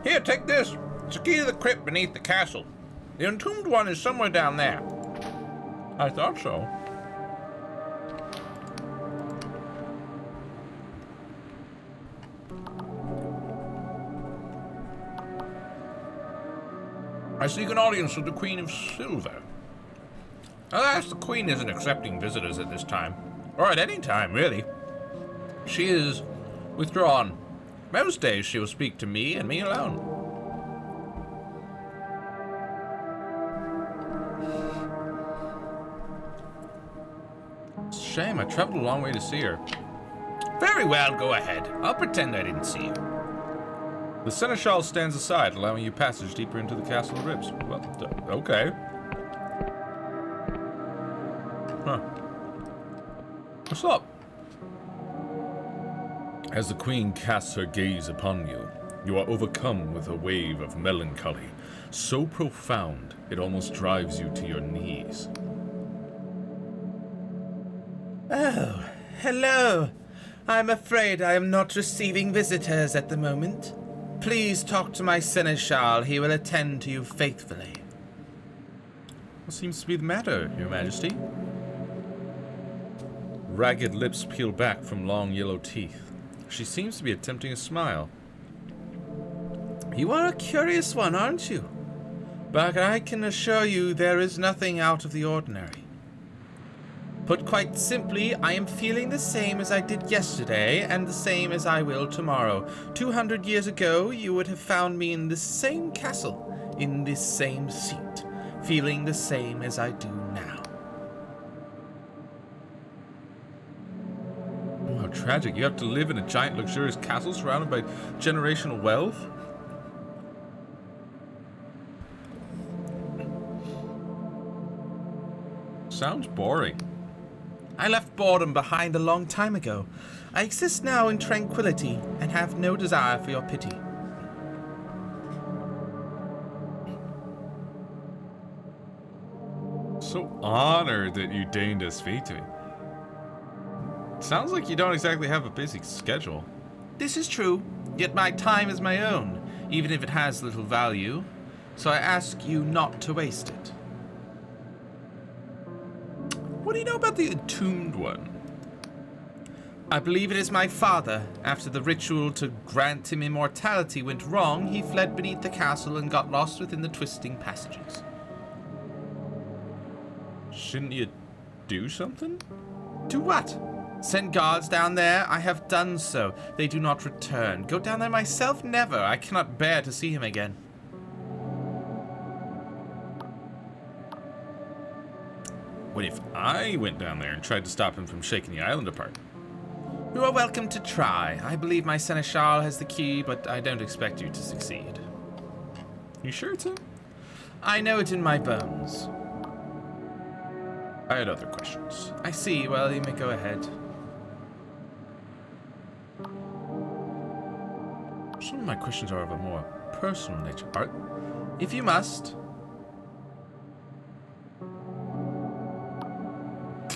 Speaker 4: Here, take this. It's the key to the crypt beneath the castle. The entombed one is somewhere down there. I thought so. I seek an audience with the Queen of Silver. Alas, the Queen isn't accepting visitors at this time. Or at any time, really. She is withdrawn. Most days she will speak to me and me alone. Shame, I traveled a long way to see her. Very well, go ahead. I'll pretend I didn't see you. The seneschal stands aside, allowing you passage deeper into the Castle of Ribs. Well, okay. Huh. What's up? As the queen casts her gaze upon you, you are overcome with a wave of melancholy, so profound it almost drives you to your knees. Oh, hello. I'm afraid I am not receiving visitors at the moment. Please talk to my seneschal. He will attend to you faithfully. What seems to be the matter, Your Majesty? Ragged lips peel back from long yellow teeth. She seems to be attempting a smile. You are a curious one, aren't you? But I can assure you there is nothing out of the ordinary. Put quite simply, I am feeling the same as I did yesterday, and the same as I will tomorrow. 200 years ago, you would have found me in this same castle, in this same seat, feeling the same as I do now. Oh, how tragic. You have to live in a giant, luxurious castle surrounded by generational wealth? Sounds boring. I left boredom behind a long time ago. I exist now in tranquility and have no desire for your pity. So honored that you deigned to speak to me. Sounds like you don't exactly have a busy schedule. This is true, yet my time is my own, even if it has little value. So I ask you not to waste it. What do you know about the entombed one? I believe it is my father. After the ritual to grant him immortality went wrong, he fled beneath the castle and got lost within the twisting passages. Shouldn't you do something? Do what? Send guards down there? I have done so. They do not return. Go down there myself? Never. I cannot bear to see him again. What if I went down there and tried to stop him from shaking the island apart? You are welcome to try. I believe my seneschal has the key, but I don't expect you to succeed. You sure it's him? I know it in my bones. I had other questions. I see. Well, you may go ahead. Some of my questions are of a more personal nature. If you must.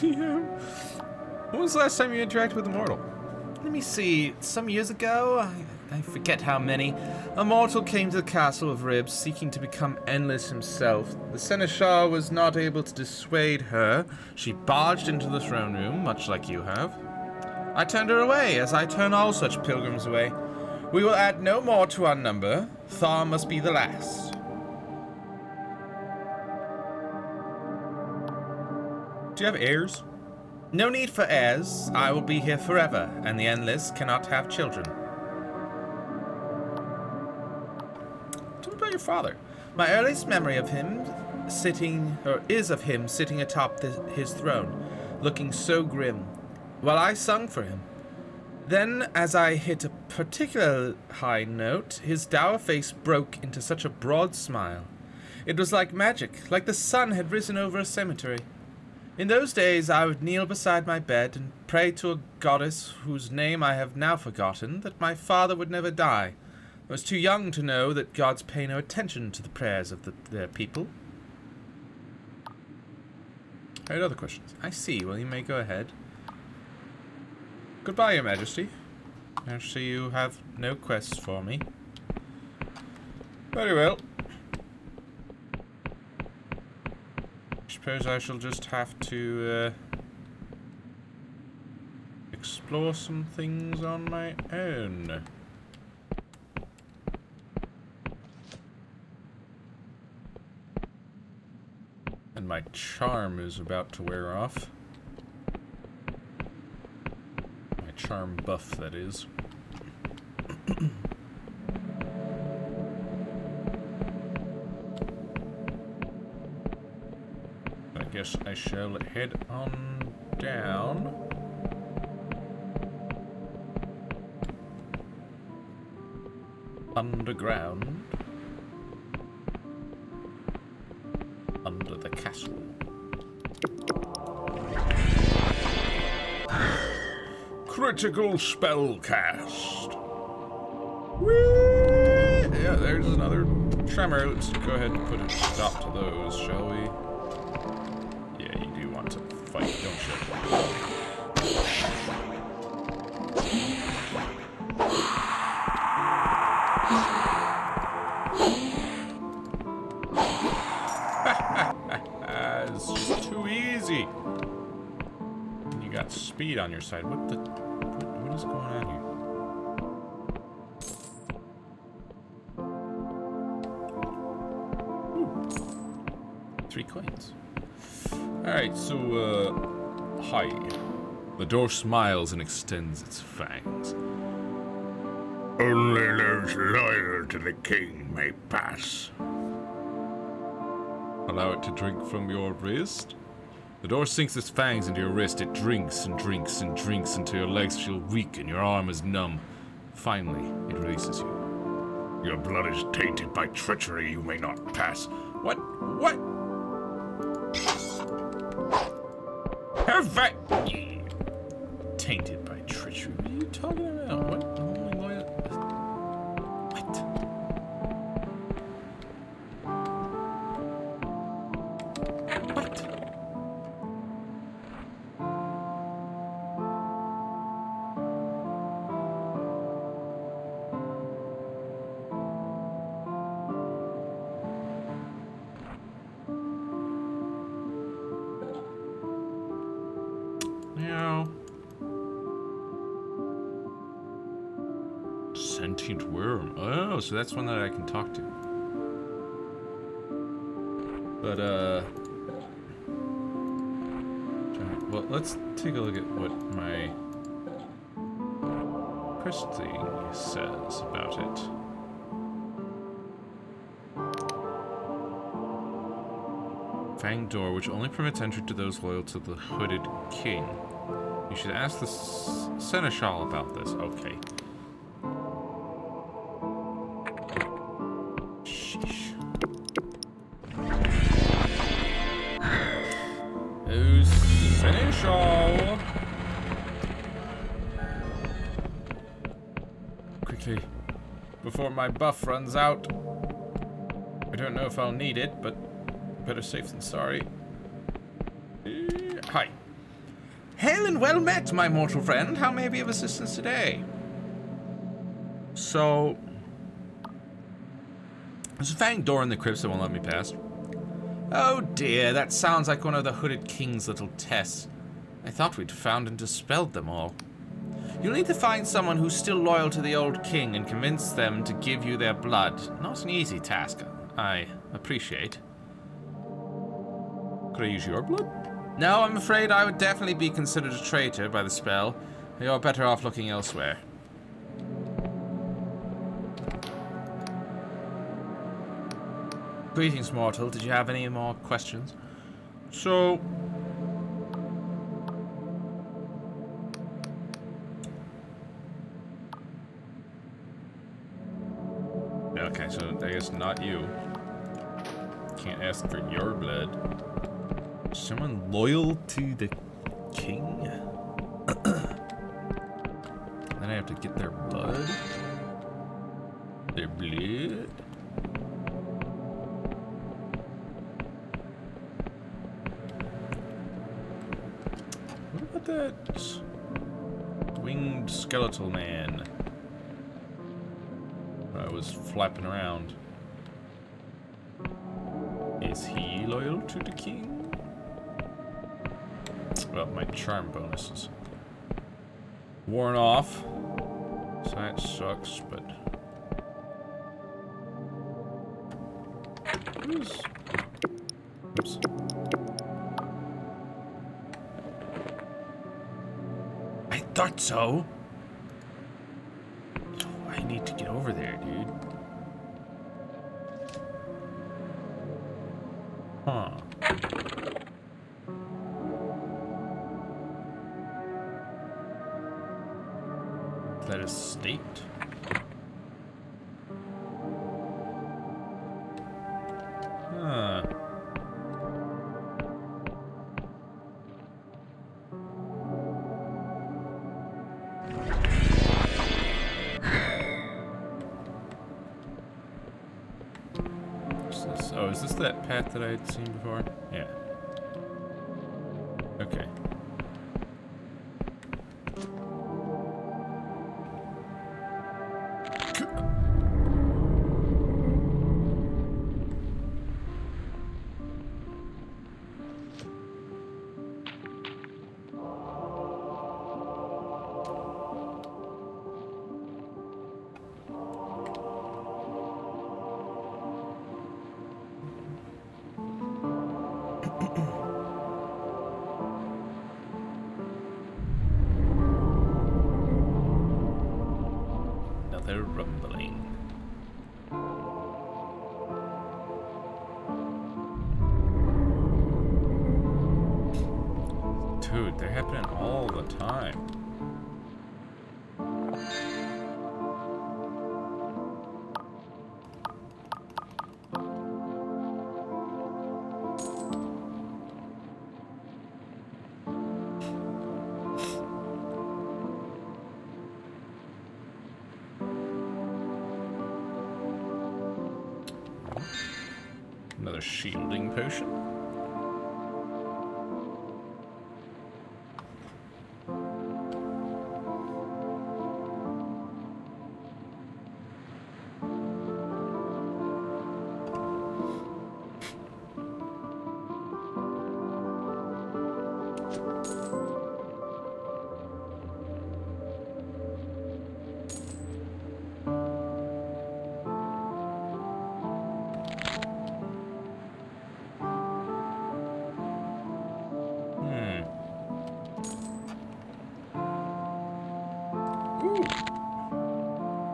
Speaker 4: When was the last time you interacted with a mortal? Let me see. Some years ago, I forget how many, a mortal came to the Castle of Ribs seeking to become endless himself. The seneschal was not able to dissuade her. She barged into the throne room, much like you have. I turned her away, as I turn all such pilgrims away. We will add no more to our number. Thar must be the last. Do you have heirs? No need for heirs. I will be here forever, and the Endless cannot have children. Tell me about your father. My earliest memory of him sitting atop his throne, looking so grim, while I sung for him. Then, as I hit a particular high note, his dour face broke into such a broad smile. It was like magic, like the sun had risen over a cemetery. In those days I would kneel beside my bed and pray to a goddess whose name I have now forgotten that my father would never die. I was too young to know that gods pay no attention to the prayers of their people. I had other questions. I see. Well, you may go ahead. Goodbye, Your Majesty. Actually, you have no quests for me. Very well. I suppose I shall just have to explore some things on my own. And my charm is about to wear off. My charm buff, that is. I guess I shall head on down. Underground. Under the castle. Critical spell cast. Whee! Yeah, there's another tremor. Let's go ahead and put a stop to those, shall we? Yeah, you do want to fight, don't you? It's just too easy. You got speed on your side. What is going on here? Ooh. 3 coins. Alright, so, hi. The door smiles and extends its fangs.
Speaker 2: Only those loyal to the king may pass.
Speaker 1: Allow it to drink from your wrist? The door sinks its fangs into your wrist. It drinks and drinks and drinks until your legs feel weak and your arm is numb. Finally, it releases you.
Speaker 2: Your blood is tainted by treachery. You may not pass.
Speaker 1: What? What? Perfect! Tainted by treachery? What are you talking about? What? Sentient worm. Oh, so that's one that I can talk to. But, well, let's take a look at what my quest thing says about it. Fanged door, which only permits entry to those loyal to the hooded king. You should ask the seneschal about this. Okay. Quickly, before my buff runs out. I don't know if I'll need it, but better safe than sorry. Hi. Hail and well met, my mortal friend. How may I be of assistance today? So, there's a fanged door in the crypts that won't let me pass. Oh dear, that sounds like one of the hooded king's little tests. I thought we'd found and dispelled them all. You'll need to find someone who's still loyal to the old king and convince them to give you their blood. Not an easy task, I appreciate. Could I use your blood? No, I'm afraid I would definitely be considered a traitor by the spell. You're better off looking elsewhere.
Speaker 4: Greetings, mortal. Did you have any more questions? So...
Speaker 1: Okay, so I guess not you. Can't ask for your blood. Someone loyal to the king? Then I have to get their blood? Their blood? What about that winged skeletal man? I was flapping around. Is he loyal to the king? Well, my charm bonus is worn off, so that sucks, but... Oops.
Speaker 4: I thought so. I need to get over there, dude.
Speaker 1: Huh. That is state. Huh. Oh, is this that path that I had seen before? Yeah. Okay. Another rumbling. Dude, they're happening all the time. Another shielding potion.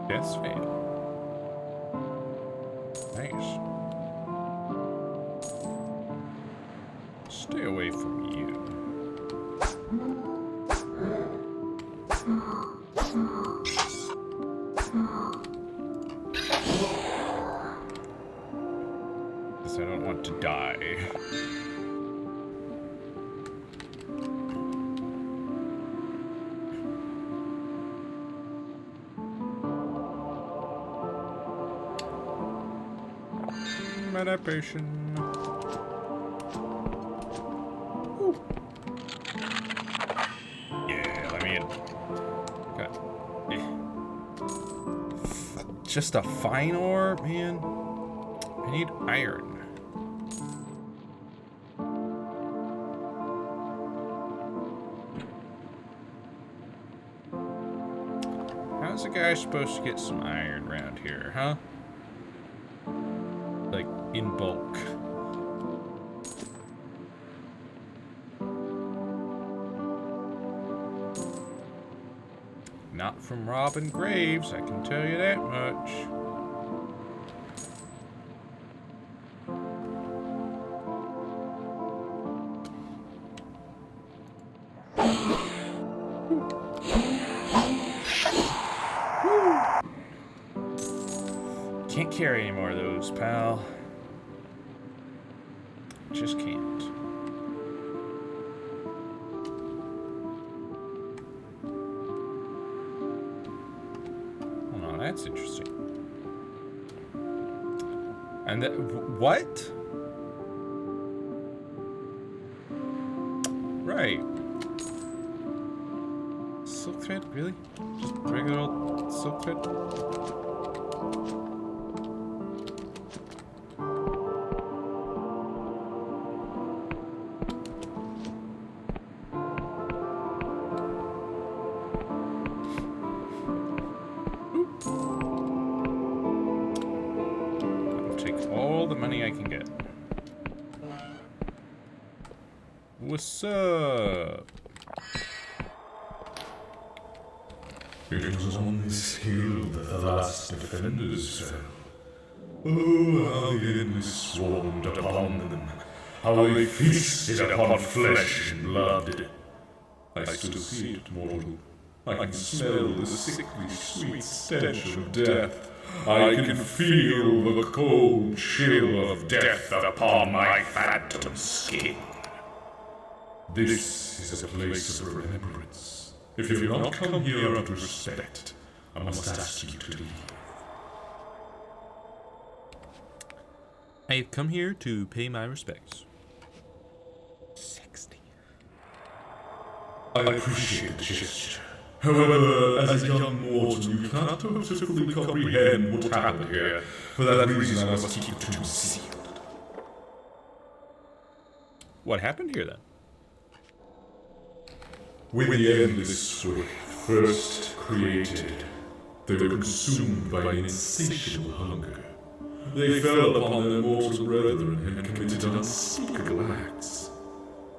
Speaker 1: Yes, fail. Nice. Stay away from you. Because I don't want to die. Meditation. Ooh. Yeah, let me in. Got just a fine ore, man. I need iron. How's a guy supposed to get some iron around here, huh? Like, in bulk. Not from robbing graves, I can tell you that much.
Speaker 2: Can't carry any more of those, pal. Just can't. Oh, that's interesting. And that, what? Right. Silk thread? Really? Just regular old silk thread? I'll take all the money I can get. What's up?
Speaker 5: It was on this hill that the last defenders fell. Oh, how the endless swarmed upon them, how they feasted upon flesh and blood. I still see it, mortal. I can smell the sickly sweet stench of death. I can feel the cold chill of death upon my phantom skin. This is a place of remembrance. If you've not come here out of respect, I must ask you to leave.
Speaker 1: I've come here to pay my respects. 60.
Speaker 5: I appreciate the gesture. However, as a young mortal, you cannot fully comprehend what happened here. For that reason, I must keep the tomb sealed.
Speaker 1: What happened here then?
Speaker 5: When the endless were first created, they were consumed by an insatiable hunger. They fell upon their mortal brethren and committed unspeakable acts.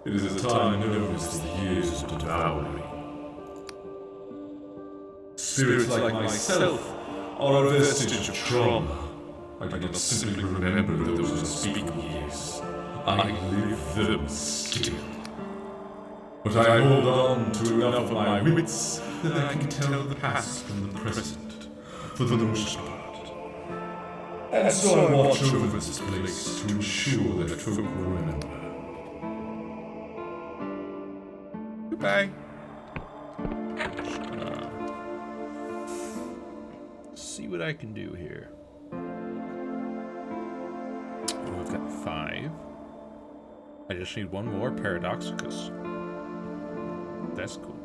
Speaker 5: It is a time known as the Years of Devouring. Spirits like myself are a vestige of trauma. I do not simply remember those unspeakable years. I live them still. But I hold on to enough of my wits that I can tell the past from the present, for the most part. And so I watch over this place to ensure that folk will remember.
Speaker 1: Goodbye. See what I can do here. Oh, I've got 5. I just need one more Paradoxicus. That's cool.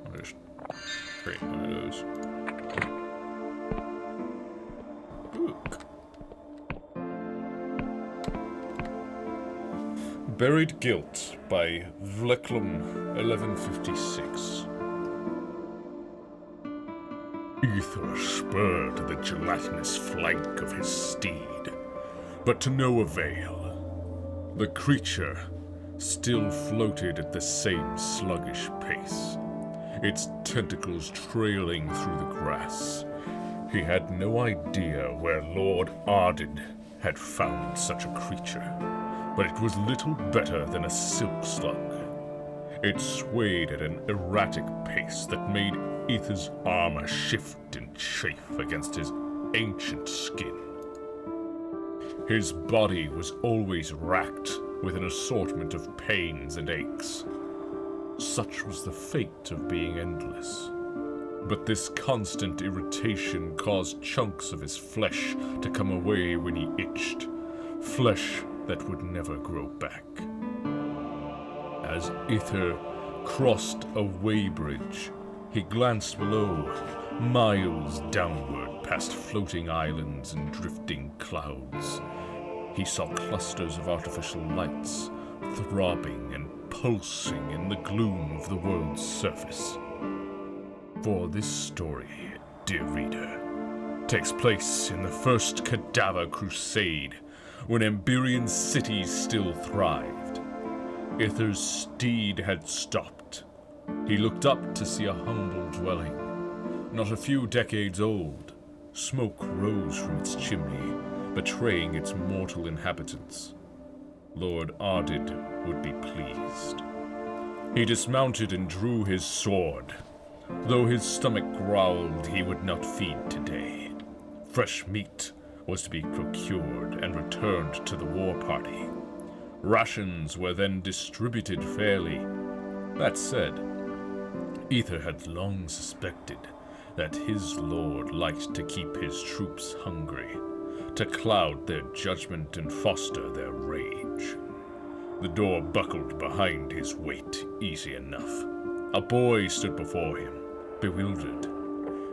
Speaker 1: I'll just create one of those. Book. Buried Guilt by Vleklum 1156.
Speaker 2: Ether spurred the gelatinous flank of his steed, but to no avail. The creature still floated at the same sluggish pace, its tentacles trailing through the grass. He had no idea where Lord Ardid had found such a creature, but it was little better than a silk slug. It swayed at an erratic pace that made Ether's armor shift and chafe against his ancient skin. His body was always racked with an assortment of pains and aches. Such was the fate of being endless. But this constant irritation caused chunks of his flesh to come away when he itched, flesh that would never grow back. As Ether crossed a weighbridge, he glanced below, miles downward past floating islands and drifting clouds. He saw clusters of artificial lights, throbbing and pulsing in the gloom of the world's surface. For this story, dear reader, takes place in the first Cadaver Crusade, when Emberian cities still thrived. Ither's steed had stopped. He looked up to see a humble dwelling, not a few decades old. Smoke rose from its chimney, betraying its mortal inhabitants. Lord Ardid would be pleased. He dismounted and drew his sword. Though his stomach growled, he would not feed today. Fresh meat was to be procured and returned to the war party. Rations were then distributed fairly. That said, Ether had long suspected that his lord liked to keep his troops hungry, to cloud their judgment and foster their rage. The door buckled behind his weight easy enough. A boy stood before him, bewildered.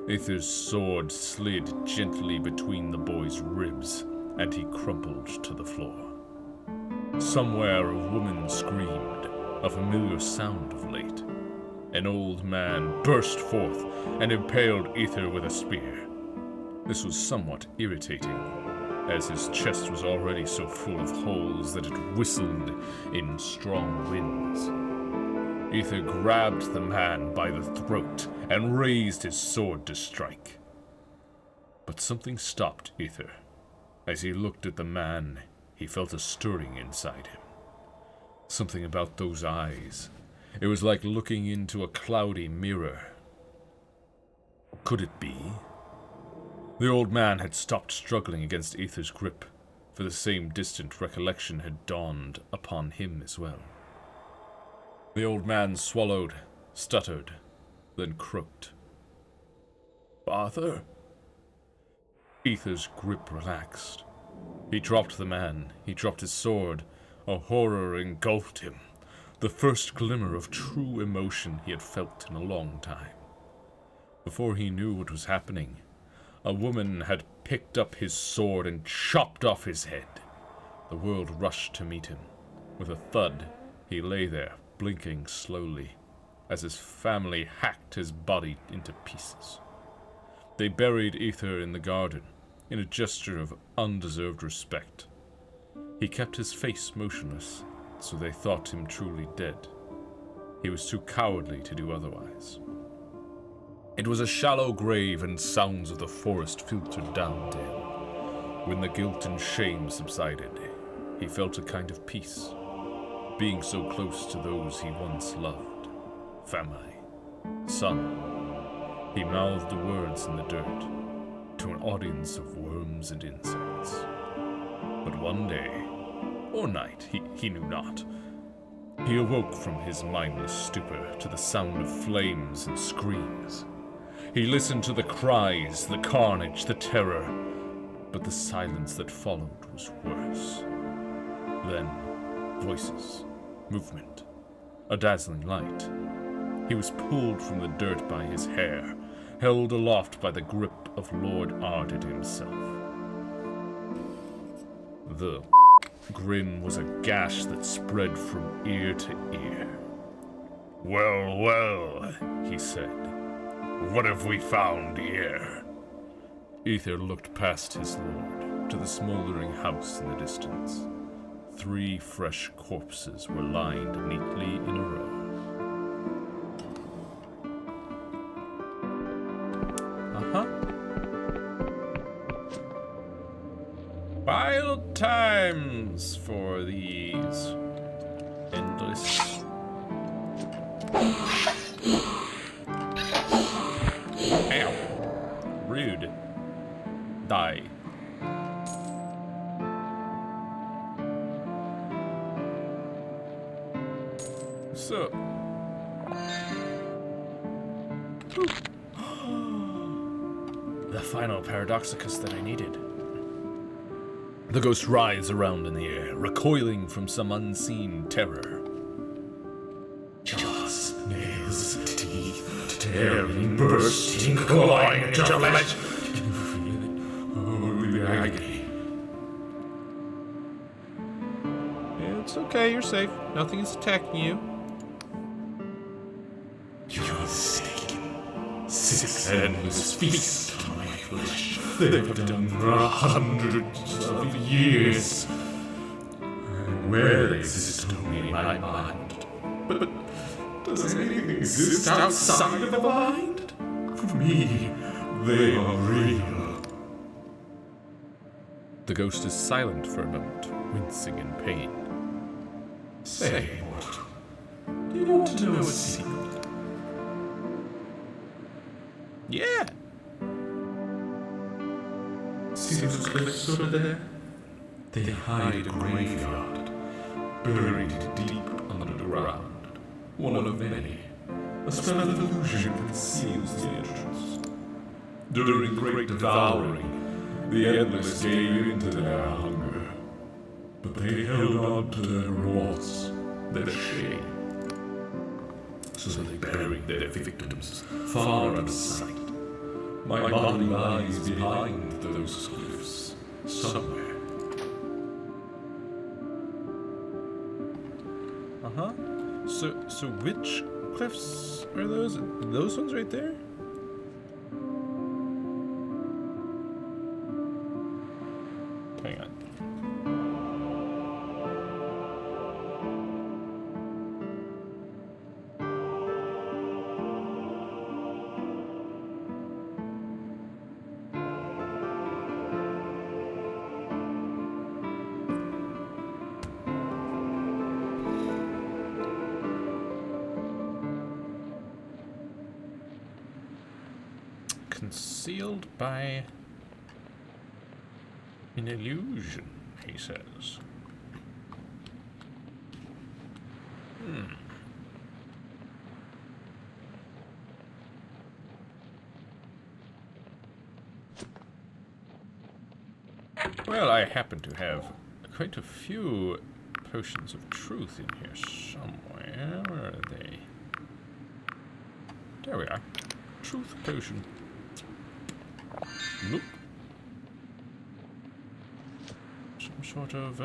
Speaker 2: Ether's sword slid gently between the boy's ribs, and he crumpled to the floor. Somewhere a woman screamed, a familiar sound of late. An old man burst forth and impaled Ether with a spear. This was somewhat irritating, as his chest was already so full of holes that it whistled in strong winds. Ether grabbed the man by the throat and raised his sword to strike. But something stopped Ether. As he looked at the man, he felt a stirring inside him. Something about those eyes. It was like looking into a cloudy mirror. Could it be? The old man had stopped struggling against Ether's grip, for the same distant recollection had dawned upon him as well. The old man swallowed, stuttered, then croaked. "Father?" Ether's grip relaxed. He dropped the man, he dropped his sword. A horror engulfed him, the first glimmer of true emotion he had felt in a long time. Before he knew what was happening, a woman had picked up his sword and chopped off his head. The world rushed to meet him. With a thud, he lay there, blinking slowly, as his family hacked his body into pieces. They buried Ether in the garden, in a gesture of undeserved respect. He kept his face motionless, so they thought him truly dead. He was too cowardly to do otherwise. It was a shallow grave, and sounds of the forest filtered down to him. When the guilt and shame subsided, he felt a kind of peace, being so close to those he once loved. Family, son. He mouthed the words in the dirt, to an audience of worms and insects. But one day, or night, he knew not, he awoke from his mindless stupor to the sound of flames and screams. He listened to the cries, the carnage, the terror, but the silence that followed was worse. Then, voices, movement, a dazzling light. He was pulled from the dirt by his hair, held aloft by the grip of Lord Arded himself. The grin was a gash that spread from ear to ear. "Well, well," he said. "What have we found here?" Ether looked past his lord to the smoldering house in the distance. 3 fresh corpses were lined neatly in a row. Wild times for these endless. Ow. Rude. Die. So. The final paradoxicus that I needed. The ghost writhes around in the air, recoiling from some unseen terror.
Speaker 5: Jaws, nails, teeth, tearing, bursting, clawing at your flesh. Oh, the agony.
Speaker 4: It's okay, you're safe. Nothing is attacking you.
Speaker 5: You're taken 6 endless feasts on my flesh. They've done for hundreds of years. And where they exist only in my mind. But does anything exist outside of the mind? For me, they are real.
Speaker 2: The ghost is silent for a moment, wincing in pain.
Speaker 5: Say, mortal, do You want to know a secret?
Speaker 1: Yeah.
Speaker 5: See those cliffs over there? They hide a graveyard, buried deep under the ground. One of many. A spell of illusion conceals the entrance. During the Great Devouring, the Endless gave in to their hunger. But they held on to their remorse, their shame. So they buried their victims far out of sight. My body lies behind those cliffs, somewhere.
Speaker 1: Uh-huh. So which cliffs are those? Those ones right there? Hang on. Concealed by an illusion, he says. Well, I happen to have quite a few potions of truth in here somewhere. Where are they? There we are. Truth potion. Nope. Some sort of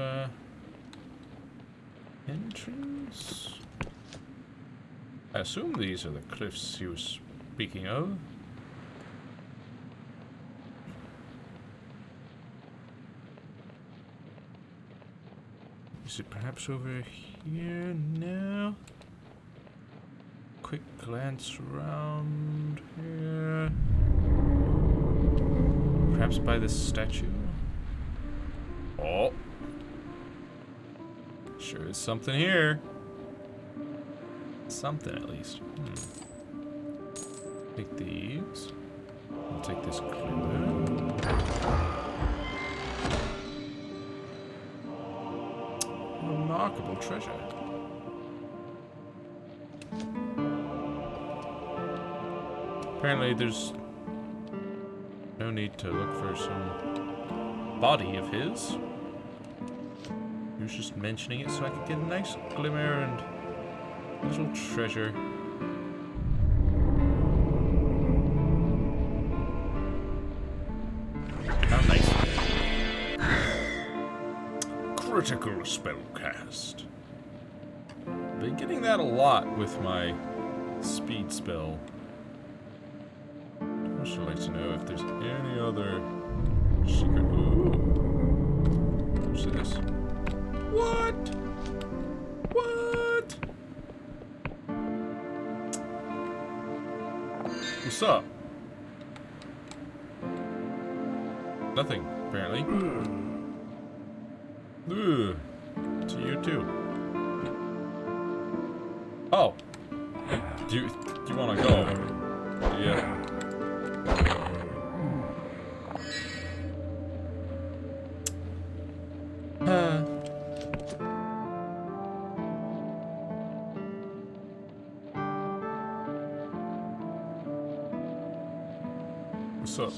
Speaker 1: entrance? I assume these are the cliffs he was speaking of. Is it perhaps over here now? Quick glance around here. Perhaps by this statue? Oh. Sure is something here. Something at least. Take these. I'll take this clue. Remarkable treasure. Apparently there's no need to look for some body of his. He was just mentioning it so I could get a nice glimmer and a little treasure. How nice. Critical spell cast. Been getting that a lot with my speed spell. I'd also like to know if there's any other secret. Ooh. What's this? What? What? What's up? Nothing, apparently. Ooh. To you too. Oh. Do you want to go? Yeah. What's up?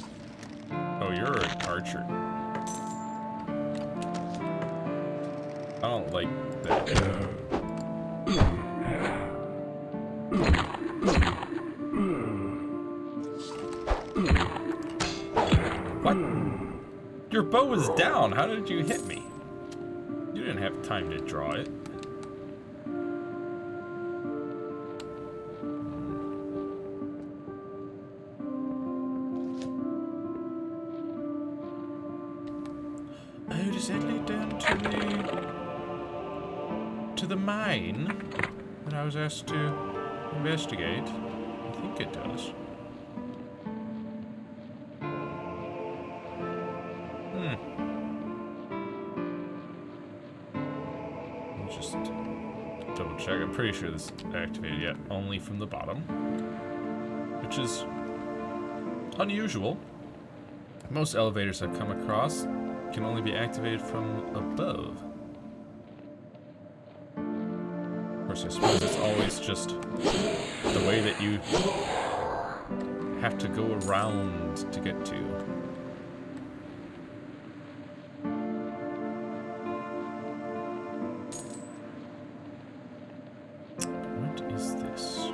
Speaker 1: Oh, you're an archer. I don't like that. What? Your bow was down. How did you hit me? You didn't have time to draw it. Oh, does that lead down to the mine that I was asked to investigate? I think it does. Just double check. I'm pretty sure this is activated yet, only from the bottom, which is unusual. Most elevators I've come across can only be activated from above. Of course, I suppose it's always just the way that you have to go around to get to. What is this?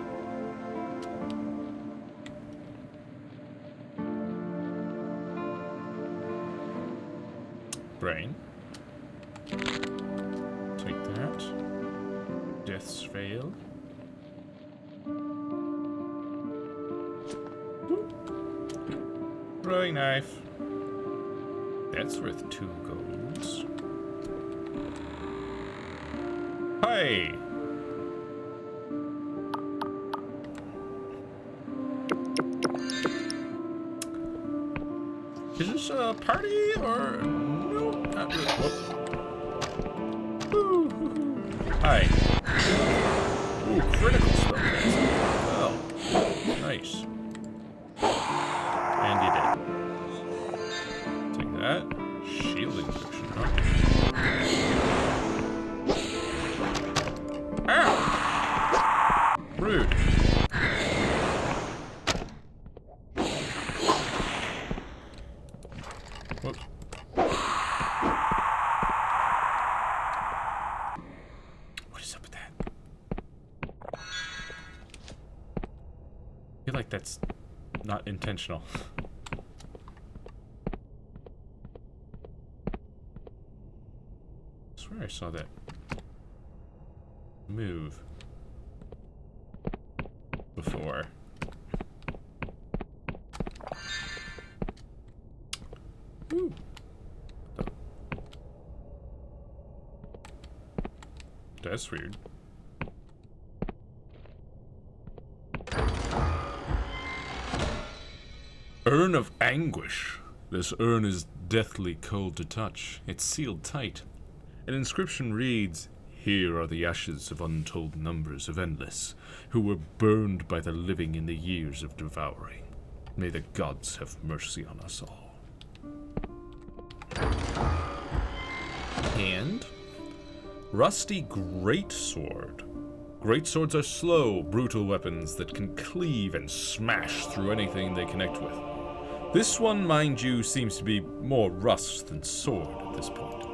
Speaker 1: Brain. Take that. Death's Veil. Throwing knife. That's worth 2 golds. Hey! Is this a party or no? Not really. Whoop. Hi. Ooh, critical spellcasting. Oh, nice. And you did. Take that. Shielding potion, huh? Ow! Rude. Whoops. What is up with that? I feel like that's not intentional. I swear I saw that move before. Ooh. That's weird. Urn of Anguish. This urn is deathly cold to touch. It's sealed tight. An inscription reads, "Here are the ashes of untold numbers of Endless, who were burned by the living in the years of devouring. May the gods have mercy on us all." And rusty greatsword. Greatswords are slow, brutal weapons that can cleave and smash through anything they connect with. This one, mind you, seems to be more rust than sword at this point.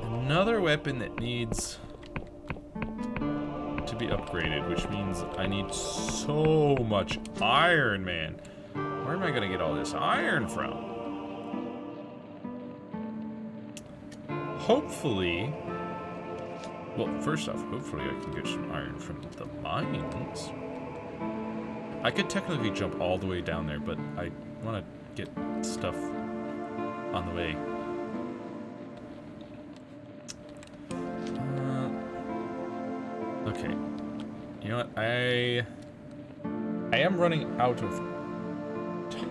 Speaker 1: Another weapon that needs to be upgraded, which means I need so much iron, man. Where am I gonna get all this iron from? Hopefully, well, first off, hopefully I can get some iron from the mines. I could technically jump all the way down there, but I want to get stuff on the way. Okay. You know what? I am running out of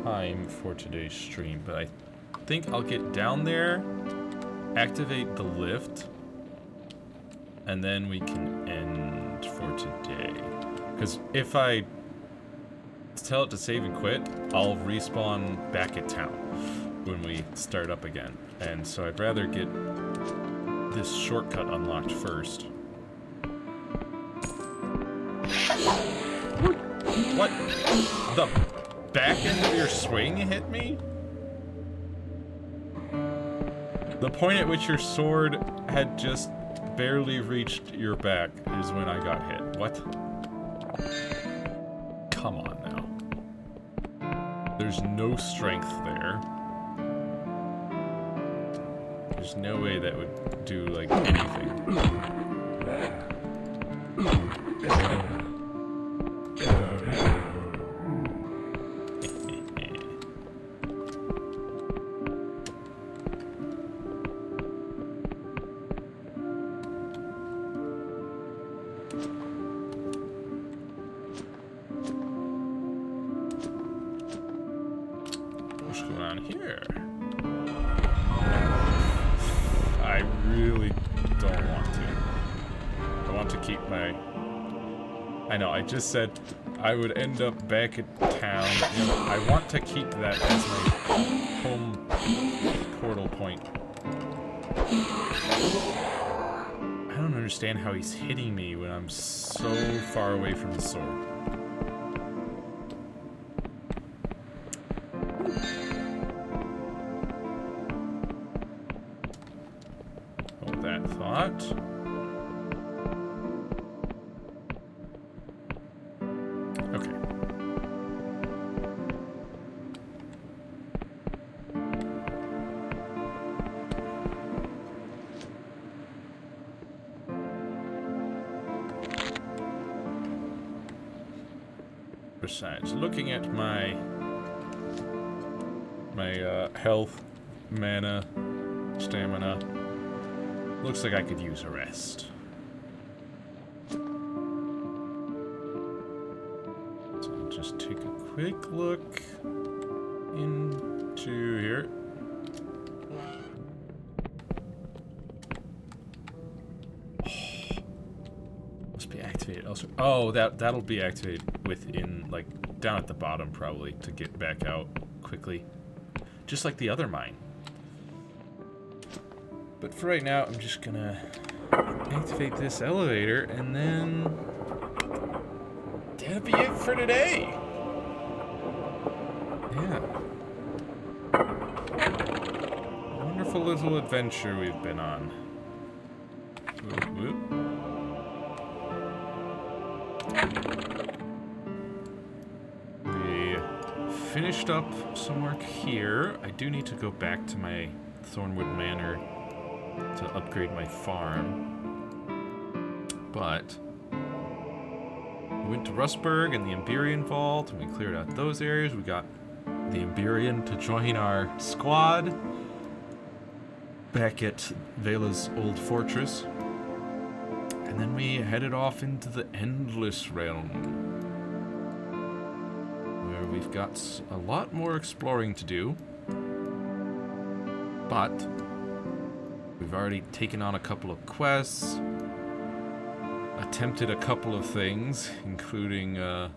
Speaker 1: time for today's stream, but I think I'll get down there, activate the lift, and then we can end for today. Because if I tell it to save and quit, I'll respawn back at town when we start up again. And so I'd rather get this shortcut unlocked first. What? The back end of your swing hit me? The point at which your sword had just barely reached your back is when I got hit. What? Come on now. There's no strength there. There's no way that would do, like, anything. What's going on here? I really don't want to. I want to keep my... I know, I just said I would end up back at town. You know, I want to keep that as my home portal point. I don't understand how he's hitting me when I'm so far away from the sword. Hold that thought. Okay. Besides, looking at my health, mana, stamina, looks like I could use a rest. So I'll just take a quick look into here. Must be activated also. Oh, that'll be activated within, like, down at the bottom probably to get back out quickly. Just like the other mine. But for right now, I'm just gonna activate this elevator and then that'll be it for today. Yeah. Wonderful little adventure we've been on. Whoop, whoop. Finished up some work here. I do need to go back to my Thornwood Manor to upgrade my farm. But we went to Rustburg and the Emberian Vault, and we cleared out those areas. We got the Emberian to join our squad back at Vela's old fortress. And then we headed off into the Endless Realm. We've got a lot more exploring to do, but we've already taken on a couple of quests, attempted a couple of things, including not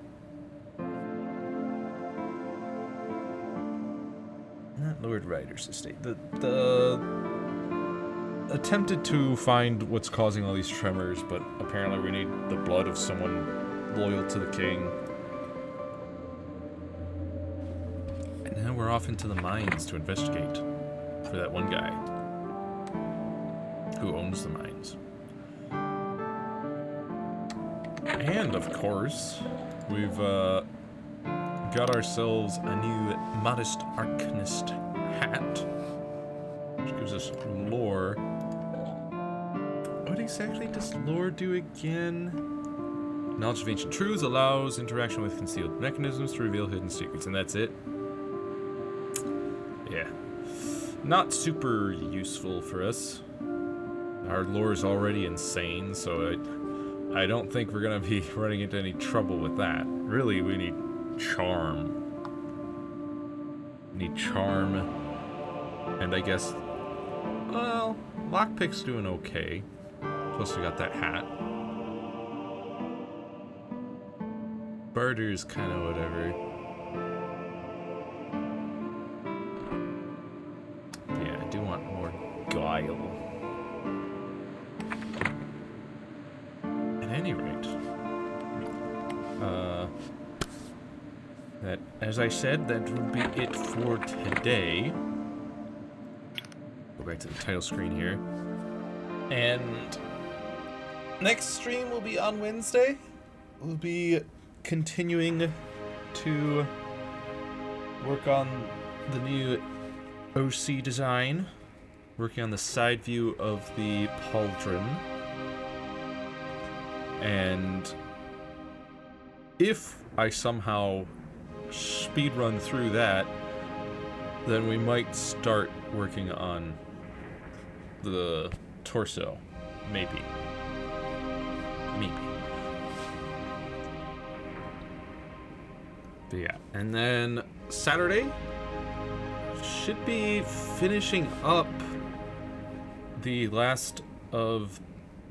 Speaker 1: Lord Ryder's estate. The attempted to find what's causing all these tremors, but apparently we need the blood of someone loyal to the king. Now we're off into the mines to investigate for that one guy who owns the mines. And of course, we've got ourselves a new Modest Arcanist hat, which gives us lore. What exactly does lore do again? Knowledge of ancient truths allows interaction with concealed mechanisms to reveal hidden secrets, and that's it. Yeah, not super useful for us. Our lore is already insane, so I don't think we're gonna be running into any trouble with that. Really, we need charm. And I guess, well, lockpick's doing okay. Plus we got that hat. Barter's kind of whatever. Guile. At any rate, that, as I said, that would be it for today. Go back to the title screen here. And next stream will be on Wednesday. We'll be continuing to work on the new OC design. Working on the side view of the pauldron. And if I somehow speedrun through that, then we might start working on the torso. Maybe. But yeah, and then Saturday should be finishing up the last of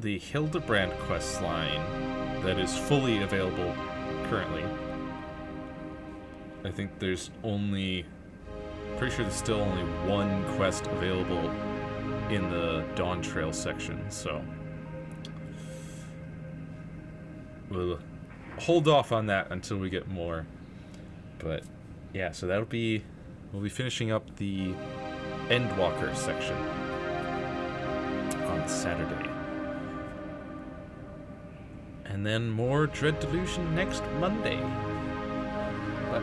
Speaker 1: the Hildebrand quest line that is fully available currently. I think there's only... Pretty sure there's still only one quest available in the Dawn Trail section, so... We'll hold off on that until we get more. But, yeah, so that'll be... We'll be finishing up the Endwalker section on Saturday. And then more Dread Delusion next Monday. But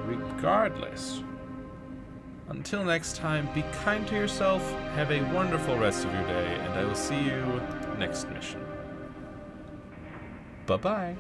Speaker 1: regardless, until next time, be kind to yourself, have a wonderful rest of your day, and I will see you next mission. Bye-bye.